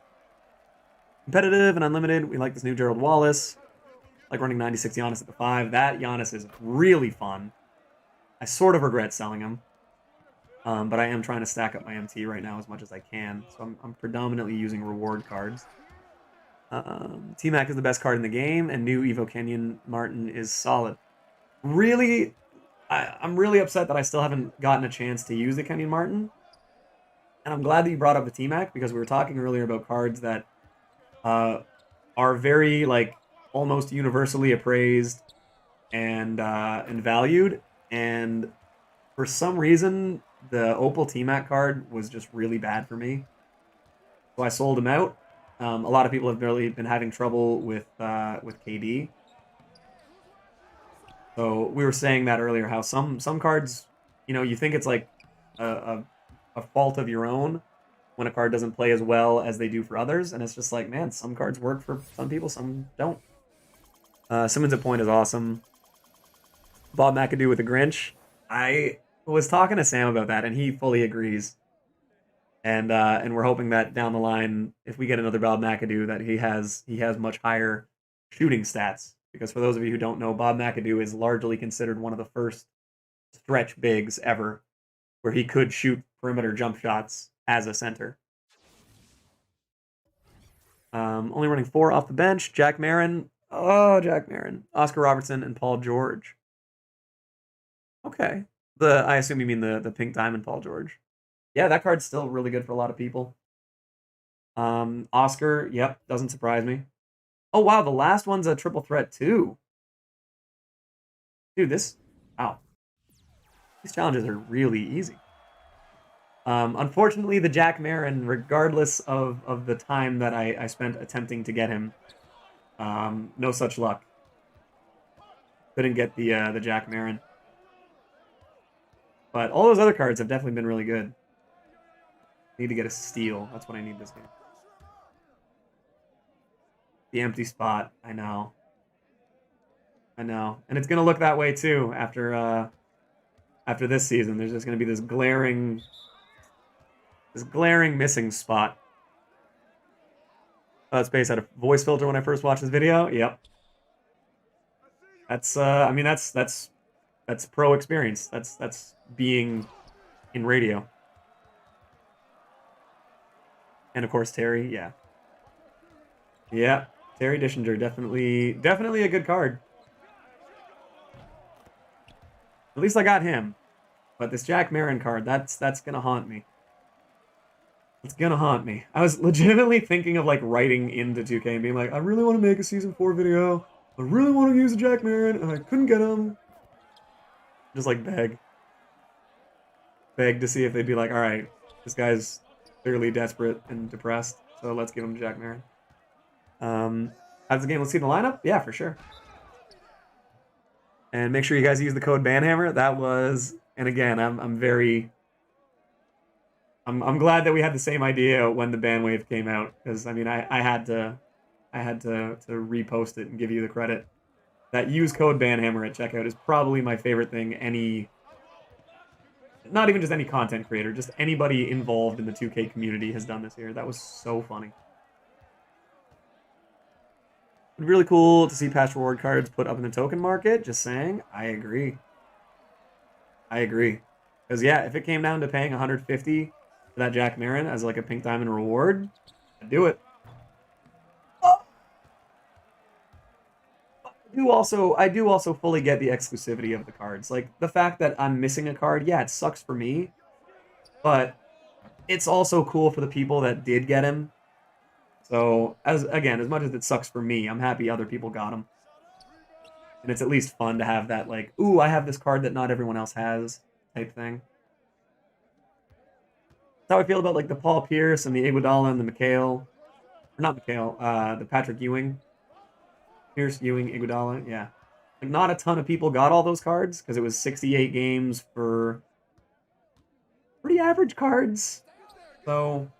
Competitive and unlimited. We like this new Gerald Wallace. Like running 96 Giannis at the 5. That Giannis is really fun. I sort of regret selling him. But I am trying to stack up my MT right now as much as I can. So I'm predominantly using reward cards. T-Mac is the best card in the game, and new Evo Kenyon Martin is solid. Really, I'm really upset that I still haven't gotten a chance to use the Kenyon Martin. And I'm glad that you brought up the T-Mac because we were talking earlier about cards that uh, are very like almost universally appraised and valued. And for some reason, the Opal T-Mac card was just really bad for me, so I sold him out. A lot of people have really been having trouble with KD. So we were saying that earlier, how some cards, you think it's like a, a a fault of your own when a card doesn't play as well as they do for others, and it's just like, man, some cards work for some people, some don't. Simmons at point is awesome. Bob McAdoo with the Grinch. I was talking to Sam about that, and he fully agrees. And we're hoping that down the line, if we get another Bob McAdoo, that he has much higher shooting stats. Because for those of you who don't know, Bob McAdoo is largely considered one of the first stretch bigs ever, where he could shoot perimeter jump shots as a center. Only running 4 off the bench. Jack Marin. Oh, Jack Marin. Oscar Robertson and Paul George. Okay. I assume you mean the pink diamond Paul George. Yeah, that card's still really good for a lot of people. Oscar, yep, doesn't surprise me. Oh wow, the last one's a triple threat too. Dude, wow. These challenges are really easy. Unfortunately, the Jack Marin, regardless of the time that I spent attempting to get him, no such luck. Couldn't get the Jack Marin. But all those other cards have definitely been really good. Need to get a steal. That's what I need this game. The empty spot. I know. I know. And it's going to look that way too after this season. There's just going to be this glaring missing spot. Space had a voice filter when I first watched this video. Yep. That's I mean that's pro experience. That's being in radio. And of course Terry, yeah. Yeah, Terry Dishinger, definitely a good card. At least I got him. But this Jack Marin card, that's gonna haunt me. It's gonna haunt me. I was legitimately thinking of like writing into 2K and being like, I really want to make a season 4 video. I really want to use a Jack Marin, and I couldn't get him. Just like beg to see if they'd be like, all right, this guy's clearly desperate and depressed, so let's give him Jack Marin. How's the game? Let's see the lineup. Yeah, for sure. And make sure you guys use the code Banhammer. That was, and again, I'm glad that we had the same idea when the ban wave came out, because I mean I had to repost it and give you the credit. That use code Banhammer at checkout is probably my favorite thing not even just any content creator, just anybody involved in the 2K community has done this year. That was so funny. Really cool to see past reward cards put up in the token market. Just saying, I agree. Because yeah, if it came down to paying 150 for that Jack Marin as like a pink diamond reward, I'd do it. I do also fully get the exclusivity of the cards. Like the fact that I'm missing a card, yeah, it sucks for me, but it's also cool for the people that did get him. So as much as it sucks for me, I'm happy other people got him. And it's at least fun to have that like, ooh, I have this card that not everyone else has type thing. That's how I feel about like the Paul Pierce and the Iguodala and the McHale. Or not McHale, the Patrick Ewing. Pierce, Ewing, Iguodala, yeah. Like, not a ton of people got all those cards because it was 68 games for pretty average cards. So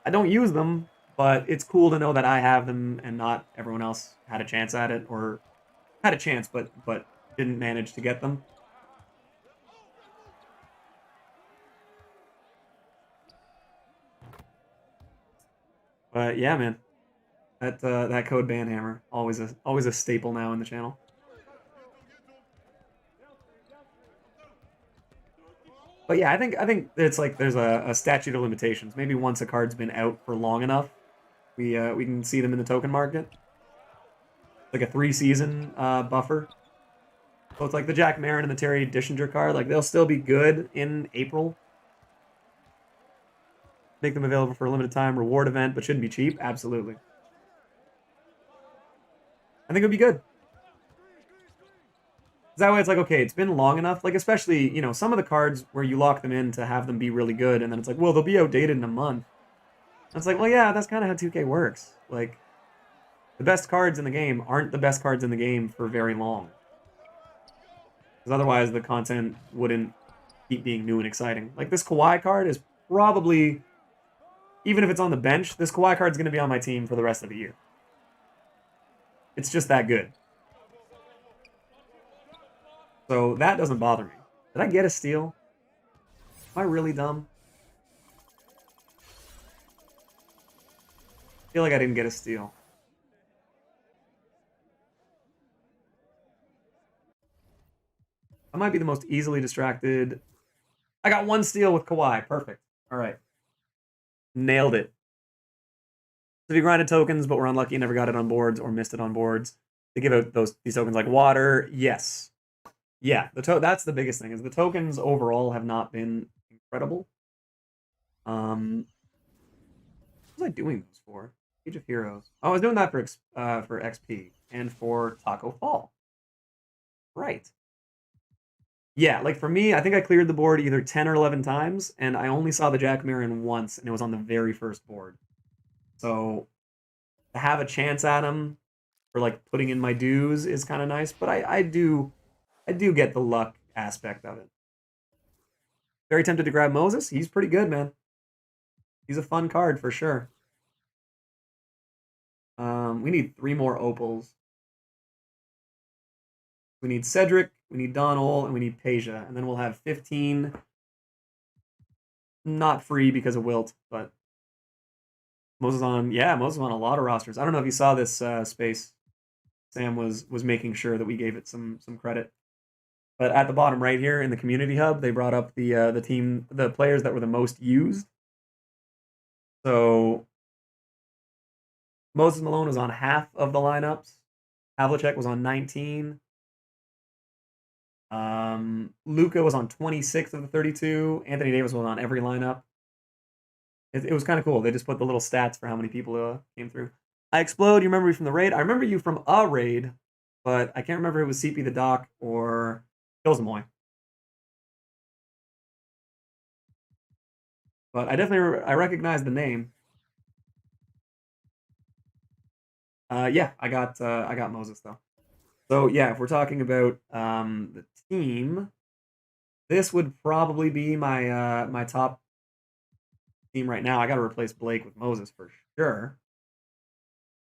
I don't use them, but it's cool to know that I have them and not everyone else had a chance at it, or had a chance but didn't manage to get them. But yeah, man. That code Banhammer, always a staple now in the channel. But yeah, I think it's like there's a statute of limitations. Maybe once a card's been out for long enough, we can see them in the token market. Like a 3-season buffer. So it's like the Jack Marin and the Terry Dischinger card. Like, they'll still be good in April. Make them available for a limited time reward event, but shouldn't be cheap. Absolutely. I think it would be good. That way it's like, okay, it's been long enough. Like, especially, you know, some of the cards where you lock them in to have them be really good, and then it's like, well, they'll be outdated in a month. And it's like, well, yeah, that's kind of how 2K works. Like, the best cards in the game aren't the best cards in the game for very long. Because otherwise the content wouldn't keep being new and exciting. Like, this Kawhi card is probably, even if it's on the bench, this Kawhi card is going to be on my team for the rest of the year. It's just that good. So that doesn't bother me. Did I get a steal? Am I really dumb? I feel like I didn't get a steal. I might be the most easily distracted. I got one steal with Kawhi. Perfect. All right. Nailed it. So if you grinded tokens but were unlucky and never got it on boards or missed it on boards, they give out these tokens like water. Yes. Yeah, that's the biggest thing, is the tokens overall have not been incredible. What was I doing those for? Age of Heroes. Oh, I was doing that for XP and for Taco Fall. Right. Yeah, like for me, I think I cleared the board either 10 or 11 times, and I only saw the Jack Marin once, and it was on the very first board. So to have a chance at him for like putting in my dues is kind of nice, but I do get the luck aspect of it. Very tempted to grab Moses. He's pretty good, man. He's a fun card for sure. We need 3 more opals. We need Cedric, we need Donald, and we need Peja. And then we'll have 15. Not free because of Wilt, but Moses on a lot of rosters. I don't know if you saw this space. Sam was making sure that we gave it some credit. But at the bottom right here in the community hub, they brought up the players that were the most used. So Moses Malone was on half of the lineups. Havlicek was on 19. Luka was on 26 of the 32. Anthony Davis was on every lineup. It was kind of cool. They just put the little stats for how many people came through. I Explode, you remember me from the raid? I remember you from a raid, but I can't remember if it was CP the Doc or Kilsamoy. But I definitely I recognize the name. Yeah, I got Moses though. So yeah, if we're talking about the team, this would probably be my my top team right now. I got to replace Blake with Moses for sure.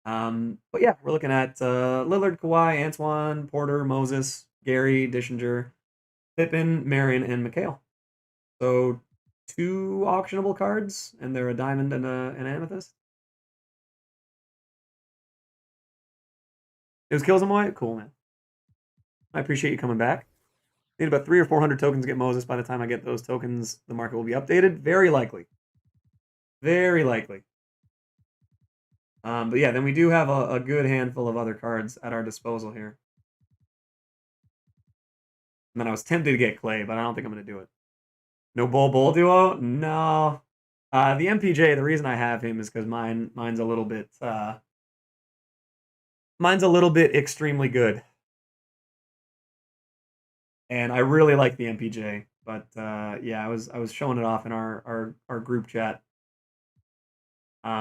But yeah, we're looking at Lillard, Kawhi, Antoine, Porter, Moses, Gary, Dischinger, Pippen, Marion, and McHale. So 2 auctionable cards, and they're a diamond and an amethyst. It was Kilsamoy? Cool, man. I appreciate you coming back. Need about 300 or 400 tokens to get Moses. By the time I get those tokens, the market will be updated. Very likely. Very likely. But yeah, then we do have a good handful of other cards at our disposal here. And then I was tempted to get Clay, but I don't think I'm going to do it. No Bull duo? No. The MPJ, the reason I have him is because mine's a little bit extremely good. And I really like the MPJ, but yeah, I was showing it off in our group chat.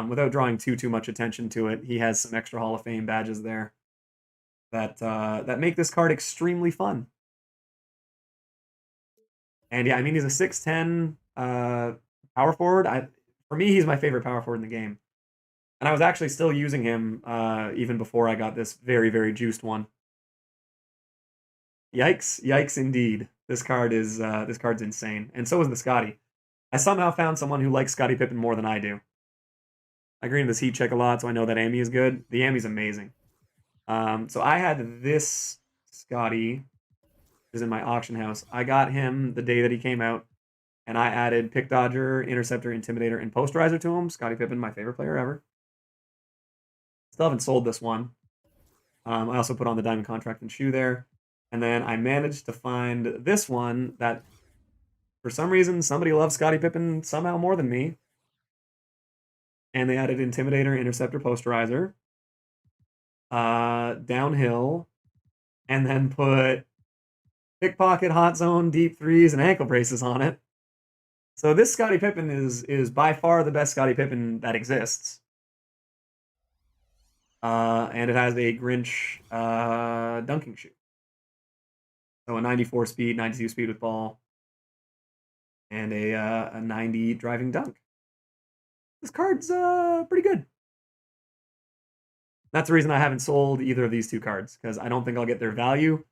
Without drawing too much attention to it, he has some extra Hall of Fame badges there that make this card extremely fun. And yeah, I mean, he's a 6'10 power forward. For me, he's my favorite power forward in the game. And I was actually still using him even before I got this very juiced one. Yikes indeed. This card's insane, and so is the Scotty. I somehow found someone who likes Scottie Pippen more than I do. I agree with this heat check a lot, so I know that Amy is good. The Amy's amazing. So I had this Scotty, is in my auction house. I got him the day that he came out, and I added Pick Dodger, Interceptor, Intimidator, and Posterizer to him. Scottie Pippen, my favorite player ever. Still haven't sold this one. I also put on the Diamond Contract and Shoe there. And then I managed to find this one that, for some reason, somebody loves Scottie Pippen somehow more than me. And they added Intimidator, Interceptor, Posterizer, Downhill, and then put Pickpocket, Hot Zone, Deep Threes, and ankle braces on it. So this Scottie Pippen is by far the best Scottie Pippen that exists. And it has a Grinch dunking shoe. So a 94 speed, 92 speed with ball, and a 90 driving dunk. This card's pretty good. That's the reason I haven't sold either of these two cards, because I don't think I'll get their value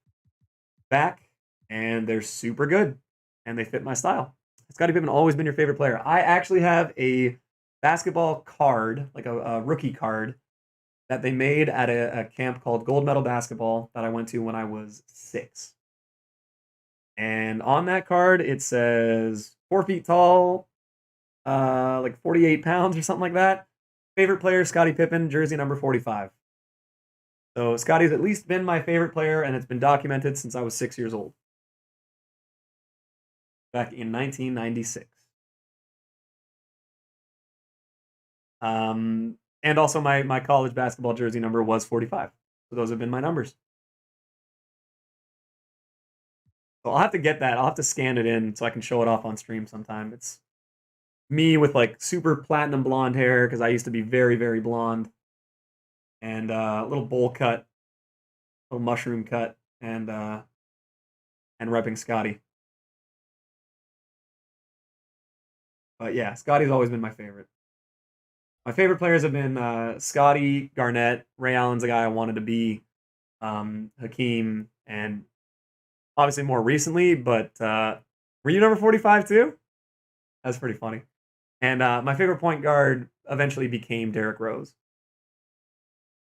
back, and they're super good, and they fit my style. Scottie Pippen always been your favorite player. I actually have a basketball card, like a rookie card, that they made at a camp called Gold Medal Basketball that I went to when I was 6. And on that card, it says 4 feet tall, like 48 pounds or something like that. Favorite player, Scottie Pippen, jersey number 45. So Scottie's at least been my favorite player, and it's been documented since I was 6 years old. Back in 1996. And also my college basketball jersey number was 45. So those have been my numbers. So I'll have to get that. I'll have to scan it in so I can show it off on stream sometime. It's me with like super platinum blonde hair, because I used to be very, very blonde. And a little bowl cut, little mushroom cut, and repping Scottie. But yeah, Scottie's always been my favorite. My favorite players have been Scottie, Garnett, Ray Allen's the guy I wanted to be, Hakeem, and obviously more recently, but were you number 45 too? That's pretty funny. And my favorite point guard eventually became Derrick Rose,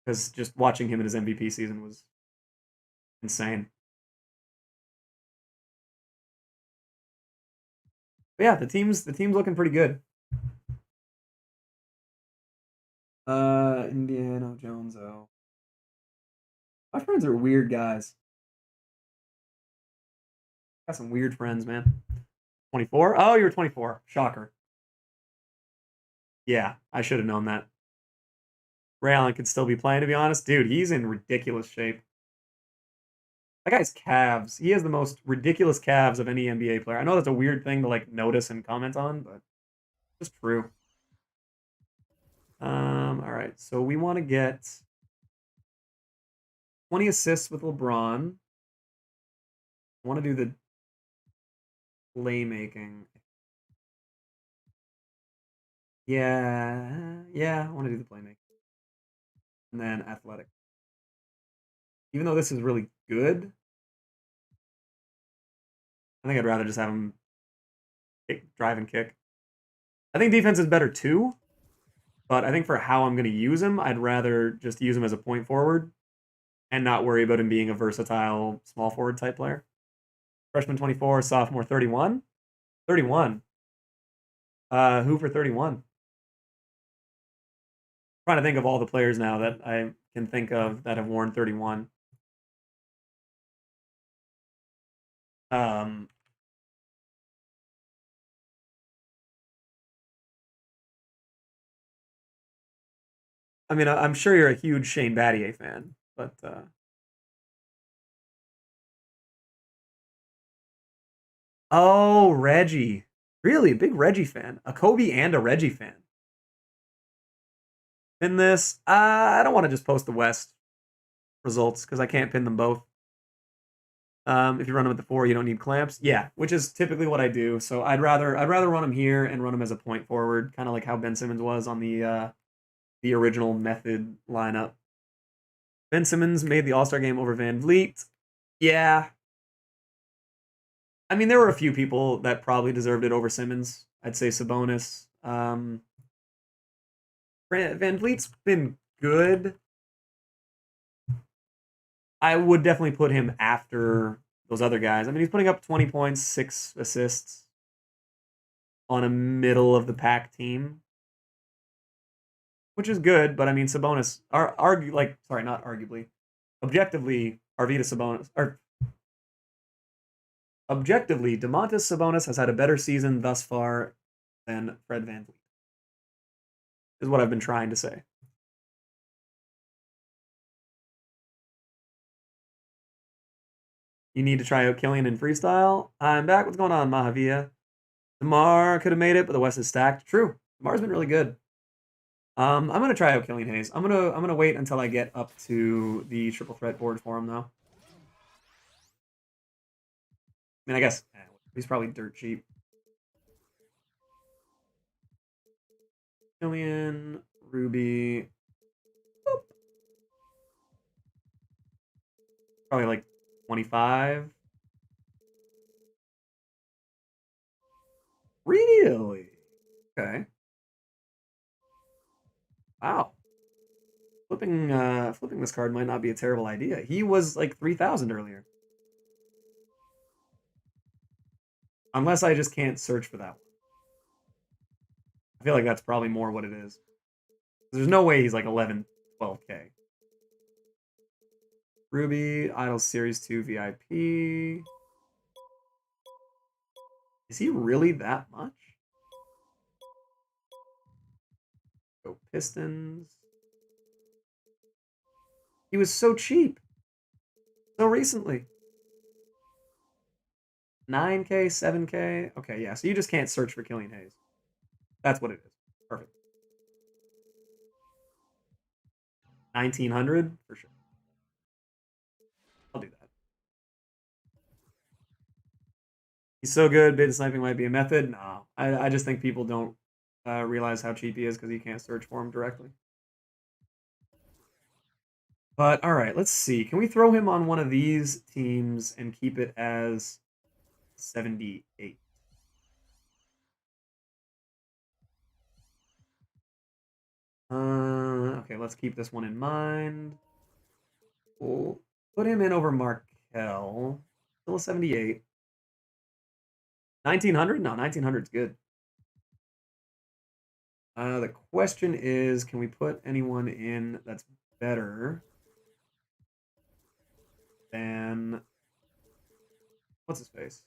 because just watching him in his MVP season was insane. But yeah, the team's looking pretty good. Indiana Jones. Oh, my friends are weird guys. Got some weird friends, man. 24? Oh, you were 24. Shocker. Yeah, I should have known that. Ray Allen could still be playing, to be honest. Dude, he's in ridiculous shape. That guy's calves. He has the most ridiculous calves of any NBA player. I know that's a weird thing to like notice and comment on, but it's true. All right, so we want to get 20 assists with LeBron. I want to do the playmaking. Yeah, I want to do the playmaking. And then athletic. Even though this is really good, I think I'd rather just have him drive and kick. I think defense is better too, but I think for how I'm going to use him, I'd rather just use him as a point forward and not worry about him being a versatile small forward type player. Freshman 24, sophomore 31. 31. Who for 31? Trying to think of all the players now that I can think of that have worn 31. I mean, I'm sure you're a huge Shane Battier fan, but oh, Reggie, really a big Reggie fan, a Kobe and a Reggie fan. In this, I don't want to just post the West results because I can't pin them both. If you run them at the 4, you don't need clamps. Yeah, which is typically what I do. So I'd rather run them here and run them as a point forward, kind of like how Ben Simmons was on the original method lineup. Ben Simmons made the All-Star game over Van Vliet. Yeah. I mean, there were a few people that probably deserved it over Simmons. I'd say Sabonis. Van Vliet's been good. I would definitely put him after those other guys. I mean, he's putting up 20 points, 6 assists on a middle of the pack team, which is good. But I mean, Sabonis, not arguably, objectively, Arvydas Sabonis, or Objectively, Domantas Sabonis has had a better season thus far than Fred VanVleet. Is what I've been trying to say. You need to try out Killian in freestyle. I'm back. What's going on, Mahavia? DeMar could have made it, but the West is stacked. True. DeMar's been really good. I'm gonna try out Killian Hayes. I'm gonna wait until I get up to the triple threat board for him though. I mean, I guess he's probably dirt cheap. Killian, Ruby. Boop. Probably like 25. Really? Okay. Wow. Flipping this card might not be a terrible idea. He was like 3,000 earlier. Unless I just can't search for that one. I feel like that's probably more what it is. There's no way he's like 11, 12K. Ruby, Idol Series 2 VIP. Is he really that much? Go Pistons. He was so cheap. So recently. 9K, 7K. Okay, yeah. So you just can't search for Killian Hayes. That's what it is. Perfect. 1900 for sure. I'll do that. He's so good. Bait sniping might be a method. No, I just think people don't realize how cheap he is because you can't search for him directly. But all right, let's see. Can we throw him on one of these teams and keep it as 78? Okay, let's keep this one in mind. We'll put him in over Markel. Still a 78. 1900? No, 1900's good. The question is, can we put anyone in that's better than... What's his face?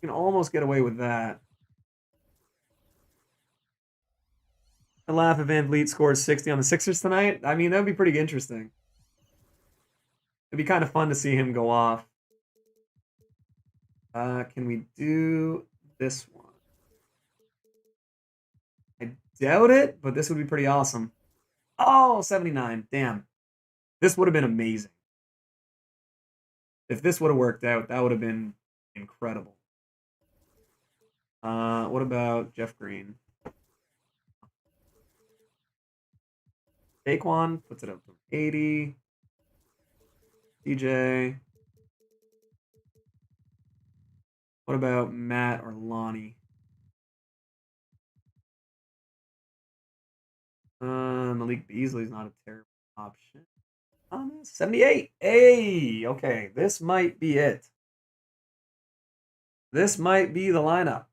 You can almost get away with that. I laugh if Van Vliet scores 60 on the Sixers tonight. I mean, that would be pretty interesting. It'd be kind of fun to see him go off. Can we do this one? I doubt it, but this would be pretty awesome. Oh, 79. Damn. This would have been amazing. If this would have worked out, that would have been incredible. What about Jeff Green? Daquan puts it up to 80. DJ. What about Matt or Lonnie? Malik Beasley's not a terrible option. 78. Hey, okay. This might be it. This might be the lineup.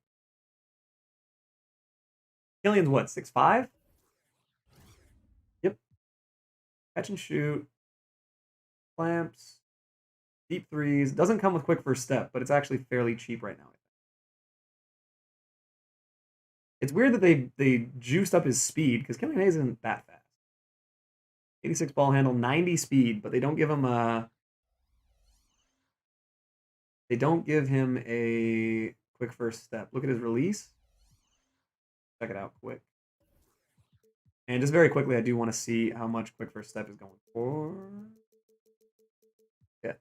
Killian's what, 6'5"? Yep. Catch and shoot. Clamps. Deep threes. Doesn't come with quick first step, but it's actually fairly cheap right now. It's weird that they juiced up his speed because Killian Hayes isn't that fast. 86 ball handle, 90 speed, but they don't give him a quick first step. Look at his release. Check it out quick. And just very quickly, I do want to see how much quick first step is going for. Yeah. Okay.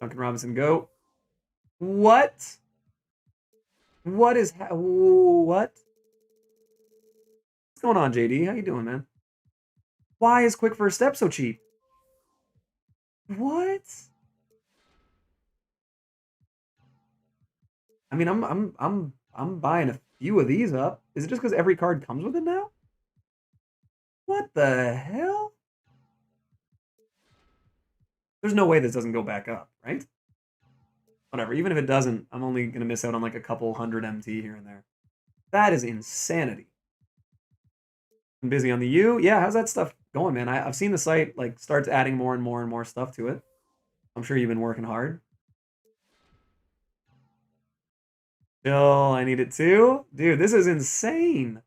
Duncan Robinson, go. What? What is what? What's going on, JD? How you doing, man? Why is quick first step so cheap? What? I mean, I'm buying a few of these up. Is it just because every card comes with it now? What the hell? There's no way this doesn't go back up, right? Whatever. Even if it doesn't, I'm only going to miss out on like a couple hundred MT here and there. That is insanity. I'm busy on the U. Yeah, how's that stuff going, man. I've seen the site like starts adding more and more and more stuff to it. I'm sure you've been working hard. Still, I need it too. Dude, this is insane.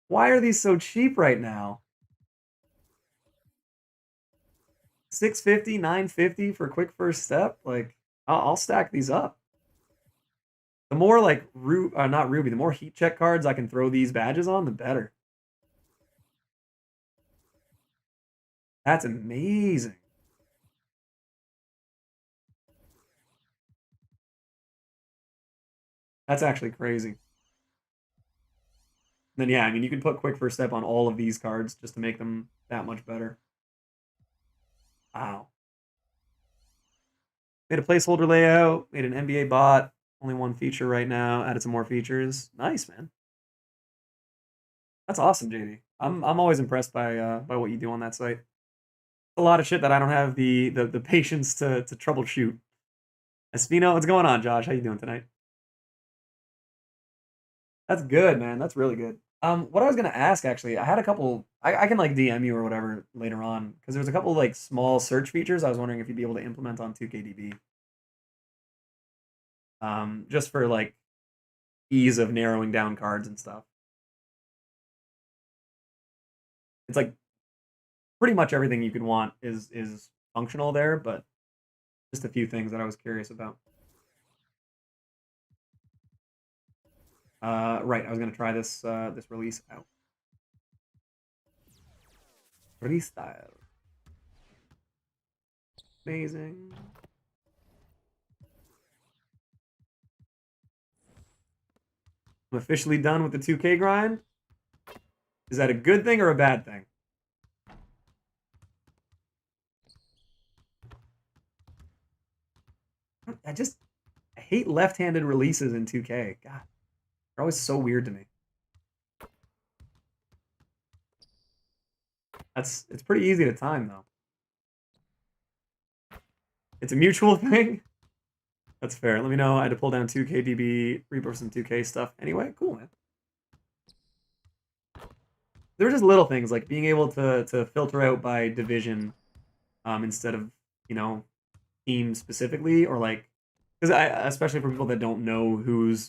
Why are these so cheap right now? 650, 950 for quick first step. Like, I'll stack these up. The more like not Ruby, the more heat check cards I can throw these badges on, the better. That's amazing. That's actually crazy. Then yeah, I mean you can put quick first step on all of these cards just to make them that much better. Wow. Made a placeholder layout, made an NBA bot, only one feature right now, added some more features. Nice, man. That's awesome, JD. I'm always impressed by what you do on that site. A lot of shit that I don't have the patience to troubleshoot. Espino, what's going on, Josh? How you doing tonight? That's good, man. That's really good. What I was gonna ask actually, I had a couple. I can like DM you or whatever later on because there's a couple like small search features. I was wondering if you'd be able to implement on 2KDB. Just for like ease of narrowing down cards and stuff. It's like pretty much everything you could want is functional there, but just a few things that I was curious about. Right, I was gonna try this release out. Release style. Amazing. I'm officially done with the 2K grind. Is that a good thing or a bad thing? I hate left-handed releases in 2K. God, they're always so weird to me. It's pretty easy to time though. It's a mutual thing. That's fair. Let me know. I had to pull down 2KDB, repo some 2K stuff. Anyway, cool, man. They're just little things like being able to filter out by division instead of, you know, team specifically, or like because I especially for people that don't know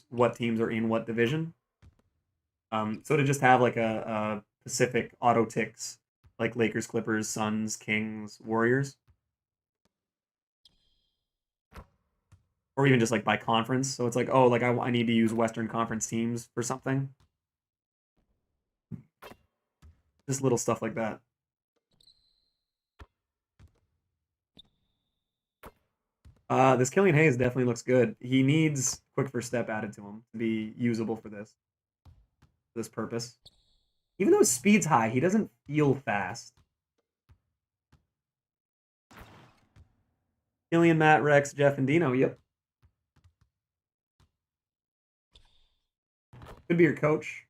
what teams are in what division. So to just have like a Pacific auto ticks like Lakers, Clippers, Suns, Kings, Warriors, or even just like by conference. So it's like, oh, like I need to use Western Conference teams for something. Just little stuff like that. This Killian Hayes definitely looks good. He needs quick first step added to him to be usable for this purpose. Even though his speed's high, he doesn't feel fast. Killian, Matt, Rex, Jeff, and Dino. Yep. Could be your coach.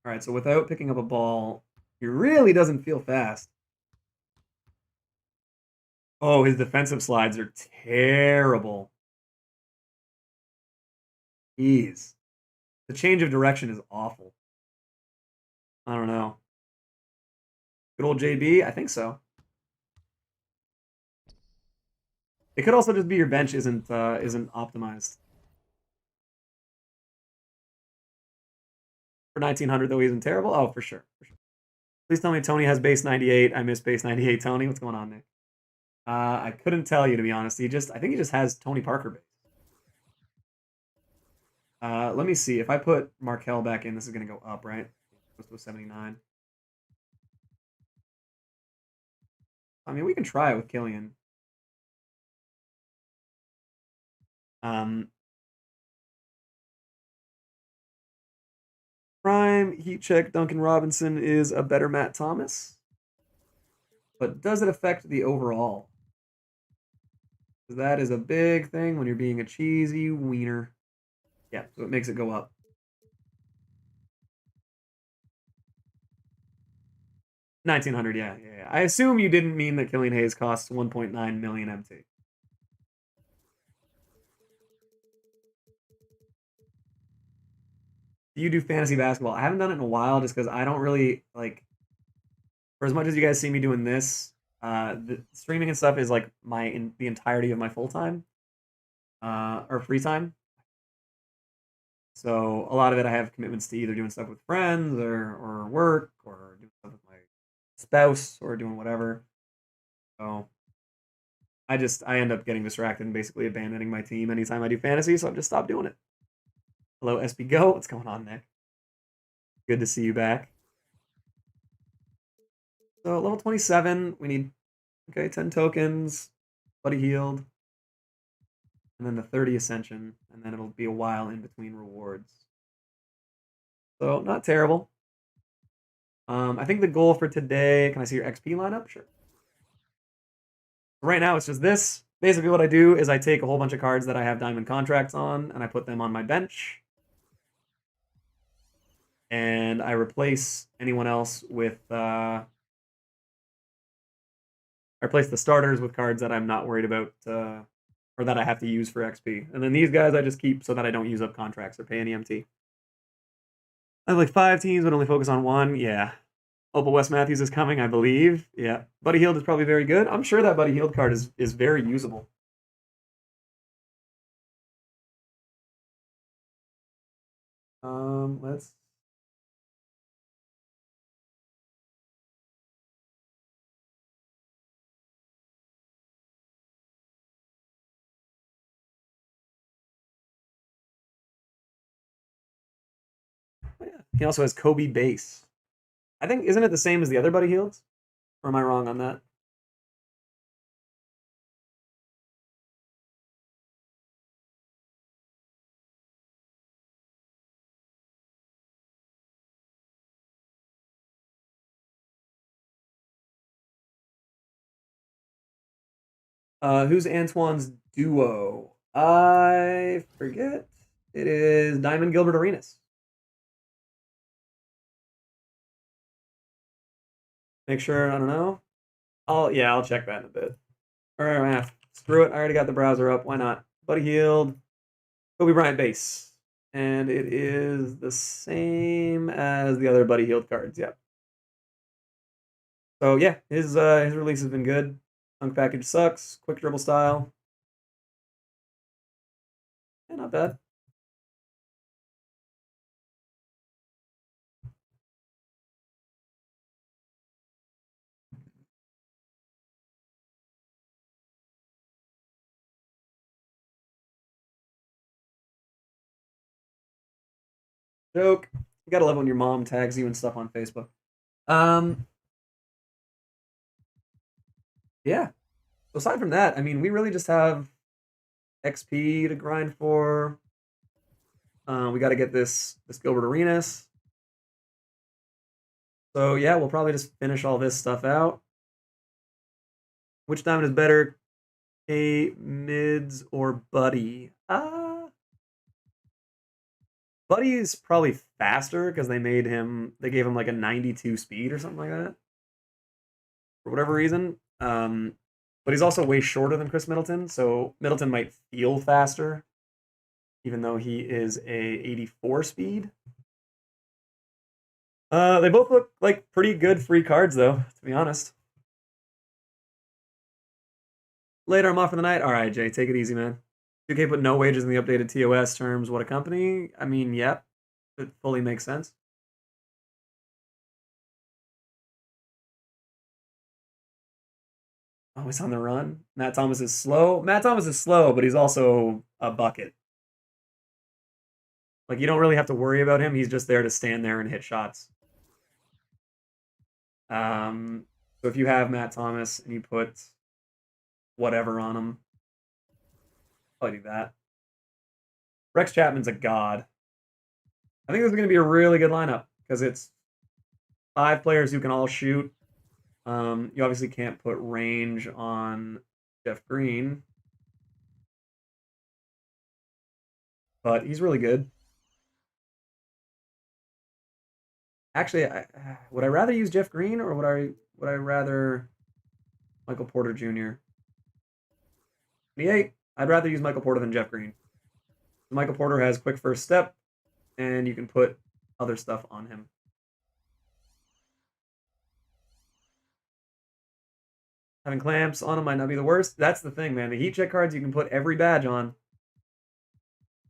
All right, so without picking up a ball, he really doesn't feel fast. Oh, his defensive slides are terrible. Jeez. The change of direction is awful. I don't know. Good old JB? I think so. It could also just be your bench isn't optimized. For 1900 though, he isn't terrible. Oh, for sure. For sure. Please tell me Tony has base 98. I miss base 98 Tony. What's going on, Nick? I couldn't tell you to be honest. I think he just has Tony Parker base. Let me see. If I put Markel back in, this is gonna go up, right? Goes to a 79. I mean, we can try it with Killian. Prime heat check Duncan Robinson is a better Matt Thomas, but does it affect the overall? That is a big thing when you're being a cheesy wiener. Yeah, so it makes it go up. 1900, yeah. I assume you didn't mean that Killian Hayes costs 1.9 million MT. Do you do fantasy basketball? I haven't done it in a while just because I don't really like. For as much as you guys see me doing this, the streaming and stuff is like the entirety of my full time or free time. So a lot of it I have commitments to either doing stuff with friends or work or doing stuff with my spouse or doing whatever. So I end up getting distracted and basically abandoning my team anytime I do fantasy, so I've just stopped doing it. Hello, SB Go. What's going on, Nick? Good to see you back. So level 27, we need 10 tokens, buddy healed, and then the 30 ascension, and then it'll be a while in between rewards. So not terrible. I think the goal for today, can I see your XP lineup? Sure. Right now it's just this. Basically what I do is I take a whole bunch of cards that I have diamond contracts on and I put them on my bench. And I replace anyone else with I replace the starters with cards that I'm not worried about or that I have to use for XP. And then these guys I just keep so that I don't use up contracts or pay any MT. I have like 5 teams but only focus on one. Yeah. Opal West Matthews is coming, I believe. Yeah. Buddy Healed is probably very good. I'm sure that Buddy Healed card is very usable. Let's. Oh, yeah. He also has Kobe Base. I think, isn't it the same as the other Buddy Healeds? Or am I wrong on that? Who's Antoine's duo? I forget. It is Diamond Gilbert Arenas. Make sure, I don't know. I'll check that in a bit. Alright, screw it. I already got the browser up. Why not? Buddy Healed. Kobe Bryant base. And it is the same as the other Buddy Healed cards, yep. So yeah, his release has been good. Chunk package sucks. Quick dribble style. Yeah, not bad. Joke. You gotta love when your mom tags you and stuff on Facebook. Um, yeah. So aside from that, I mean, we really just have XP to grind for. We got to get this Gilbert Arenas. So yeah, we'll probably just finish all this stuff out. Which diamond is better, K mids or Buddy? Buddy is probably faster because they gave him like a 92 speed or something like that for whatever reason. But he's also way shorter than Chris Middleton, so Middleton might feel faster, even though he is a 84 speed. They both look like pretty good free cards, though, to be honest. Later, I'm off for the night. All right, Jay, take it easy, man. 2K put no wages in the updated TOS terms. What a company. I mean, yep, it fully makes sense. Oh, he's on the run. Matt Thomas is slow. Matt Thomas is slow, but he's also a bucket. Like, you don't really have to worry about him. He's just there to stand there and hit shots. So if you have Matt Thomas and you put whatever on him, probably do that. Rex Chapman's a god. I think this is going to be a really good lineup because it's 5 players who can all shoot. You obviously can't put range on Jeff Green, but he's really good. Actually, would I rather use Jeff Green or would I rather Michael Porter Jr.? 28. I'd rather use Michael Porter than Jeff Green. Michael Porter has quick first step, and you can put other stuff on him. Having clamps on him might not be the worst. That's the thing, man. The heat check cards, you can put every badge on.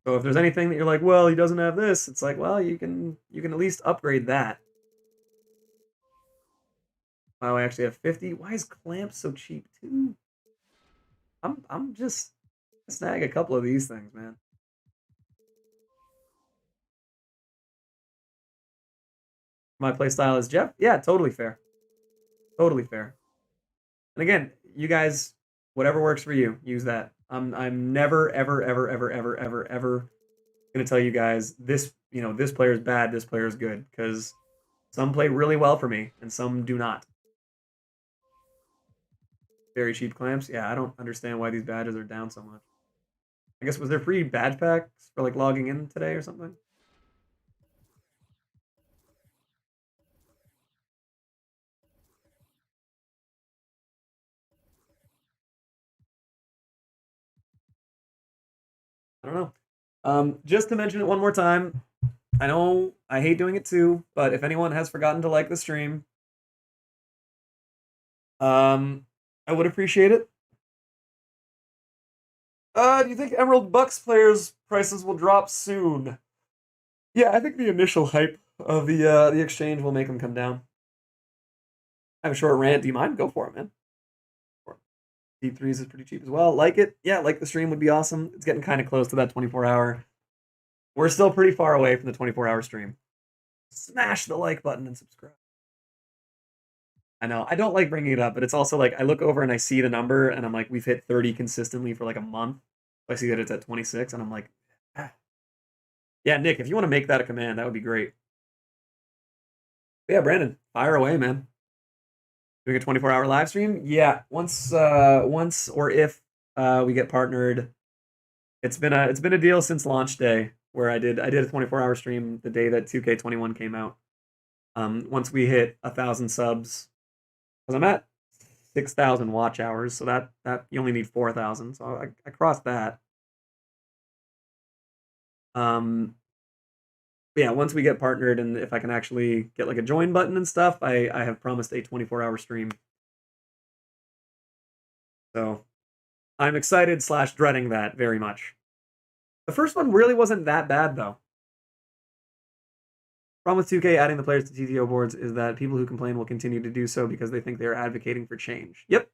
So if there's anything that you're like, well, he doesn't have this, it's like, well, you can at least upgrade that. Wow, I actually have 50. Why is clamps so cheap too? I'm just snag a couple of these things, man. My playstyle is Jeff. Yeah, totally fair. Totally fair. And again, you guys, whatever works for you, use that. I'm never, ever, ever, ever, ever, ever, ever gonna tell you guys this, this player's bad, this player's good, because some play really well for me and some do not. Very cheap clamps. Yeah, I don't understand why these badges are down so much. I guess was there free badge packs for like logging in today or something? I don't know. Just to mention it one more time, I know I hate doing it too, but if anyone has forgotten to like the stream, I would appreciate it. Do you think Emerald Bucks players' prices will drop soon? Yeah, I think the initial hype of the exchange will make them come down. I have a short rant. Do you mind? Go for it, man. Deep threes is pretty cheap as well. Like it? Yeah, like the stream would be awesome. It's getting kind of close to that 24-hour. We're still pretty far away from the 24-hour stream. Smash the like button and subscribe. I know. I don't like bringing it up, but it's also like I look over and I see the number and I'm like, we've hit 30 consistently for like a month. I see that it's at 26 and I'm like, ah. Yeah, Nick, if you want to make that a command, that would be great. But yeah, Brandon, fire away, man. Doing a 24-hour live stream? Yeah, once or if we get partnered. It's been a deal since launch day where I did a 24-hour stream the day that 2K21 came out. Once we hit 1,000 subs, because I'm at 6,000 watch hours, so that you only need 4,000, so I crossed that. But yeah, once we get partnered and if I can actually get like a join button and stuff, I have promised a 24-hour stream. So I'm excited / dreading that very much. The first one really wasn't that bad though. Problem with 2K adding the players to TTO boards is that people who complain will continue to do so because they think they are advocating for change. Yep,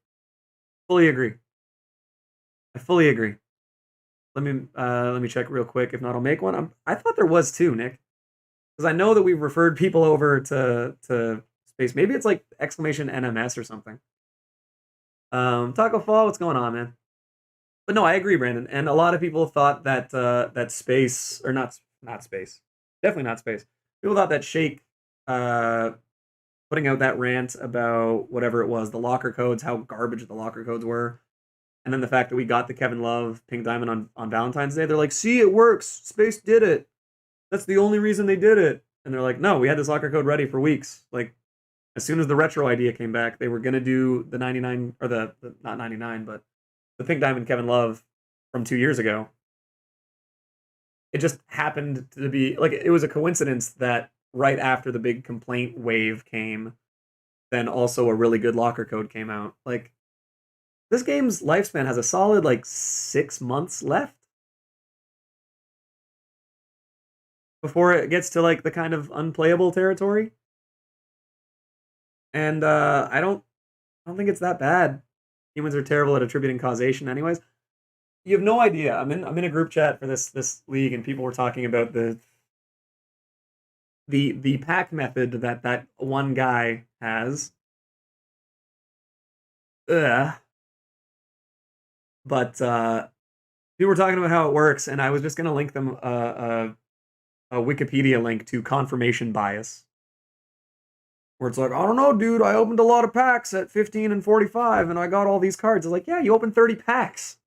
fully agree. I fully agree. Let me check real quick. If not, I'll make one. I thought there was too, Nick, because I know that we've referred people over to space. Maybe it's like exclamation NMS or something. Taco Fall, what's going on, man? But no, I agree, Brandon. And a lot of people thought that that space or not space, definitely not space. People thought that Shake putting out that rant about whatever it was, the locker codes, how garbage the locker codes were, and then the fact that we got the Kevin Love Pink Diamond on Valentine's Day. They're like, see, it works. Space did it. That's the only reason they did it. And they're like, no, we had this locker code ready for weeks. Like, as soon as the retro idea came back, they were gonna do the 99 or the not 99, but the Pink Diamond Kevin Love from 2 years ago. It just happened to be like it was a coincidence that right after the big complaint wave came, then also a really good locker code came out. Like this game's lifespan has a solid like 6 months left before it gets to like the kind of unplayable territory. And I don't think it's that bad. Humans are terrible at attributing causation anyways. You have no idea. I'm in a group chat for this league and people were talking about the pack method that one guy has. Ugh. But we were talking about how it works, and I was just gonna link them a Wikipedia link to confirmation bias, where it's like, I don't know, dude, I opened a lot of packs at 15 and 45, and I got all these cards. It's like, yeah, you opened 30 packs.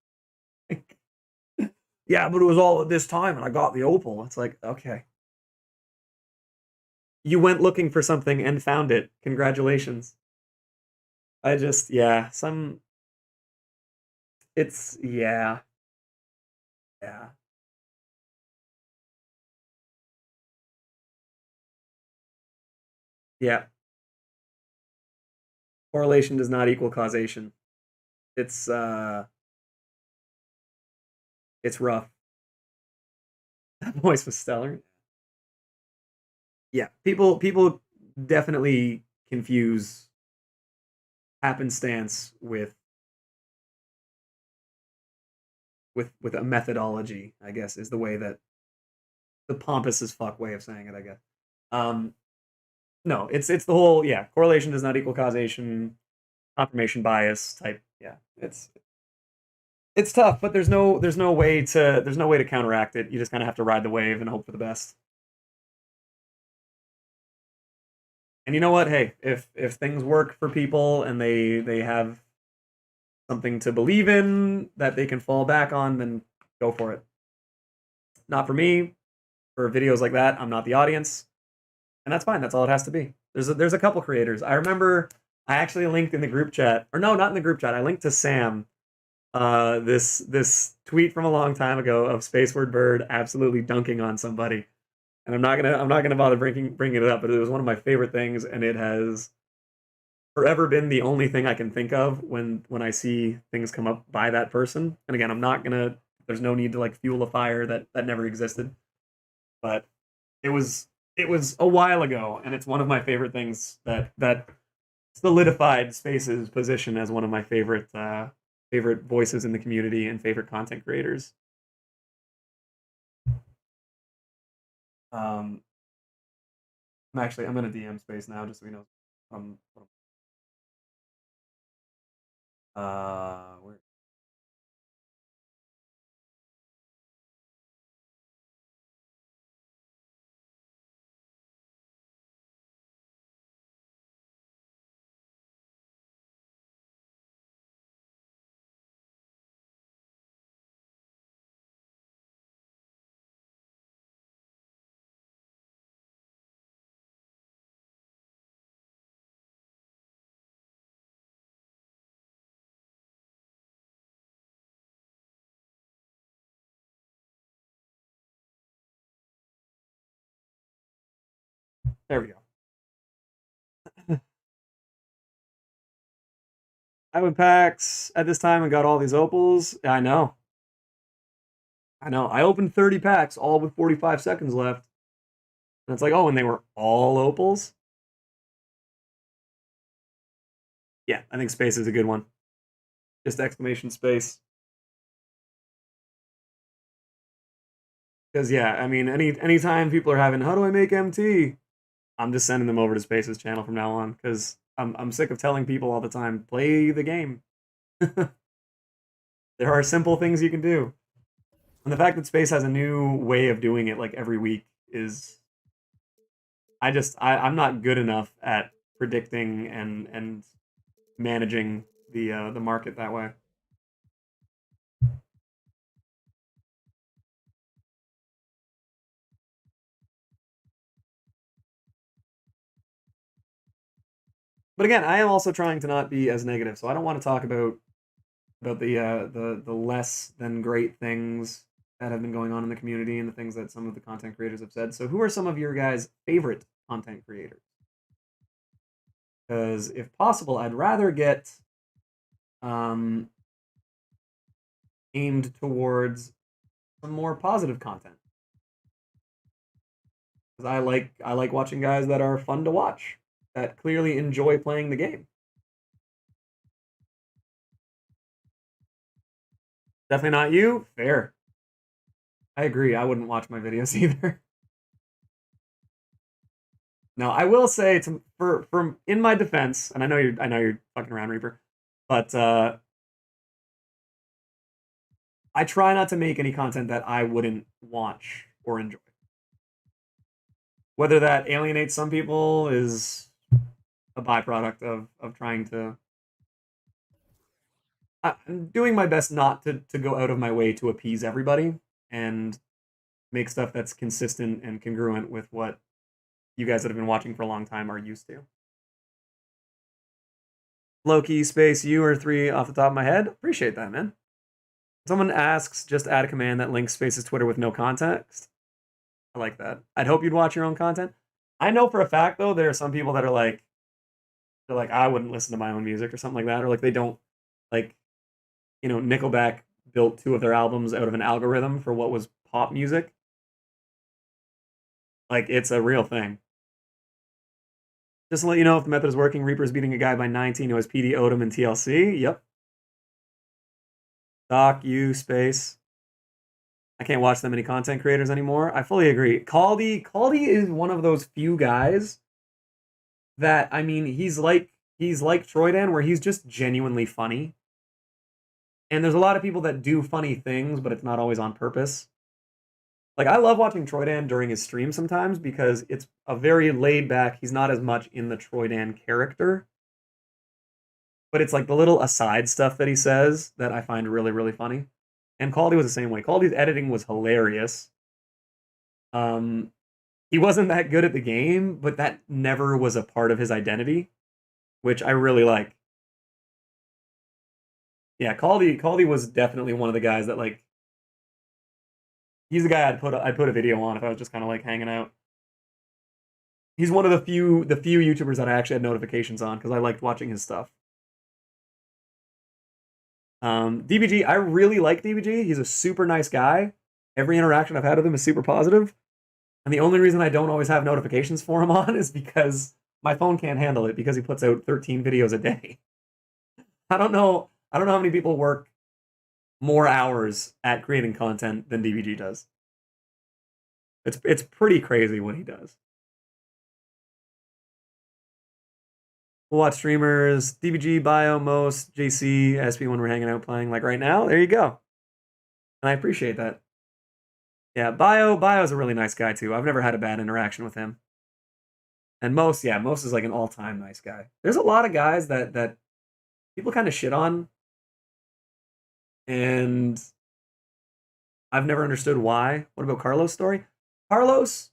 Yeah, but it was all at this time, and I got the opal. It's like, okay. You went looking for something and found it. Congratulations. Yeah, yeah, yeah. Yeah. Correlation does not equal causation. It's it's rough. That voice was stellar. Yeah, people definitely confuse happenstance with a methodology, I guess, is the way that the pompous as fuck way of saying it, I guess. Um, no, it's the whole, yeah, correlation does not equal causation, confirmation bias type. Yeah, it's tough, but there's no way to counteract it. You just kind of have to ride the wave and hope for the best. And you know what? Hey, if things work for people and they have something to believe in that they can fall back on, then go for it. Not for me. For videos like that, I'm not the audience, and that's fine. That's all it has to be. There's a couple creators. I remember I actually linked in the group chat, or no, not in the group chat. I linked to Sam this tweet from a long time ago of Space Word Bird absolutely dunking on somebody, and I'm not gonna bother bringing it up, but it was one of my favorite things, and it has forever been the only thing I can think of when I see things come up by that person. And again, I'm not gonna. There's no need to like fuel a fire that never existed, but it was it was a while ago, and it's one of my favorite things that solidified Space's position as one of my favorite voices in the community and favorite content creators. Um, I'm gonna DM Space now just so he knows. Um, where there we go. I went PAX at this time and got all these opals. Yeah, I know. I know. I opened 30 packs, all with 45 seconds left. And it's like, oh, and they were all opals? Yeah, I think space is a good one. Just exclamation space. Because yeah, I mean, anytime people are having, how do I make MT? I'm just sending them over to Space's channel from now on because I'm sick of telling people all the time, play the game. There are simple things you can do. And the fact that Space has a new way of doing it like every week is I'm not good enough at predicting and managing the market that way. But again, I am also trying to not be as negative, so I don't want to talk about the less than great things that have been going on in the community and the things that some of the content creators have said. So, who are some of your guys' favorite content creators? Because if possible, I'd rather get um, aimed towards some more positive content. Because I like watching guys that are fun to watch, that clearly enjoy playing the game. Definitely not you. Fair. I agree. I wouldn't watch my videos either. Now, I will say for in my defense, and I know you're fucking around, Reaper, but I try not to make any content that I wouldn't watch or enjoy. Whether that alienates some people is a byproduct of trying to. I'm doing my best not to go out of my way to appease everybody and make stuff that's consistent and congruent with what you guys that have been watching for a long time are used to. Loki space you or three off the top of my head. Appreciate that, man. Someone asks, just add a command that links Space's Twitter with no context. I like that. I'd hope you'd watch your own content. I know for a fact though, there are some people that are like, they're like, I wouldn't listen to my own music or something like that, or like they don't like, Nickelback built two of their albums out of an algorithm for what was pop music. Like it's a real thing. Just to let you know if the method is working, Reaper's beating a guy by 19 who has PD, Odom, and TLC. Yep. Doc, you, Space. I can't watch that many content creators anymore. I fully agree. Caldy is one of those few guys that, I mean, he's like Troydan, where he's just genuinely funny. And there's a lot of people that do funny things, but it's not always on purpose. Like I love watching Troydan during his stream sometimes because it's a very laid back. He's not as much in the Troydan character, but it's like the little aside stuff that he says that I find really really funny. And Caldy was the same way. Caldy's editing was hilarious. Um, he wasn't that good at the game, but that never was a part of his identity, which I really like. Yeah, Caldy was definitely one of the guys that like he's the guy I'd put a video on if I was just kind of like hanging out. He's one of the few YouTubers that I actually had notifications on because I liked watching his stuff. DBG, I really like DBG. He's a super nice guy. Every interaction I've had with him is super positive. And the only reason I don't always have notifications for him on is because my phone can't handle it because he puts out 13 videos a day. I don't know. I don't know how many people work more hours at creating content than DBG does. It's pretty crazy what he does. We'll watch streamers, DBG, Bio, Most, JC, SP when we're hanging out playing. Like right now, there you go. And I appreciate that. Yeah, Bio's a really nice guy too. I've never had a bad interaction with him. And Most, yeah, Most is like an all-time nice guy. There's a lot of guys that people kind of shit on, and I've never understood why. What about Carlos' story? Carlos,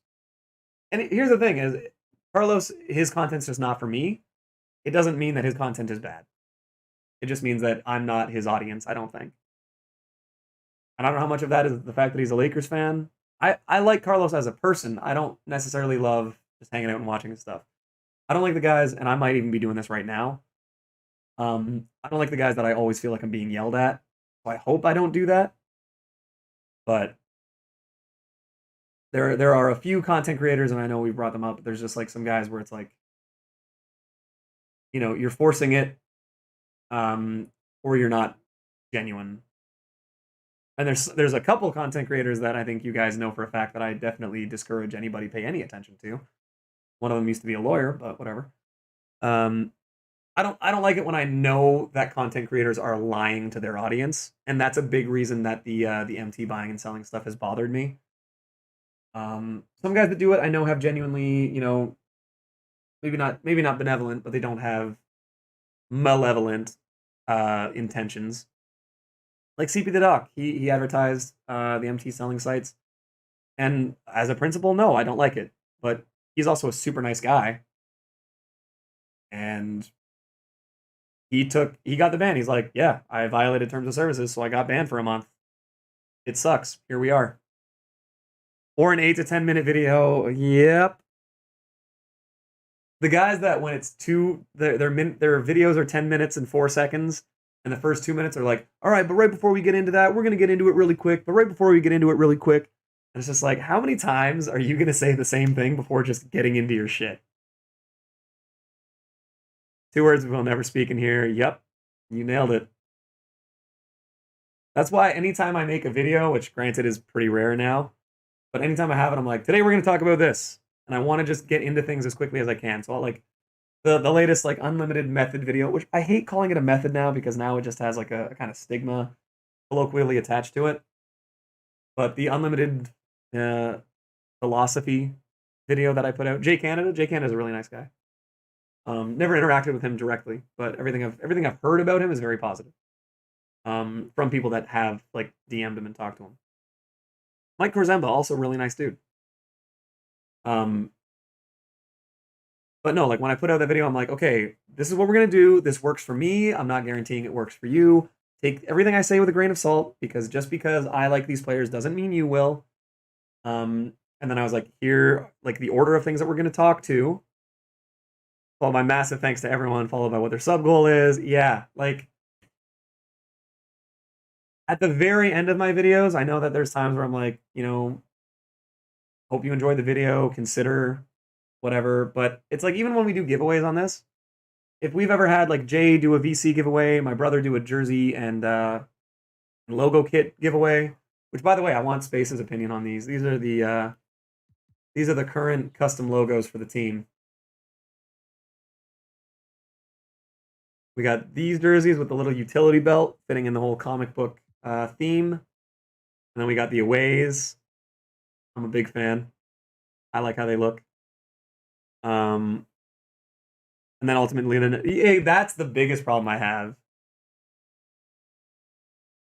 and here's the thing: is Carlos, his content's just not for me. It doesn't mean that his content is bad. It just means that I'm not his audience. I don't think. And I don't know how much of that is the fact that he's a Lakers fan. I like Carlos as a person. I don't necessarily love just hanging out and watching his stuff. I don't like the guys, and I might even be doing this right now. I don't like the guys that I always feel like I'm being yelled at. So I hope I don't do that. But there are a few content creators, and I know we brought them up. There's just like some guys where it's like, you're forcing it, or you're not genuine. And there's a couple content creators that I think you guys know for a fact that I definitely discourage anybody pay any attention to. One of them used to be a lawyer, but whatever. I don't like it when I know that content creators are lying to their audience, and that's a big reason that the MT buying and selling stuff has bothered me. Some guys that do it I know have genuinely, maybe not benevolent, but they don't have malevolent intentions. Like CP the Doc, he advertised the MT selling sites, and as a principal, no, I don't like it. But he's also a super nice guy, and he got the ban. He's like, yeah, I violated terms of services, so I got banned for a month. It sucks. Here we are. Or an 8 to 10 minute video. Yep. The guys that when it's their videos are 10 minutes and 4 seconds, and the first 2 minutes are like, all right, but right before we get into that, we're gonna get into it really quick. But right before we get into it really quick, and it's just like, how many times are you gonna say the same thing before just getting into your shit? 2 words we'll never speak in here. Yep, you nailed it. That's why anytime I make a video, which granted is pretty rare now, but anytime I have it, I'm like, today we're going to talk about this. And I want to just get into things as quickly as I can. So I'll like the latest like unlimited method video, which I hate calling it a method now because now it just has like a kind of stigma colloquially attached to it. But the unlimited philosophy video that I put out, Jay Canada is a really nice guy. Never interacted with him directly, but everything I've heard about him is very positive. From people that have like DM'd him and talked to him. Mike Korzemba, also a really nice dude. But no, like when I put out that video, I'm like, okay, this is what we're gonna do. This works for me. I'm not guaranteeing it works for you. Take everything I say with a grain of salt, because just because I like these players doesn't mean you will. And And then I was like, here, like the order of things that we're going to talk to, followed by massive thanks to everyone, followed by what their sub goal is. Yeah, like at the very end of my videos, I know that there's times where I'm like, hope you enjoyed the video, consider whatever. But it's like, even when we do giveaways on this, if we've ever had like Jay do a VC giveaway, my brother do a jersey and logo kit giveaway, which by the way, I want Space's opinion on these. These are the current custom logos for the team. We got these jerseys with the little utility belt fitting in the whole comic book theme. And then we got the aways. I'm a big fan. I like how they look. And then ultimately, that's the biggest problem I have.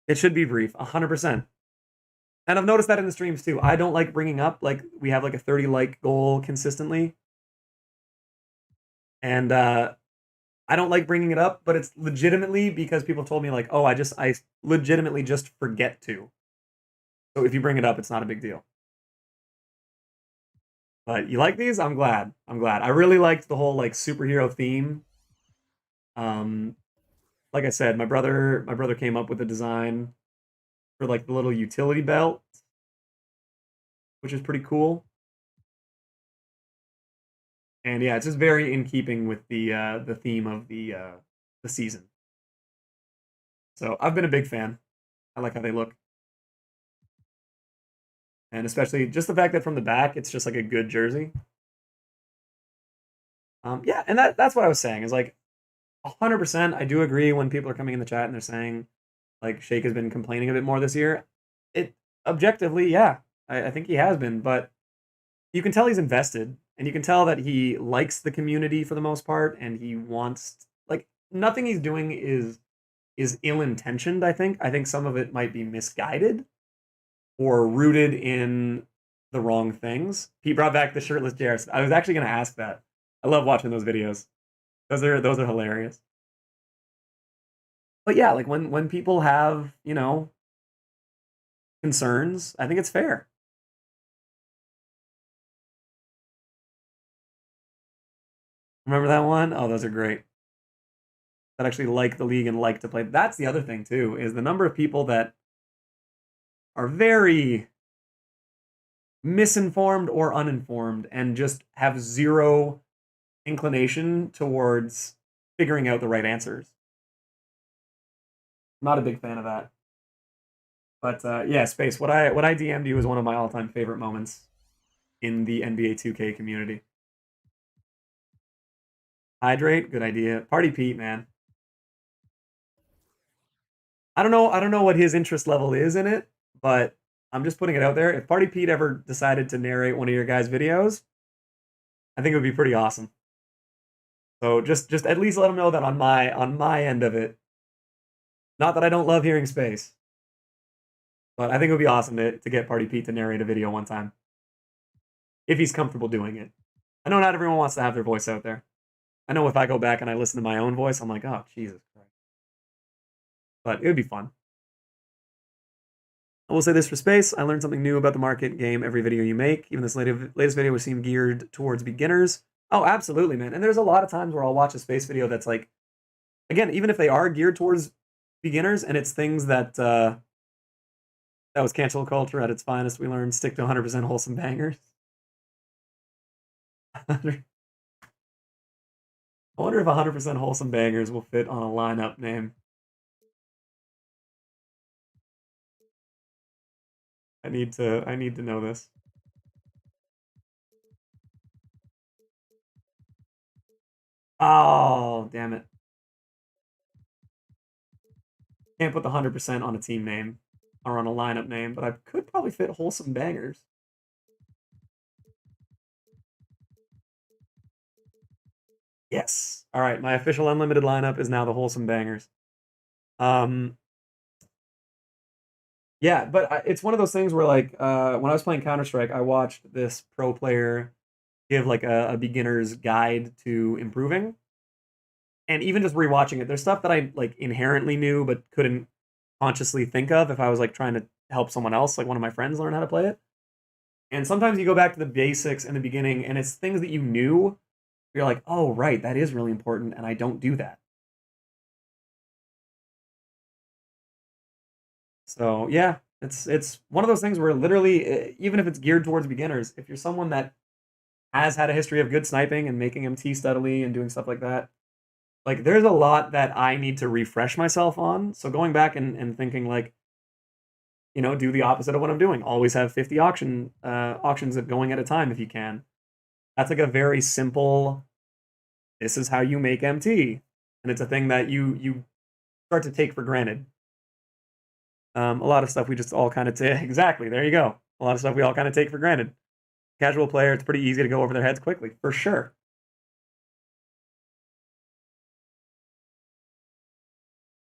It should be brief, 100%. And I've noticed that in the streams too. I don't like bringing up, like, we have like a 30 like goal consistently. And I don't like bringing it up, but it's legitimately because people told me like, oh, I legitimately just forget to. So if you bring it up, it's not a big deal. But you like these? I'm glad. I really liked the whole like superhero theme. Like I said, my brother came up with a design for like the little utility belt, which is pretty cool. And yeah, it's just very in keeping with the theme of the season. So I've been a big fan. I like how they look. And especially just the fact that from the back, it's just like a good jersey. Yeah, and that's what I was saying is like 100%. I do agree when people are coming in the chat and they're saying like Shake has been complaining a bit more this year. It objectively, yeah, I think he has been, but you can tell he's invested, and you can tell that he likes the community for the most part, and he wants like nothing he's doing is ill intentioned. I think some of it might be misguided or rooted in the wrong things. He brought back the shirtless Jarrett. I was actually going to ask that. I love watching those videos. Those are hilarious. But yeah, like when people have, concerns, I think it's fair. Remember that one? Oh, those are great. That actually like the league and like to play. That's the other thing too, is the number of people that are very misinformed or uninformed and just have zero inclination towards figuring out the right answers. Not a big fan of that. But yeah, Space, what I DM'd you is one of my all-time favorite moments in the NBA 2K community. Hydrate, good idea. Party Pete, man. I don't know what his interest level is in it, but I'm just putting it out there. If Party Pete ever decided to narrate one of your guys' videos, I think it would be pretty awesome. So just at least let him know that on my end of it. Not that I don't love hearing Space, but I think it would be awesome to get Party Pete to narrate a video one time. If he's comfortable doing it. I know not everyone wants to have their voice out there. I know if I go back and I listen to my own voice, I'm like, oh, Jesus Christ. But it would be fun. I will say this for Space. I learned something new about the market game every video you make. Even this latest video would seem geared towards beginners. Oh, absolutely, man. And there's a lot of times where I'll watch a Space video that's like, again, even if they are geared towards beginners and it's things that that was cancel culture at its finest, we learned stick to 100% wholesome bangers. I wonder if 100% wholesome bangers will fit on a lineup name. I need to know this. Oh, damn it. Can't put the 100% on a team name or on a lineup name, but I could probably fit wholesome bangers. Yes. All right, my official unlimited lineup is now the wholesome bangers. Yeah, but it's one of those things where like when I was playing Counter-Strike, I watched this pro player give like a beginner's guide to improving. And even just rewatching it, there's stuff that I like inherently knew but couldn't consciously think of if I was like trying to help someone else, like one of my friends learn how to play it. And sometimes you go back to the basics in the beginning, and it's things that you knew. You're like, oh, right, that is really important, and I don't do that. So yeah, it's one of those things where literally, even if it's geared towards beginners, if you're someone that has had a history of good sniping and making MT steadily and doing stuff like that, like there's a lot that I need to refresh myself on. So going back and thinking like, do the opposite of what I'm doing. Always have 50 auctions going at a time if you can. That's like a very simple. This is how you make MT, and it's a thing that you start to take for granted. A lot of stuff we just all kind of take. Exactly, there you go. A lot of stuff we all kind of take for granted. Casual player, it's pretty easy to go over their heads quickly, for sure.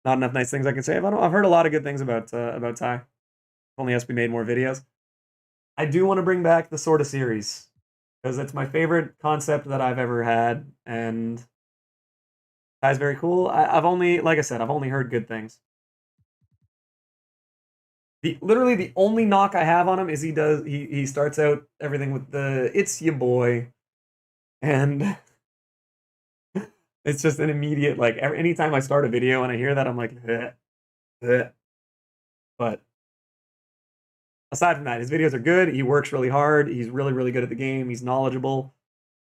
Not enough nice things I can say about him. I've heard a lot of good things about Ty. Only has to be made more videos. I do want to bring back the sort of series because it's my favorite concept that I've ever had, and Ty's very cool. I've only, like I said, I've only heard good things. Literally the only knock I have on him is he starts out everything with the "it's your boy," and it's just an immediate like anytime I start a video and I hear that I'm like, "Bleh, bleh." But aside from that, his videos are good. He works really hard. He's really really good at the game. He's knowledgeable.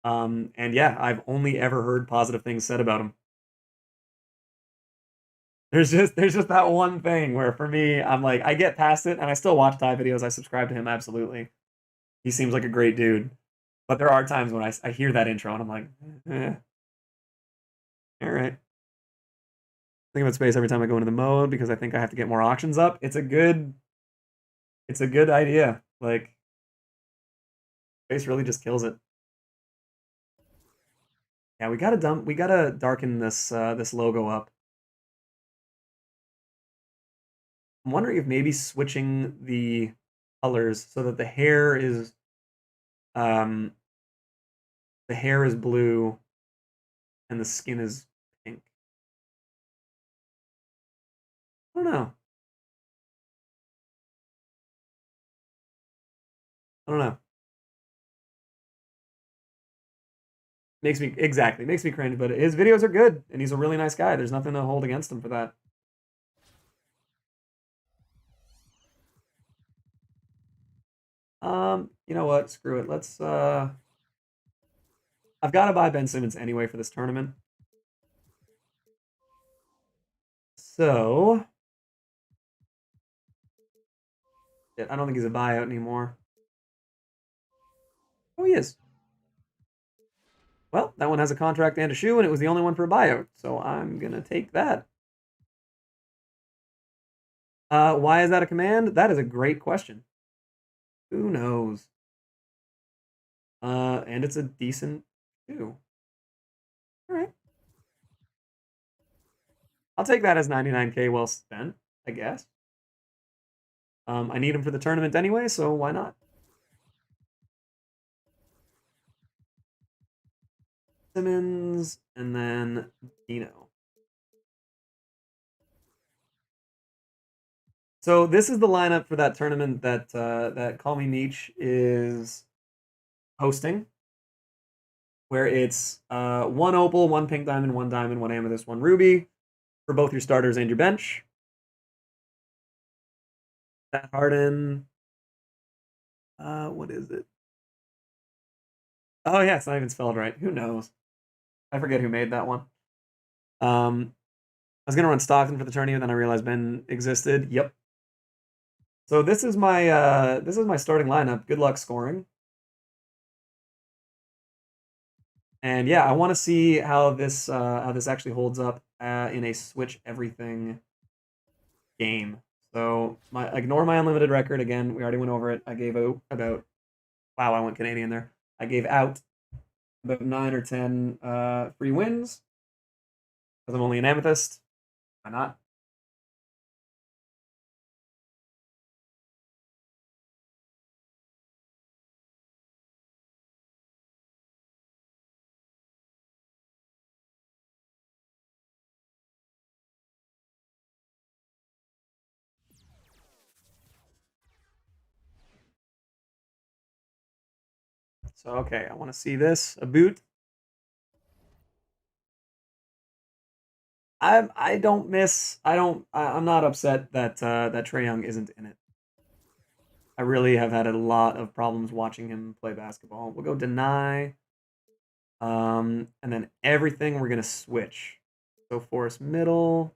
And yeah, I've only ever heard positive things said about him. There's just that one thing where for me I'm like I get past it and I still watch Ty videos. I subscribe to him absolutely. He seems like a great dude. But there are times when I hear that intro and I'm like, all right. Think about space every time I go into the mode because I think I have to get more auctions up. It's a good idea. Like space really just kills it. Yeah, we gotta darken this logo up. I'm wondering if maybe switching the colors so that um the hair is blue and the skin is pink. I don't know. I don't know. Makes me cringe, but his videos are good and he's a really nice guy. There's nothing to hold against him for that. You know what? Screw it. I've got to buy Ben Simmons anyway for this tournament. So, I don't think he's a buyout anymore. Oh, he is. Well, that one has a contract and a shoe, and it was the only one for a buyout. So I'm gonna take that. Why is that a command? That is a great question. Who knows? And it's a decent shoe. All right. I'll take that as 99K well spent, I guess. I need him for the tournament anyway, so why not? Simmons and then Dino. So this is the lineup for that tournament that Call Me Meech is hosting, where it's one opal, one pink diamond, one amethyst, one ruby for both your starters and your bench. That Harden. What is it? Oh yeah, it's not even spelled right. Who knows? I forget who made that one. I was gonna run Stockton for the tournament, then I realized Ben existed. Yep. So this is my starting lineup. Good luck scoring. And yeah, I want to see how this actually holds up in a switch everything game. So ignore my unlimited record again. We already went over it. I gave out about wow, I went Canadian there. I gave out about 9 or 10 free wins because I'm only an amethyst. Why not? So, okay, I want to see this. A boot. I'm not upset that that Trae Young isn't in it. I really have had a lot of problems watching him play basketball. We'll go deny. And then everything we're gonna switch. So force middle.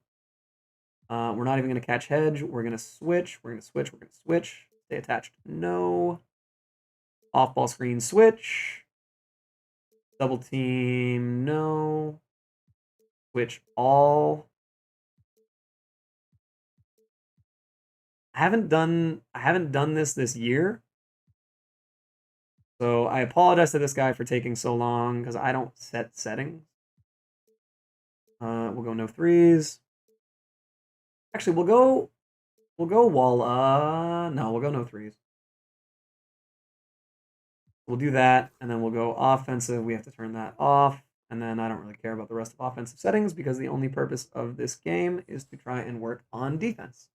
We're not even gonna catch hedge. We're gonna switch. We're gonna switch. We're gonna switch. Stay attached. No. Off ball screen switch. Double team. No. Switch all. I haven't done this year. So I apologize to this guy for taking so long because I don't set settings. We'll go no threes. Actually, we'll go wall. No, we'll go no threes. We'll do that, and then we'll go offensive. We have to turn that off, and then I don't really care about the rest of offensive settings because the only purpose of this game is to try and work on defense.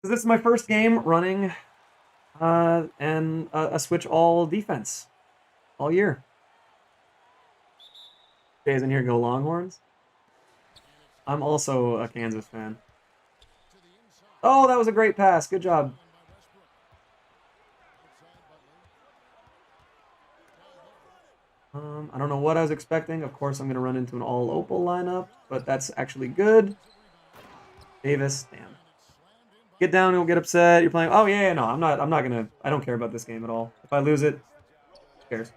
So this is my first game running and a switch all defense all year. Jay's in here, go Longhorns. I'm also a Kansas fan. Oh, that was a great pass. Good job. I don't know what I was expecting. Of course, I'm going to run into an all-opal lineup, but that's actually good. Davis, damn. Get down, you'll get upset. You're playing. Oh yeah, no, I'm not gonna. I don't care about this game at all. If I lose it, who cares?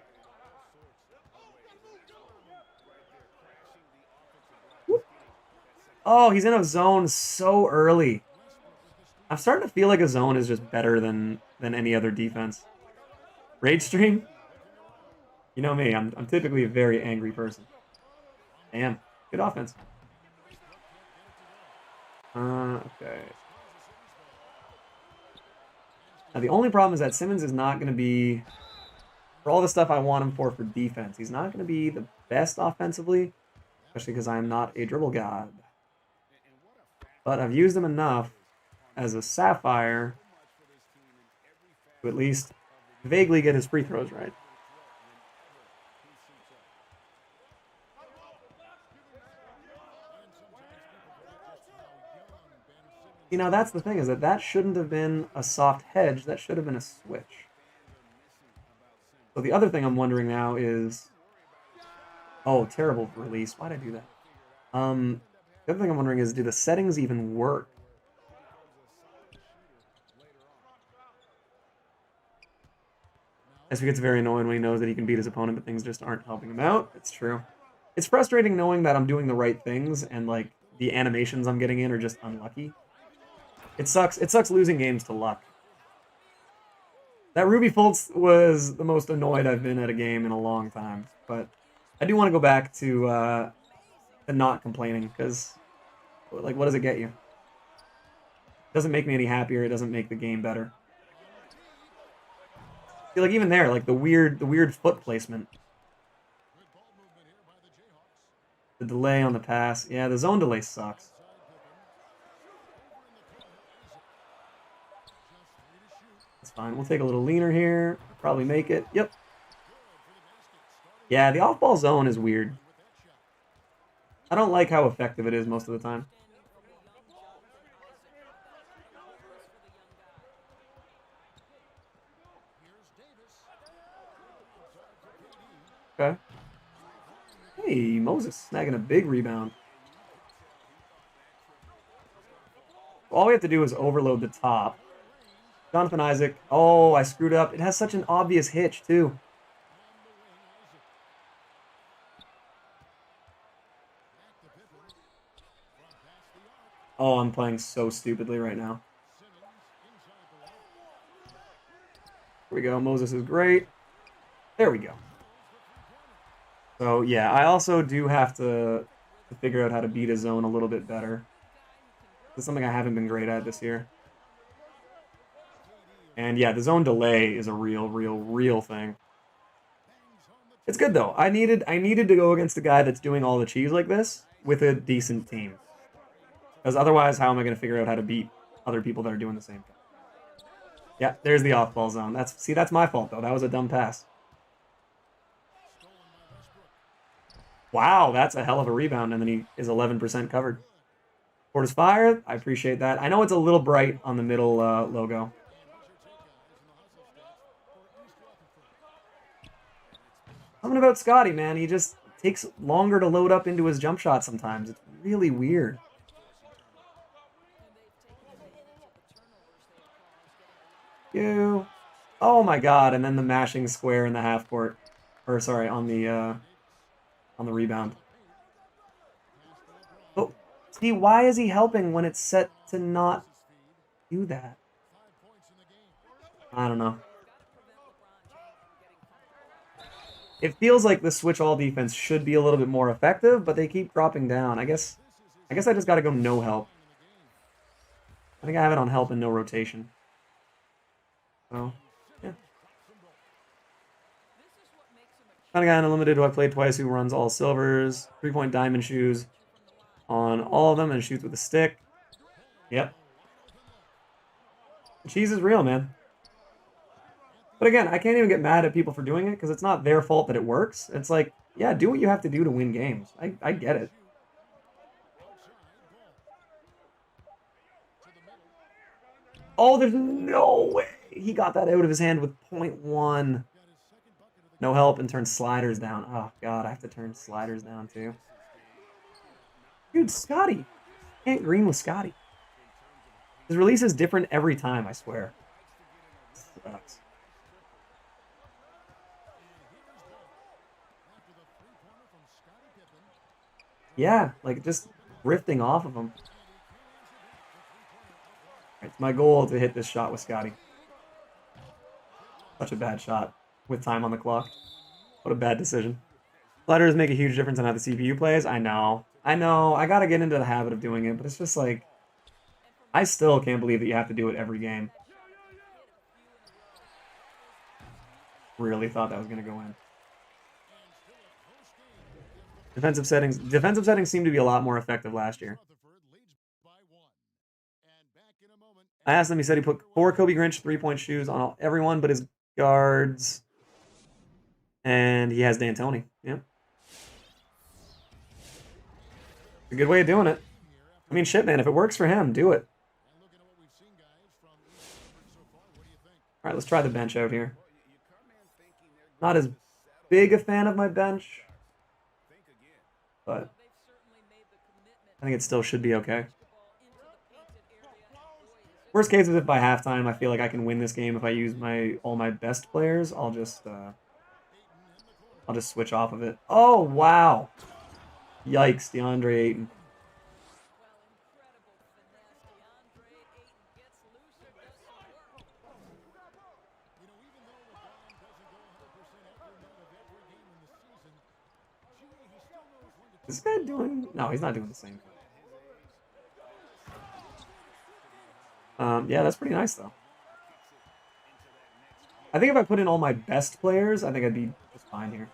Whoop. Oh, he's in a zone so early. I'm starting to feel like a zone is just better than any other defense. Rage stream? You know me. I'm typically a very angry person. Damn, good offense. Okay. Now, the only problem is that Simmons is not going to be, for all the stuff I want him for defense, he's not going to be the best offensively, especially because I am not a dribble god. But I've used him enough as a Sapphire to at least vaguely get his free throws right. You know, that's the thing, is that shouldn't have been a soft hedge. That should have been a switch. So the other thing I'm wondering now is... Oh, terrible release. Why'd I do that? The other thing I'm wondering is, do the settings even work? As he gets very annoying when he knows that he can beat his opponent, but things just aren't helping him out. It's true. It's frustrating knowing that I'm doing the right things and, like, the animations I'm getting in are just unlucky. It sucks. It sucks losing games to luck. That Ruby Fultz was the most annoyed I've been at a game in a long time. But I do want to go back to not complaining, because, like, what does it get you? It doesn't make me any happier. It doesn't make the game better. See, like, even there, like, the weird foot placement. The delay on the pass. Yeah, the zone delay sucks. That's fine. We'll take a little leaner here. Probably make it. Yep. Yeah, the off-ball zone is weird. I don't like how effective it is most of the time. Okay. Hey, Moses snagging a big rebound. All we have to do is overload the top. Jonathan Isaac. Oh, I screwed up. It has such an obvious hitch, too. Oh, I'm playing so stupidly right now. Here we go. Moses is great. There we go. So, yeah, I also do have to figure out how to beat a zone a little bit better. This is something I haven't been great at this year. And yeah, the zone delay is a real thing. It's good though. I needed to go against a guy that's doing all the cheese like this with a decent team. Because otherwise, how am I going to figure out how to beat other people that are doing the same thing? Yeah, there's the off-ball zone. That's my fault though. That was a dumb pass. Wow, that's a hell of a rebound, and then he is 11% covered. Court is fire. I appreciate that. I know it's a little bright on the middle logo. Something about Scotty, man. He just takes longer to load up into his jump shot sometimes. It's really weird. You. Oh my god, and then the mashing square in the half court. Or sorry, on the rebound. But see, why is he helping when it's set to not do that? I don't know. It feels like the switch all defense should be a little bit more effective, but they keep dropping down. I guess I just gotta go no help. I think I have it on help and no rotation. So, yeah. Kind of guy unlimited who I played twice who runs all silvers, 3-point diamond shoes on all of them and shoots with a stick. Yep. The cheese is real, man. But again, I can't even get mad at people for doing it because it's not their fault that it works. It's like, yeah, do what you have to do to win games. I get it. Oh, there's no way. He got that out of his hand with 0.1. No help and turn sliders down. Oh, God, I have to turn sliders down, too. Dude, Scotty. Can't green with Scotty. His release is different every time, I swear. Sucks. Yeah, like, just drifting off of him. It's my goal to hit this shot with Scotty. Such a bad shot with time on the clock. What a bad decision. Sliders make a huge difference on how the CPU plays. I know. I gotta get into the habit of doing it, but it's just like, I still can't believe that you have to do it every game. Really thought that was gonna go in. Defensive settings seem to be a lot more effective last year. I asked him, he said he put 4 Kobe Grinch 3-point shoes on everyone but his guards. And he has D'Antoni. Yeah. A good way of doing it. I mean, shit, man. If it works for him, do it. All right, let's try the bench out here. Not as big a fan of my bench, but I think it still should be okay. Worst case is if by halftime I feel like I can win this game if I use all my best players, I'll just switch off of it. Oh wow! Yikes, DeAndre Ayton. Is this guy doing? No, he's not doing the same thing. Yeah, that's pretty nice though. I think if I put in all my best players, I think I'd be just fine here.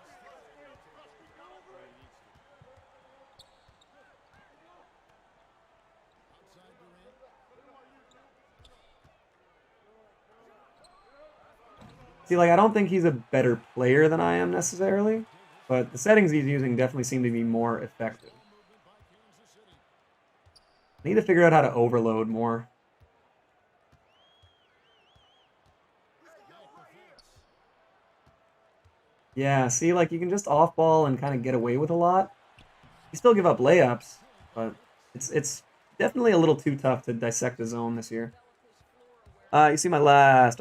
See, like, I don't think he's a better player than I am necessarily, but the settings he's using definitely seem to be more effective. I need to figure out how to overload more. Yeah, see, like, you can just off-ball and kind of get away with a lot. You still give up layups, but it's definitely a little too tough to dissect the zone this year. You see my last.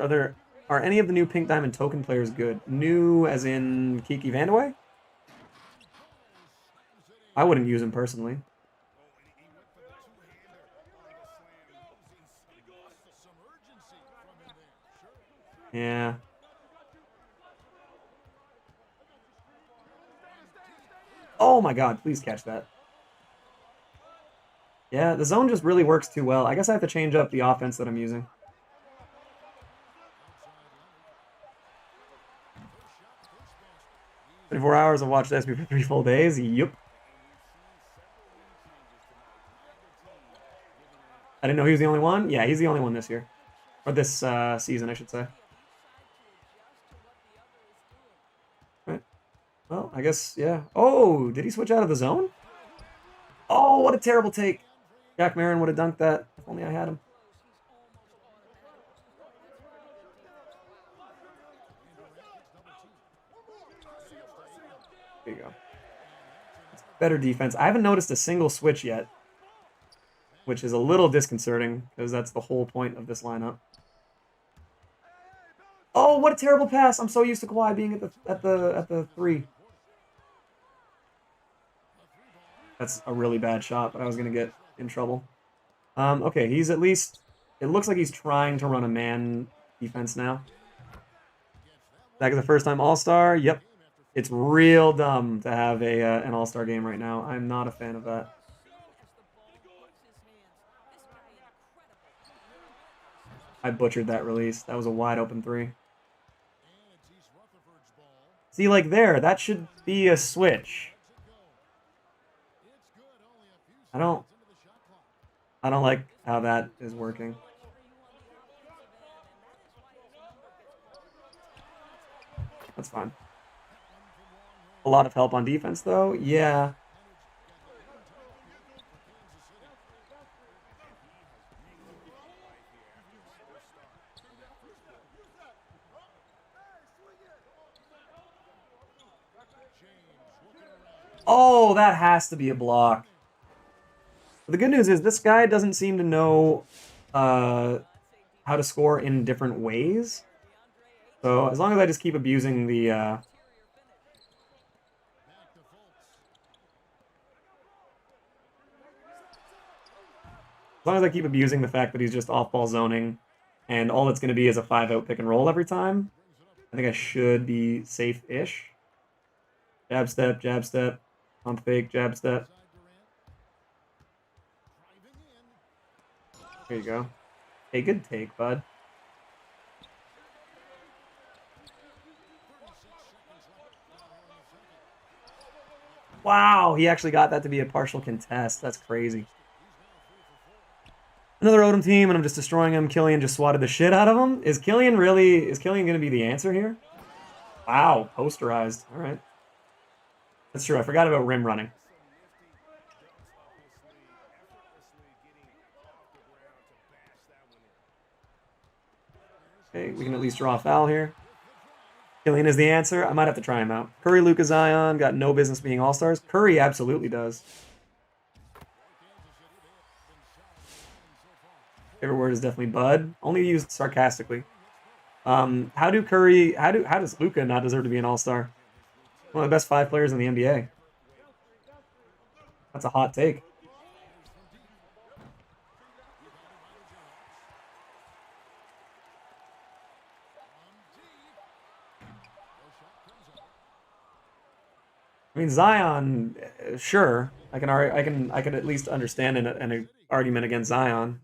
Are any of the new Pink Diamond token players good? New as in Kiki Vandeweghe? I wouldn't use him personally. Yeah. Oh my god, please catch that. Yeah, the zone just really works too well. I guess I have to change up the offense that I'm using. "24 hours of watched SB for 3 full days? Yup. I didn't know he was the only one? Yeah, he's the only one this year. Or this season, I should say. Right. Well, I guess, yeah. Oh, did he switch out of the zone? Oh, what a terrible take. Jack Marin would have dunked that if only I had him. There you go. Better defense. I haven't noticed a single switch yet, which is a little disconcerting because that's the whole point of this lineup. Oh, what a terrible pass! I'm so used to Kawhi being at the 3. That's a really bad shot, but I was gonna get in trouble. Okay, he's at least. It looks like he's trying to run a man defense now. Back at the first time All-Star. Yep, it's real dumb to have an All-Star game right now. I'm not a fan of that. I butchered that release. That was a wide open 3. See, like there, that should be a switch. I don't like how that is working. That's fine. A lot of help on defense, though. Yeah. Oh, that has to be a block. But the good news is this guy doesn't seem to know how to score in different ways. So as long as I just keep abusing the as long as I keep abusing the fact that he's just off-ball zoning, and all it's going to be is a 5-out pick and roll every time, I think I should be safe-ish. Jab step, pump fake, jab step. There you go. Hey, good take, bud. Wow, he actually got that to be a partial contest. That's crazy. Another Odom team, and I'm just destroying him. Killian just swatted the shit out of him. Is Killian going to be the answer here? Wow, posterized. All right. That's true. I forgot about rim running. Okay, we can at least draw a foul here. Killian is the answer. I might have to try him out. Curry, Luka, Zion got no business being all-stars. Curry absolutely does. Favorite word is definitely bud. Only used sarcastically. How does Luka not deserve to be an all-star? One of the best 5 players in the NBA. That's a hot take. I mean, Zion, sure. I can at least understand an argument against Zion.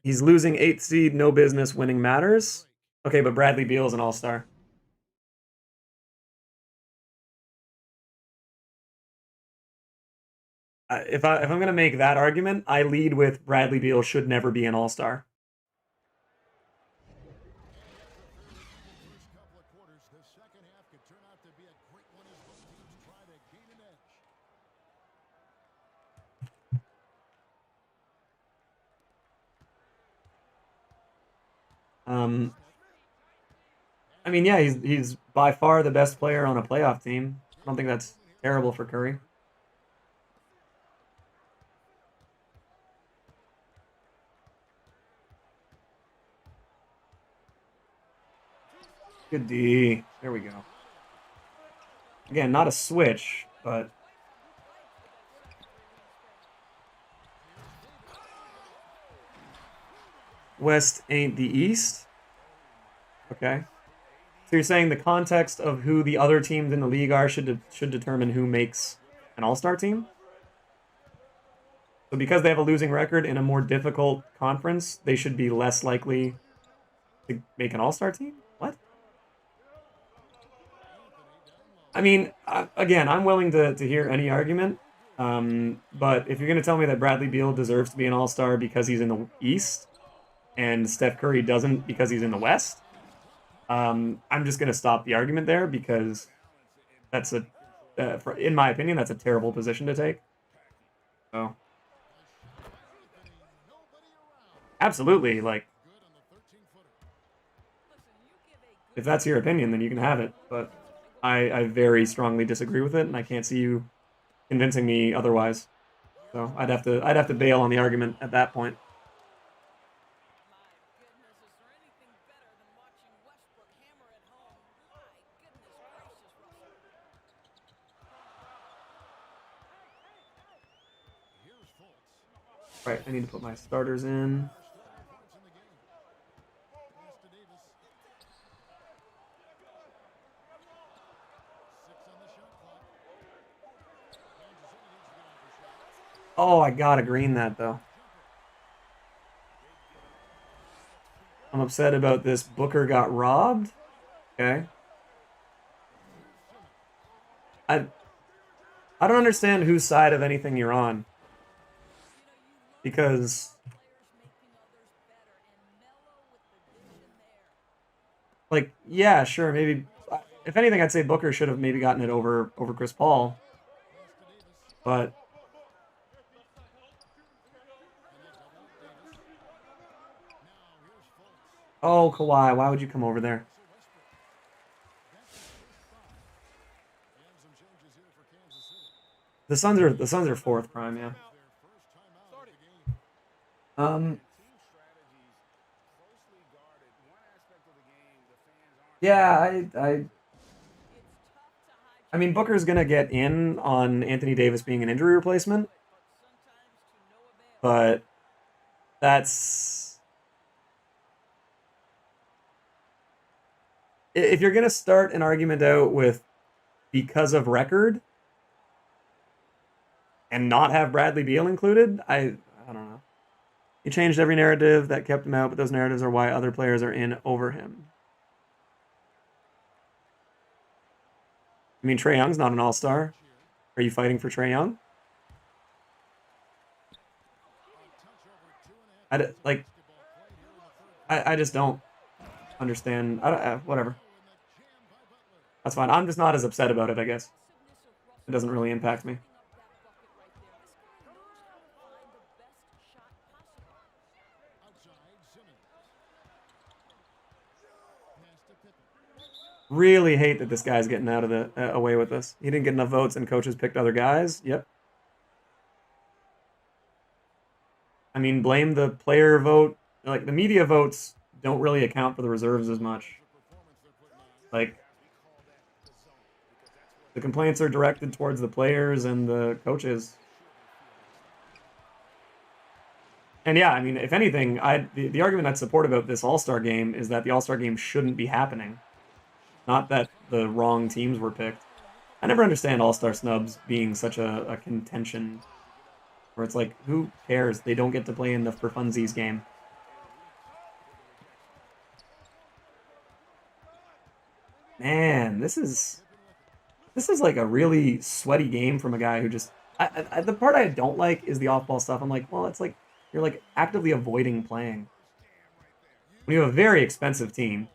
He's losing 8th seed, no business winning matters. Okay, but Bradley Beal's an all-star. If I'm gonna make that argument, I lead with Bradley Beal should never be an all-star. I mean, yeah, he's by far the best player on a playoff team. I don't think that's terrible for Curry. Good D. There we go. Again, not a switch, but West ain't the East. Okay. So you're saying the context of who the other teams in the league are should determine who makes an all-star team? So because they have a losing record in a more difficult conference, they should be less likely to make an all-star team? What? I mean, again, I'm willing to hear any argument. But if you're going to tell me that Bradley Beal deserves to be an all-star because he's in the East and Steph Curry doesn't because he's in the West, I'm just gonna stop the argument there because that's in my opinion, that's a terrible position to take. So absolutely, like if that's your opinion, then you can have it. But I very strongly disagree with it, and I can't see you convincing me otherwise. So I'd have to bail on the argument at that point. Right, I need to put my starters in. Oh, I gotta green that though. I'm upset about this. Booker got robbed. Okay. I I don't understand whose side of anything you're on because like yeah, sure, maybe if anything I'd say Booker should have maybe gotten it over Chris Paul. But oh, Kawhi, why would you come over there? The Suns are fourth prime, yeah. Um, yeah, I mean Booker's gonna get in on Anthony Davis being an injury replacement, but that's if you're gonna start an argument out with because of record and not have Bradley Beal included, I don't know. He changed every narrative that kept him out, but those narratives are why other players are in over him. I mean, Trae Young's not an all-star. Are you fighting for Trae Young? Like, I just don't understand. Whatever. That's fine. I'm just not as upset about it, I guess. It doesn't really impact me. Really hate that this guy's getting out of the away with this. He didn't get enough votes and coaches picked other guys. Yep. I mean, blame the player vote. Like, the media votes don't really account for the reserves as much. Like, the complaints are directed towards the players and the coaches. And yeah, I mean, if anything, the argument I'd support about this All-Star game is that the All-Star game shouldn't be happening. Not that the wrong teams were picked. I never understand All-Star snubs being such a contention where it's like, who cares? They don't get to play in the for funsies game. Man, this is like a really sweaty game from a guy who just. The part I don't like is the off-ball stuff. I'm like, well, it's like you're like actively avoiding playing when you have a very expensive team.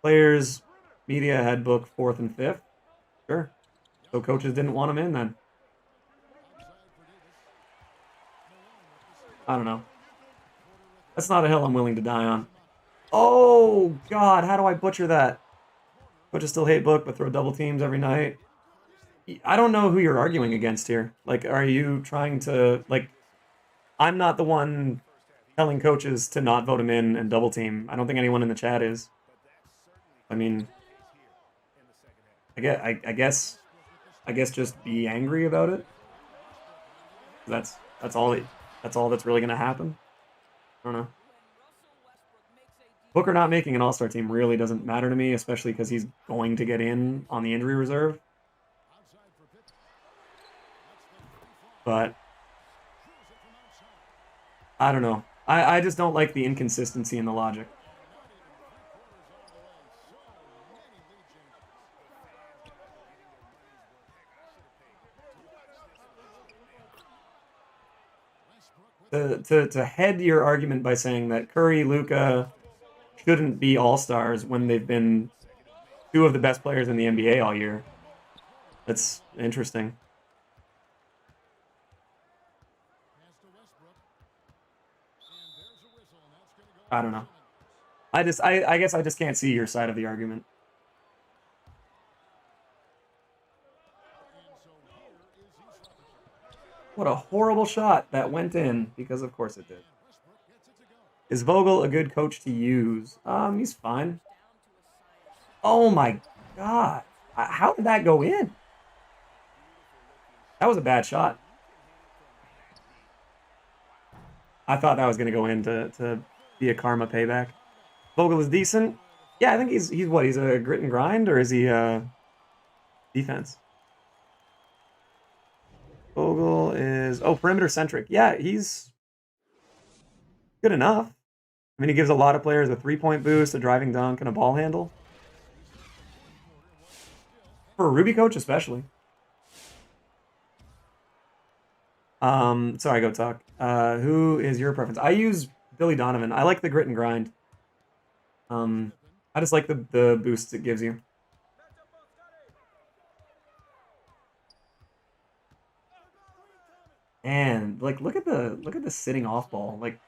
Players, media had booked fourth and fifth. Sure. So coaches didn't want him in then. I don't know. That's not a hill I'm willing to die on. Oh, God, how do I butcher that? Coaches still hate book, but throw double teams every night. I don't know who you're arguing against here. Like, are you trying to, like, I'm not the one telling coaches to not vote him in and double team. I don't think anyone in the chat is. I mean, I guess just be angry about it. That's all that's really gonna happen. I don't know. Booker not making an All-Star team really doesn't matter to me, especially because he's going to get in on the injury reserve. But I don't know. I just don't like the inconsistency in the logic. To head your argument by saying that Curry, Luka, shouldn't be all-stars when they've been two of the best players in the NBA all year. That's interesting. I don't know. I guess I just can't see your side of the argument. What a horrible shot that went in, because of course it did. Is Vogel a good coach to use? He's fine. Oh my god. How did that go in? That was a bad shot. I thought that was going to go in to be a karma payback. Vogel is decent. Yeah, I think he's what? He's a grit and grind, or is he defense? Vogel is perimeter centric. Yeah, he's good enough. I mean, he gives a lot of players a 3-point boost, a driving dunk, and a ball handle. For a Ruby coach, especially. Sorry, go talk. Who is your preference? I use Billy Donovan. I like the grit and grind. I just like the boosts it gives you. And like, look at the sitting off ball. Like,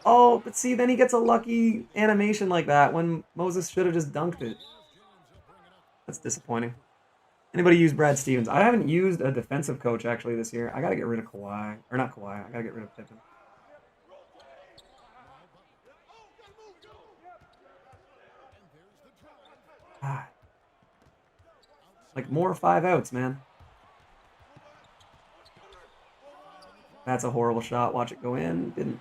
oh, but see, then he gets a lucky animation like that when Moses should have just dunked it. That's disappointing. Anybody use Brad Stevens? I haven't used a defensive coach actually this year. I gotta get rid of Kawhi. Or not Kawhi. I gotta get rid of Pippen. Ah. Like, more 5-outs, man. That's a horrible shot. Watch it go in. Didn't.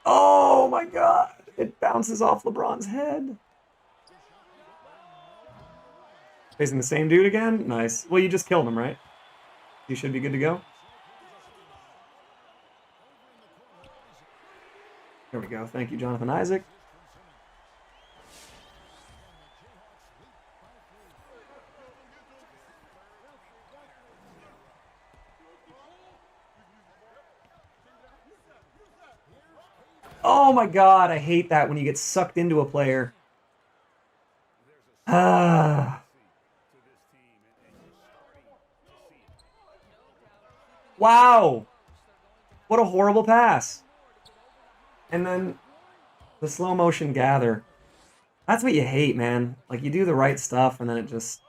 Oh my god. It bounces off LeBron's head. Facing the same dude again? Nice. Well, you just killed him, right? You should be good to go. There we go. Thank you, Jonathan Isaac. Oh my god, I hate that when you get sucked into a player. Ah. Wow. What a horrible pass. And then the slow motion gather. That's what you hate, man. Like, you do the right stuff and then you just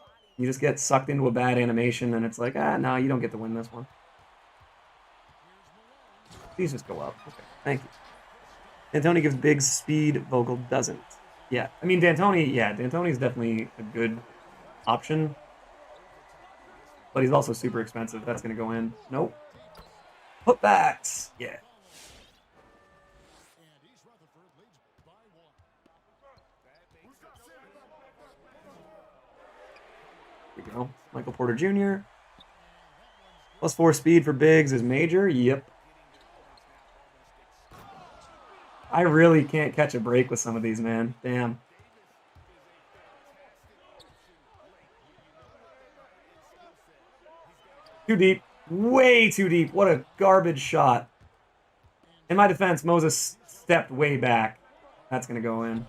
get sucked into a bad animation and it's like, no, you don't get to win this one. Please just go up. Okay, thank you. D'Antoni gives big speed, Vogel doesn't. Yeah, I mean, D'Antoni is definitely a good option. But he's also super expensive. That's going to go in. Nope. Putbacks. Yeah. Here we go. Michael Porter Jr. +4 speed for bigs is major. Yep. I really can't catch a break with some of these, man. Damn. Too deep. Way too deep. What a garbage shot. In my defense, Moses stepped way back. That's going to go in.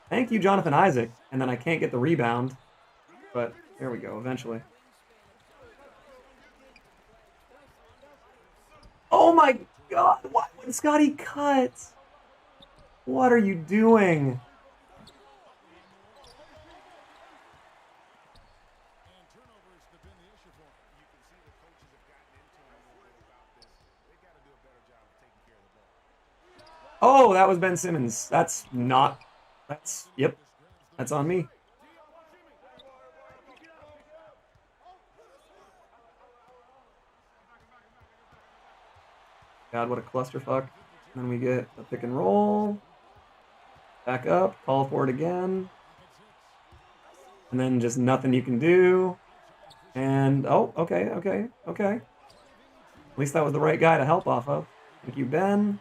Thank you, Jonathan Isaac. And then I can't get the rebound. But there we go, eventually. Oh my god. Why would Scotty cut? What are you doing? Oh, that was Ben Simmons. Yep. That's on me. God, what a clusterfuck. And then we get a pick and roll. Back up, call for it again. And then just nothing you can do. And, oh, okay. At least that was the right guy to help off of. Thank you, Ben.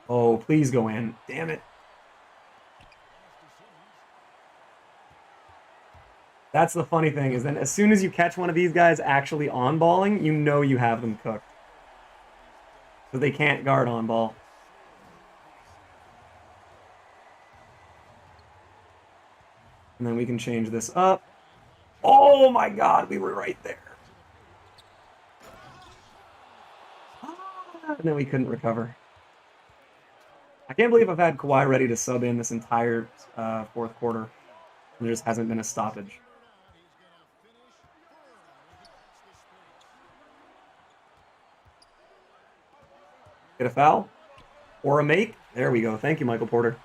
Oh, please go in. Damn it. That's the funny thing is then as soon as you catch one of these guys actually on balling, you know you have them cooked. So they can't guard on ball. And then we can change this up. Oh my god, we were right there. And then we couldn't recover. I can't believe I've had Kawhi ready to sub in this entire fourth quarter. There just hasn't been a stoppage. Get a foul or a make. There we go. Thank you, Michael Porter.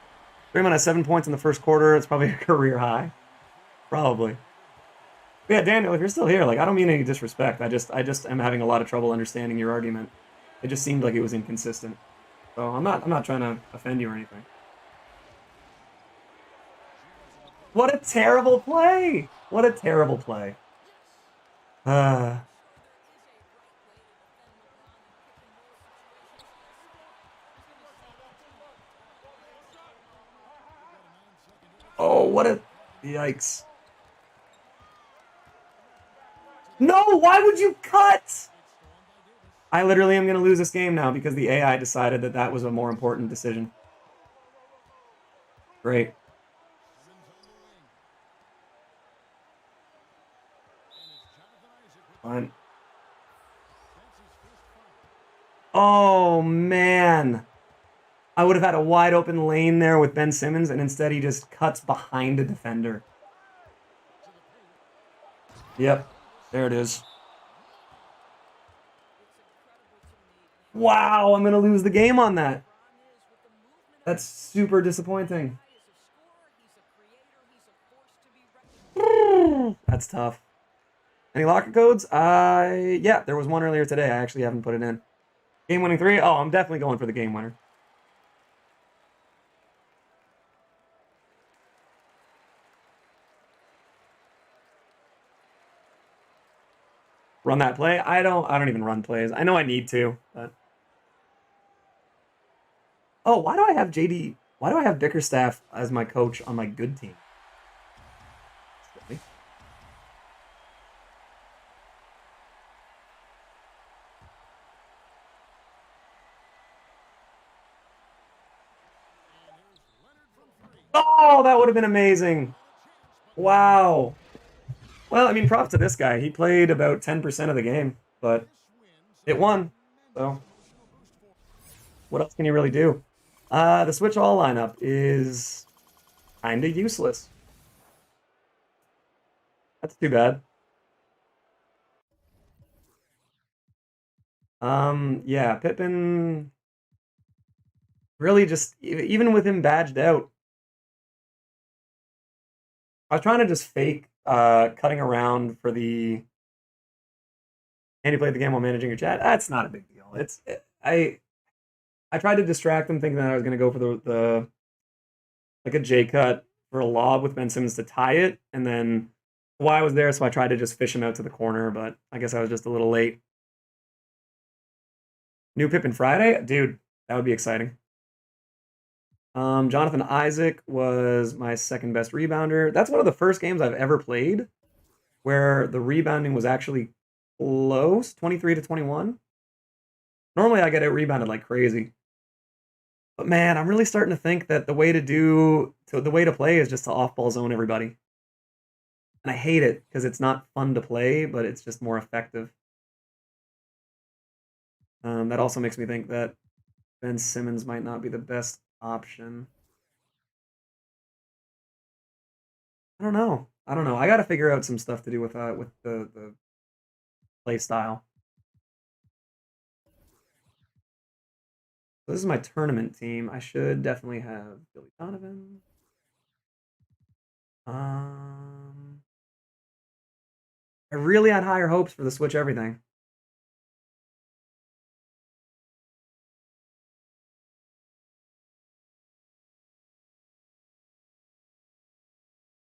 Draymond has 7 points in the first quarter. It's probably a career high. Probably. But yeah, Daniel, if you're still here, like I don't mean any disrespect. I just am having a lot of trouble understanding your argument. It just seemed like it was inconsistent. So I'm not trying to offend you or anything. What a terrible play! What a terrible play. Uh Oh, what a yikes. No, why would you cut? I literally am going to lose this game now because the AI decided that that was a more important decision. Great. Fine. Oh, man. I would have had a wide open lane there with Ben Simmons, and instead he just cuts behind a defender. Yep. There it is. Wow, I'm going to lose the game on that. That's super disappointing. That's tough. Any locker codes? Yeah, there was one earlier today. I actually haven't put it in. Game winning 3? Oh, I'm definitely going for the game winner. Run that play? I don't even run plays. I know I need to, but oh, why do I have JD? Why do I have Bickerstaff as my coach on my good team? Silly. Oh, that would have been amazing. Wow. Well, I mean, props to this guy. He played about 10% of the game, but it won. So, what else can you really do? The switch all lineup is kind of useless. That's too bad. Yeah, Pippen really just even with him badged out, I was trying to just fake cutting around for the and you played the game while managing your chat. That's not a big deal. I tried to distract him thinking that I was gonna go for the like a J cut for a lob with Ben Simmons to tie it, and then Kawhi was there, so I tried to just fish him out to the corner, but I guess I was just a little late. New Pippen Friday? Dude, that would be exciting. Jonathan Isaac was my second best rebounder. That's one of the first games I've ever played where the rebounding was actually close, 23 to 21. Normally I get it rebounded like crazy. But man, I'm really starting to think that the way to play is just to off-ball zone everybody. And I hate it because it's not fun to play, but it's just more effective. That also makes me think that Ben Simmons might not be the best option. I don't know. I don't know. I got to figure out some stuff to do with the play style. So this is my tournament team. I should definitely have Billy Donovan. I really had higher hopes for the switch everything.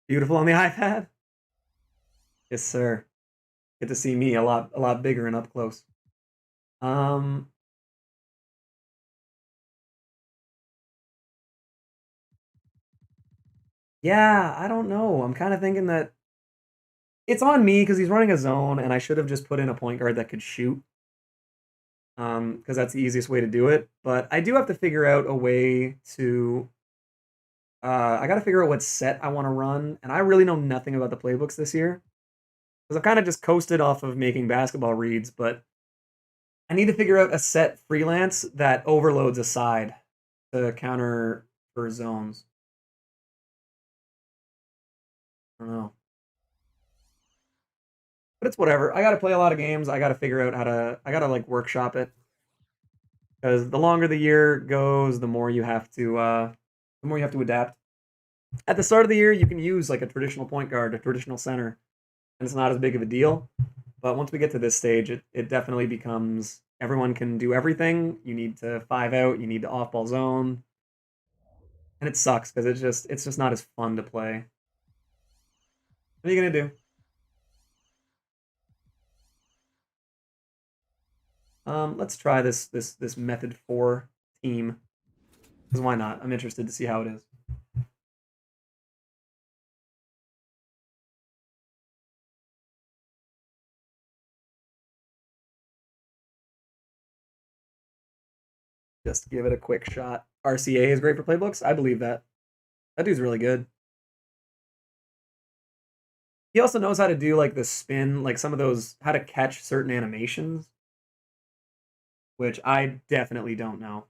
Beautiful on the iPad. Yes, sir. Get to see me a lot bigger and up close. Um, yeah, I don't know. I'm kind of thinking that It's on me because he's running a zone, and I should have just put in a point guard that could shoot. Because that's the easiest way to do it. But I do have to figure out a way to. I got to figure out what set I want to run, and I really know nothing about the playbooks this year because I've kind of just coasted off of making basketball reads. But I need to figure out a set freelance that overloads a side to counter for zones. I don't know. But it's whatever. I got to play a lot of games. I got to figure out how to. I got to like workshop it because the longer the year goes, the more you have to. The more you have to adapt. At the start of the year, you can use like a traditional point guard, a traditional center, and it's not as big of a deal. But once we get to this stage, it definitely becomes everyone can do everything. You need to 5 out. You need to off ball zone, and it sucks because it's just not as fun to play. What are you gonna do? Let's try this method 4 team. Because why not? I'm interested to see how it is. Just give it a quick shot. RCA is great for playbooks. I believe that. That dude's really good. He also knows how to do like the spin, like some of those, how to catch certain animations, which I definitely don't know.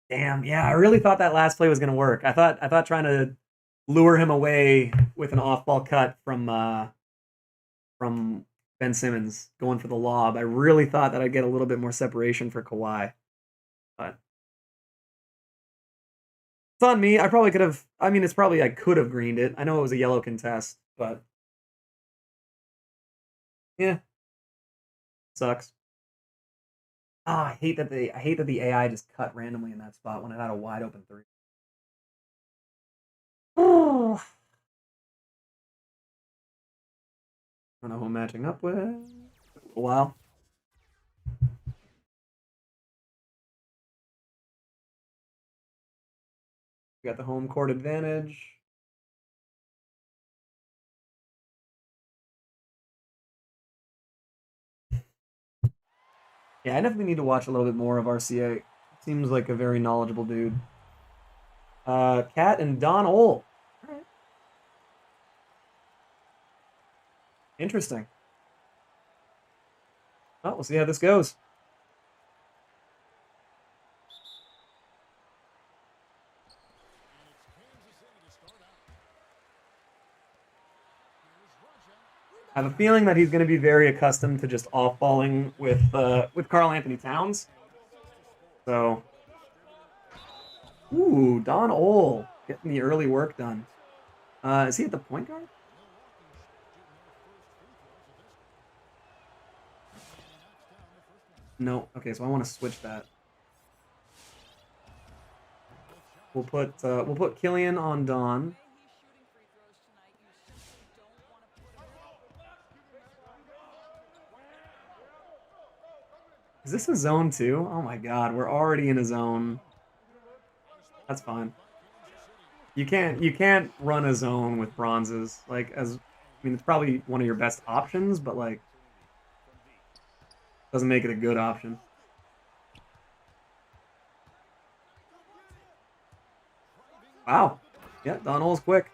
Damn, yeah, I really thought that last play was gonna work. I thought trying to lure him away with an off-ball cut from Ben Simmons going for the lob. I really thought that I'd get a little bit more separation for Kawhi, but it's on me. I probably could have. I mean, it's probably I could have greened it. I know it was a yellow contest, but yeah, sucks. Ah, I hate that the AI just cut randomly in that spot when it had a wide open three. Oh, I don't know who I'm matching up with. Wow. We got the home court advantage. Yeah, I definitely need to watch a little bit more of RCA. Seems like a very knowledgeable dude. Cat and Don Ole. All right. Interesting. Well, we'll see how this goes. I have a feeling that he's going to be very accustomed to just off-balling with Karl Anthony Towns. So, ooh, Don Ole getting the early work done. Is he at the point guard? No. Okay, so I want to switch that. We'll put Killian on Don. Is this a zone too? Oh my god, we're already in a zone. That's fine. You can't run a zone with bronzes. Like as I mean it's probably one of your best options, but like doesn't make it a good option. Wow. Yeah, Don Ole's quick.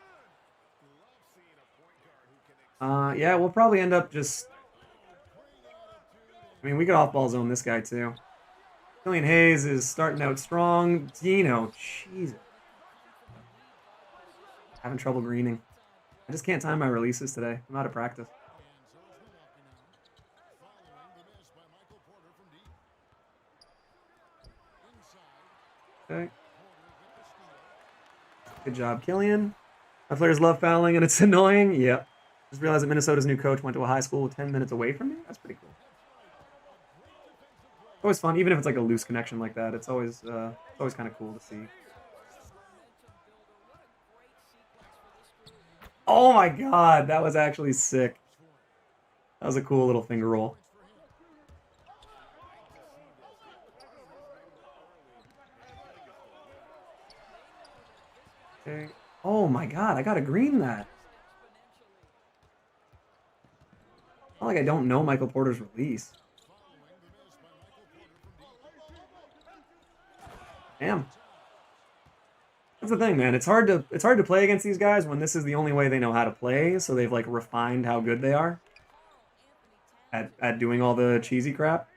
Yeah, we'll probably end up just I mean we could off ball zone this guy too. Killian Hayes is starting out strong. Dino, Jesus. Having trouble greening. I just can't time my releases today. I'm out of practice. Okay. Good job, Killian. My players love fouling and it's annoying. Yep. Just realized that Minnesota's new coach went to a high school 10 minutes away from me. That's pretty cool. Always fun, even if it's like a loose connection like that. It's always kind of cool to see. Oh my god, that was actually sick. That was a cool little finger roll. Okay. Oh my god, I gotta green that. Not like I don't know Michael Porter's release. Damn. That's the thing, man. It's hard to play against these guys when this is the only way they know how to play, so they've like refined how good they are at doing all the cheesy crap.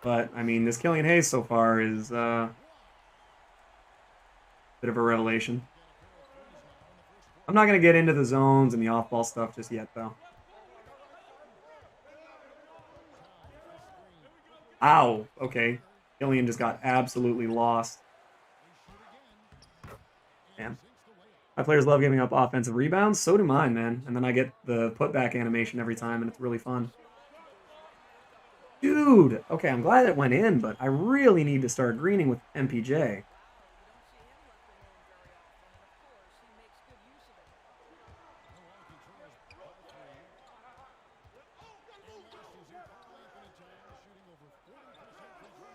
But I mean, this Killian Hayes so far is a bit of a revelation. I'm not gonna get into the zones and the off-ball stuff just yet, though. Ow. Okay. Killian just got absolutely lost. Damn. My players love giving up offensive rebounds. So do mine, man. And then I get the putback animation every time, and it's really fun. Dude! Okay, I'm glad it went in, but I really need to start greening with MPJ.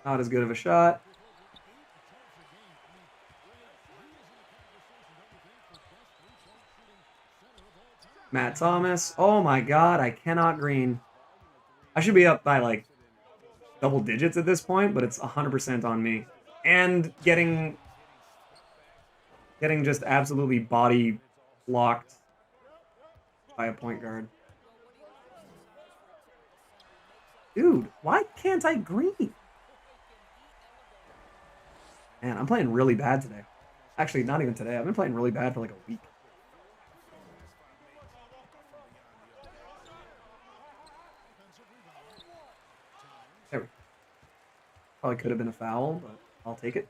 Not as good of a shot. Matt Thomas. Oh my god, I cannot green. I should be up by like double digits at this point, but it's 100% on me. And getting just absolutely body blocked by a point guard. Dude, why can't I green? Man, I'm playing really bad today. Actually, not even today. I've been playing really bad for like a week. There we go. Probably could have been a foul, but I'll take it.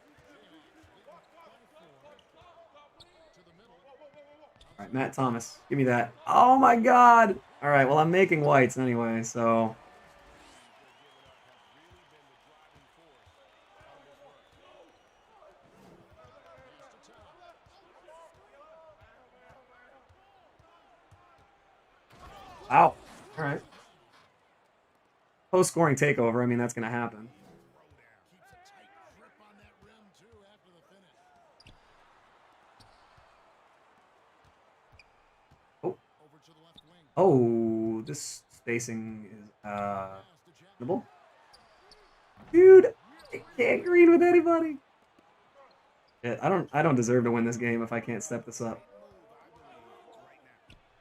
All right, Matt Thomas, give me that. Oh my god! All right, well, I'm making whites anyway, so... Ow. All right. Post-scoring takeover, I mean, that's going to happen. Oh. Oh, this spacing is reasonable. Dude, I can't green with anybody. Yeah, I don't deserve to win this game if I can't step this up.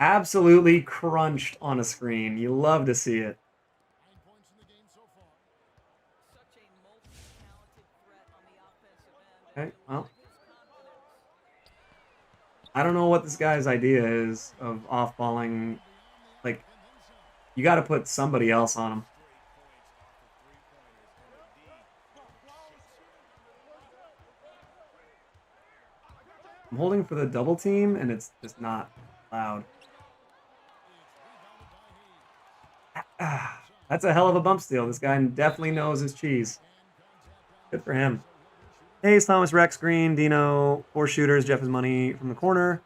Absolutely crunched on a screen. You love to see it. Okay, well. I don't know what this guy's idea is of off-balling. Like, you got to put somebody else on him. I'm holding for the double team, and it's just not loud. That's a hell of a bump steal. This guy definitely knows his cheese. Good for him. Hayes, Thomas, Rex, Green, Dino, 4 shooters, Jeff is money from the corner.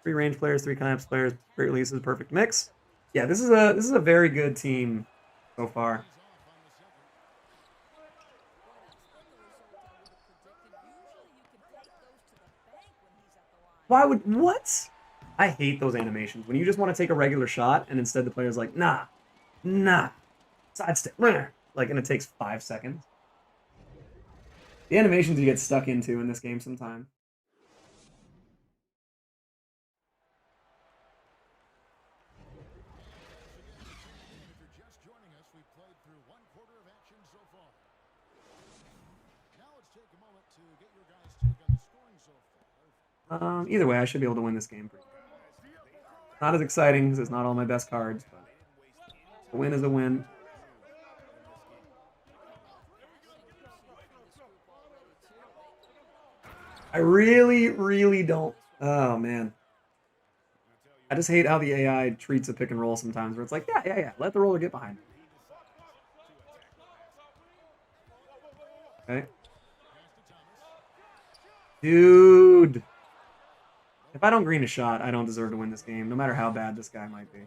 3 range players, 3 clamps players, great releases, perfect mix. Yeah, this is a very good team so far. Why would what? I hate those animations when you just want to take a regular shot and instead the player's like, nah, sidestep, like, and it takes 5 seconds. The animations you get stuck into in this game sometimes. Either way, I should be able to win this game. Not as exciting because it's not all my best cards, but a win is a win. I really, really don't. Oh, man. I just hate how the AI treats a pick and roll sometimes, where it's like, yeah, let the roller get behind me. Okay. Dude. If I don't green a shot, I don't deserve to win this game, no matter how bad this guy might be.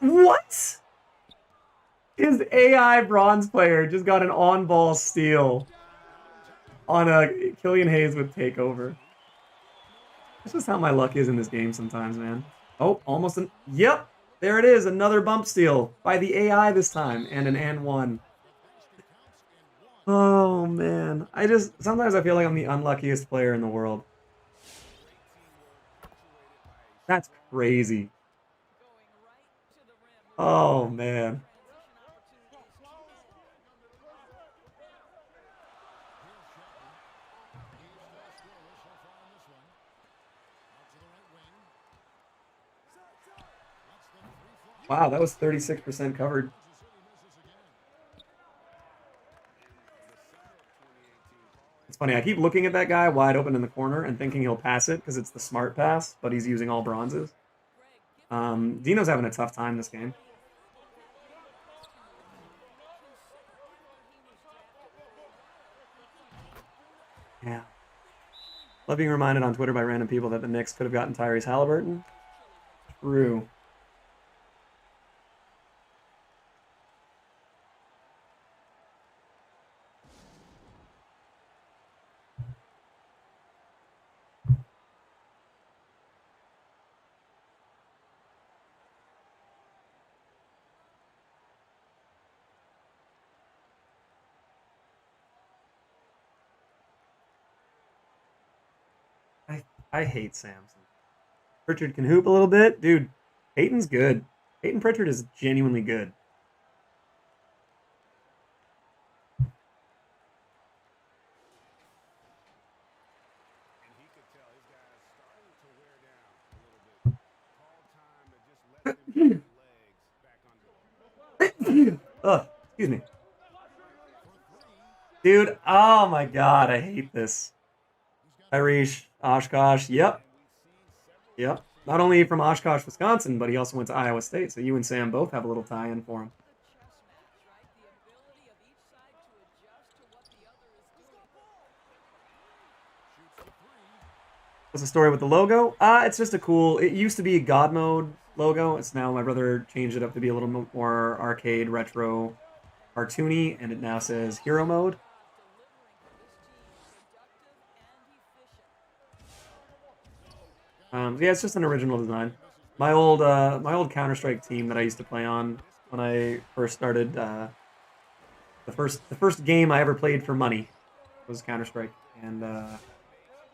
What? His AI bronze player just got an on-ball steal on a Killian Hayes with takeover. That's just how my luck is in this game sometimes, man. Oh, almost an... Yep! There it is, another bump steal by the AI this time, and an and one. Oh, man. Sometimes I feel like I'm the unluckiest player in the world. That's crazy. Oh, man. Wow, that was 36% covered. It's funny, I keep looking at that guy wide open in the corner and thinking he'll pass it because it's the smart pass, but he's using all bronzes. Dino's having a tough time this game. Yeah. Love being reminded on Twitter by random people that the Knicks could have gotten Tyrese Halliburton. True. I hate Samson. Pritchard can hoop a little bit. Dude, Peyton's good. Peyton Pritchard is genuinely good. Ugh, excuse me. Dude, oh my god, I hate this. Irish, Oshkosh, yep. Yep. Not only from Oshkosh, Wisconsin, but he also went to Iowa State, so you and Sam both have a little tie-in for him. What's the story with the logo? It's just it used to be a God Mode logo. It's now, my brother changed it up to be a little more arcade, retro, cartoony, and it now says Hero Mode. Yeah, it's just an original design. My old Counter-Strike team that I used to play on when I first started, the first game I ever played for money was Counter-Strike, and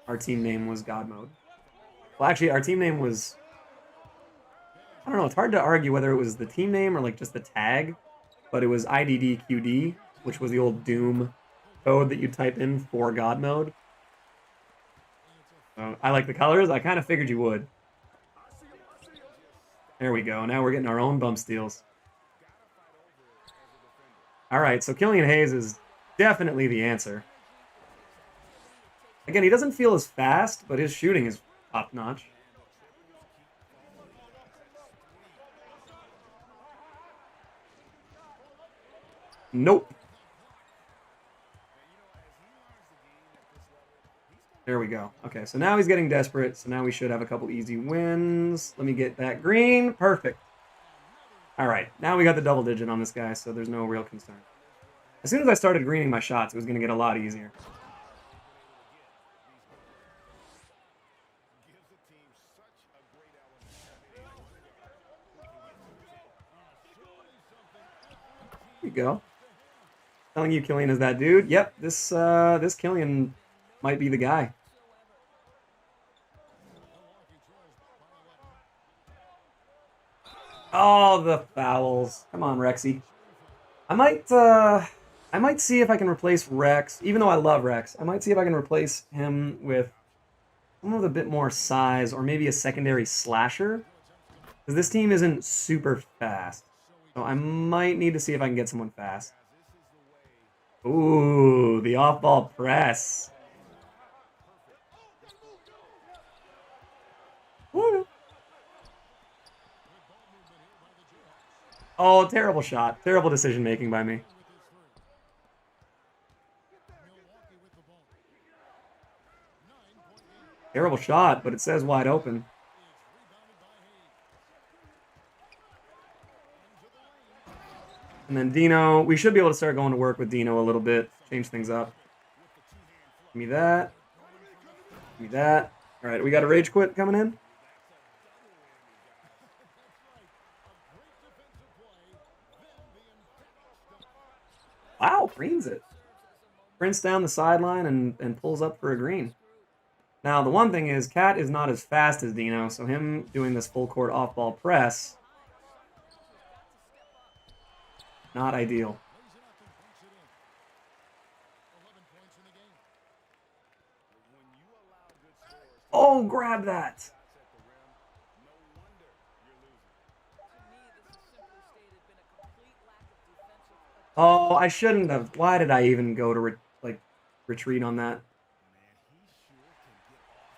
our team name was God Mode. Well, actually, our team name was, I don't know, it's hard to argue whether it was the team name or like just the tag, but it was IDDQD, which was the old Doom code that you type in for God Mode. So I like the colors. I kind of figured you would. There we go. Now we're getting our own bump steals. All right, so Killian Hayes is definitely the answer. Again, he doesn't feel as fast, but his shooting is top-notch. Nope. There we go. Okay, so now he's getting desperate, so now we should have a couple easy wins. Let me get that green. Perfect. All right, now we got the double digit on this guy, so there's no real concern. As soon as I started greening my shots, it was going to get a lot easier. There you go. Telling you Killian is that dude. Yep, this Killian might be the guy. Oh, the fouls. Come on, Rexy. I might see if I can replace Rex, even though I love Rex. I might see if I can replace him with someone with a bit more size, or maybe a secondary slasher. Because this team isn't super fast. So I might need to see if I can get someone fast. Ooh, the off-ball press. Woo. Oh, terrible shot. Terrible decision-making by me. Terrible shot, but it says wide open. And then Dino, we should be able to start going to work with Dino a little bit, change things up. Give me that. Give me that. All right, we got a rage quit coming in. Wow, greens it. Sprints down the sideline and pulls up for a green. Now, the one thing is, Cat is not as fast as Dino, so him doing this full court off-ball press, not ideal. Oh, grab that! Oh, I shouldn't have. Why did I even go to retreat on that?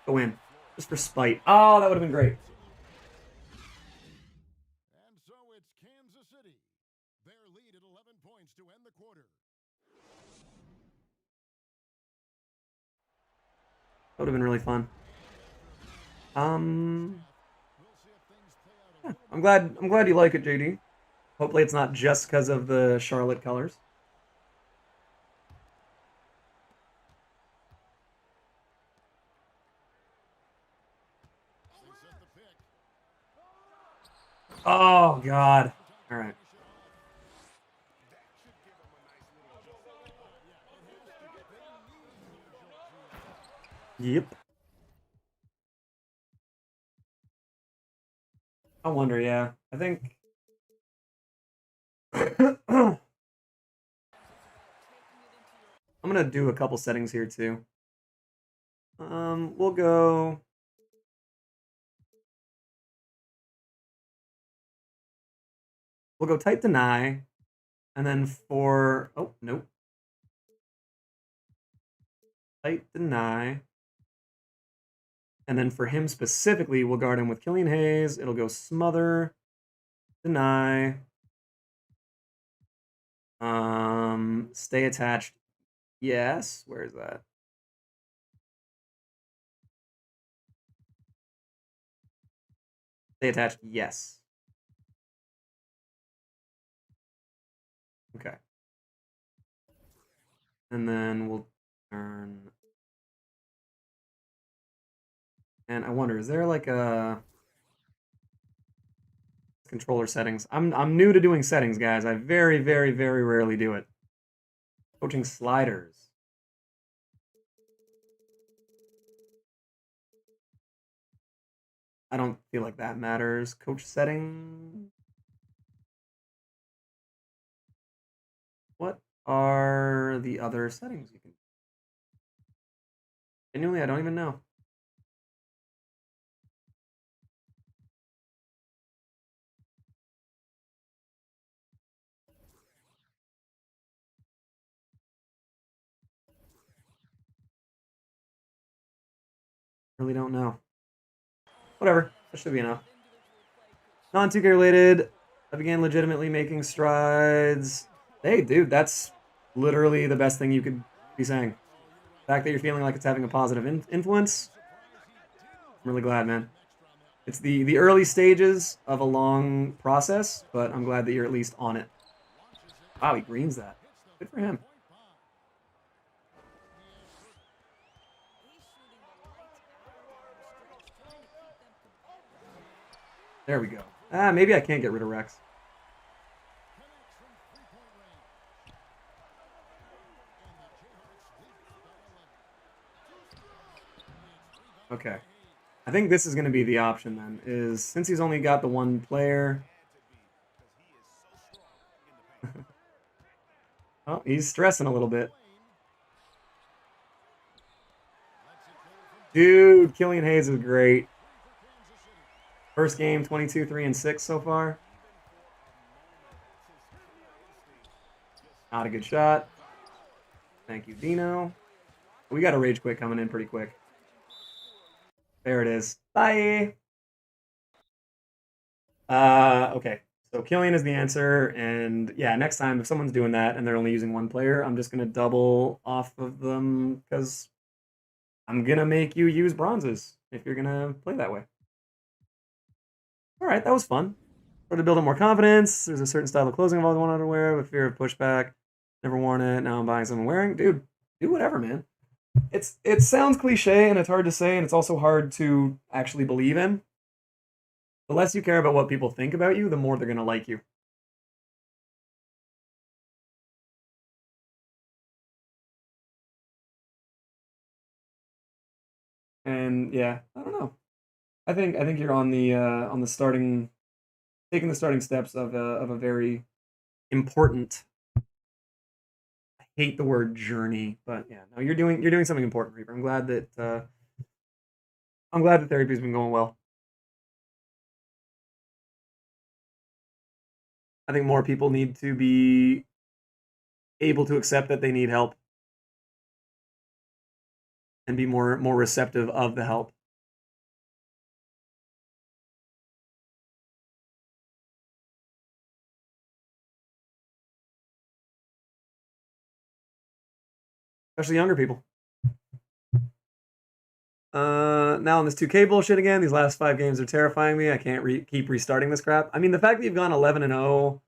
Go in. Just for spite. Oh, that would have been great. And so it's Kansas City. Their lead at 11 points to end the quarter. That would have been really fun. Yeah, I'm glad you like it, JD. Hopefully it's not just because of the Charlotte colors. Oh God. All right. Yep. I wonder, yeah. I think I'm gonna do a couple settings here too. We'll go. We'll go tight deny, and then for nope, tight deny, and then for him specifically, we'll guard him with Killian Hayes. It'll go smother, deny, stay attached. Yes, where is that? Stay attached. Yes. Okay. And then we'll turn. And I wonder, is there like a controller settings? I'm new to doing settings, guys. I very, very, very rarely do it. Coaching sliders. I don't feel like that matters. Coach setting. What are the other settings you can? Genuinely, I don't even know. Really don't know. Whatever. That should be enough. Non-2K related. I began legitimately making strides. Hey, dude, that's literally the best thing you could be saying. The fact that you're feeling like it's having a positive influence. I'm really glad, man. It's the early stages of a long process, but I'm glad that you're at least on it. Wow, he greens that. Good for him. There we go. Maybe I can't get rid of Rex. Okay. I think this is going to be the option then, is since he's only got the one player. Oh, he's stressing a little bit. Dude, Killian Hayes is great. First game, 22, 3, and 6 so far. Not a good shot. Thank you, Dino. We got a rage quit coming in pretty quick. There it is. Bye. Okay. So Killian is the answer, and yeah, next time if someone's doing that and they're only using one player, I'm just gonna double off of them because I'm gonna make you use bronzes if you're gonna play that way. All right, that was fun. Started building more confidence. There's a certain style of clothing I've always wanted to wear with fear of pushback. Never worn it. Now I'm buying something wearing. Dude, do whatever, man. It sounds cliche and it's hard to say and it's also hard to actually believe in. The less you care about what people think about you, the more they're gonna like you. And yeah, I don't know. I think you're on the starting, taking the starting steps of a very important. I hate the word journey, but yeah, no, you're doing something important, Reaper. I'm glad that therapy's been going well. I think more people need to be able to accept that they need help and be more receptive of the help. Especially younger people. Now on this 2K bullshit again. These last 5 games are terrifying me. I can't keep restarting this crap. I mean, the fact that you've gone 11-0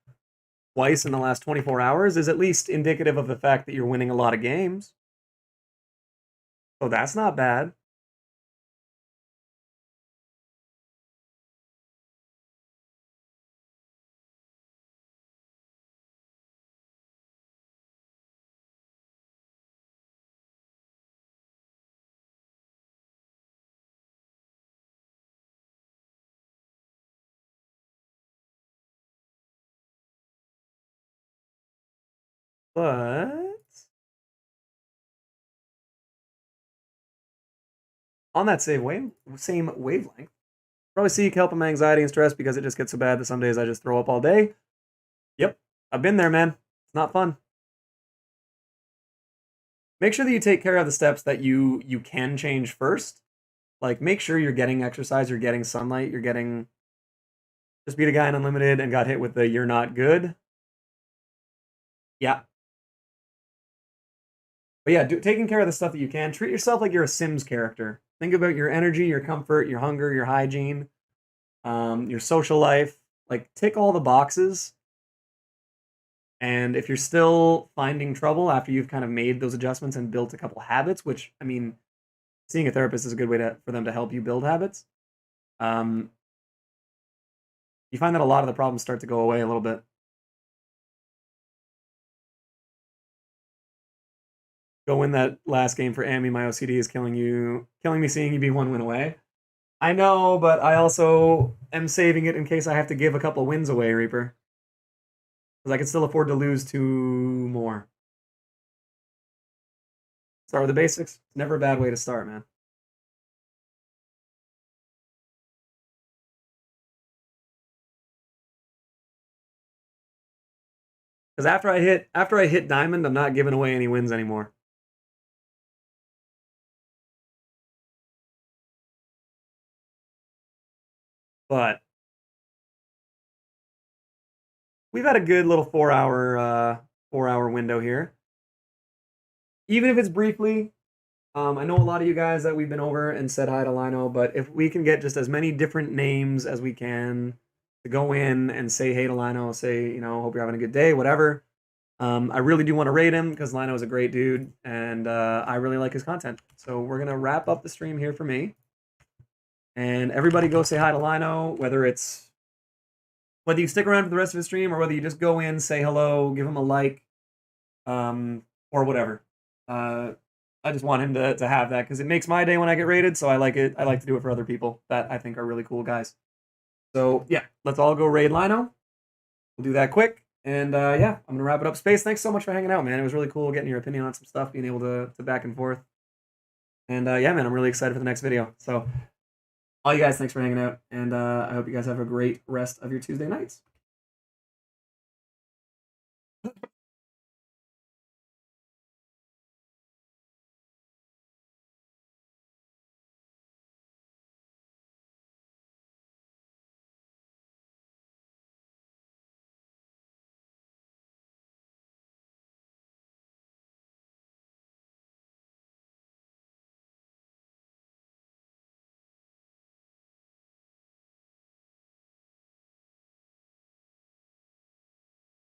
twice in the last 24 hours is at least indicative of the fact that you're winning a lot of games. So that's not bad. But on that same wavelength, probably seek help with my anxiety and stress because it just gets so bad that some days I just throw up all day. Yep, I've been there, man. It's not fun. Make sure that you take care of the steps that you can change first. Like, make sure you're getting exercise, you're getting sunlight, you're getting. Just beat a guy in Unlimited and got hit with the "you're not good." Yeah, but yeah, taking care of the stuff that you can. Treat yourself like you're a Sims character. Think about your energy, your comfort, your hunger, your hygiene, your social life. Like, tick all the boxes. And if you're still finding trouble after you've kind of made those adjustments and built a couple habits, which, I mean, seeing a therapist is a good way for them to help you build habits. Um, you find that a lot of the problems start to go away a little bit. Go win that last game for Amy. My OCD is killing me seeing you be 1 win away. I know, but I also am saving it in case I have to give a couple wins away, Reaper. Because I can still afford to lose 2 more. Start with the basics. Never a bad way to start, man. Because after I hit diamond, I'm not giving away any wins anymore. But we've had a good little 4 hour window here. Even if it's briefly, I know a lot of you guys that we've been over and said hi to Lino, but if we can get just as many different names as we can to go in and say hey to Lino, say, hope you're having a good day, whatever. I really do want to rate him because Lino is a great dude and I really like his content. So we're going to wrap up the stream here for me. And everybody go say hi to Lino, whether you stick around for the rest of the stream or whether you just go in, say hello, give him a like, or whatever. I just want him to have that because it makes my day when I get rated. So I like it. I like to do it for other people that I think are really cool guys. So yeah, let's all go raid Lino. We'll do that quick. And yeah, I'm gonna wrap it up. Space, thanks so much for hanging out, man. It was really cool getting your opinion on some stuff, being able to back and forth. And yeah, man, I'm really excited for the next video. So all you guys, thanks for hanging out, and I hope you guys have a great rest of your Tuesday nights.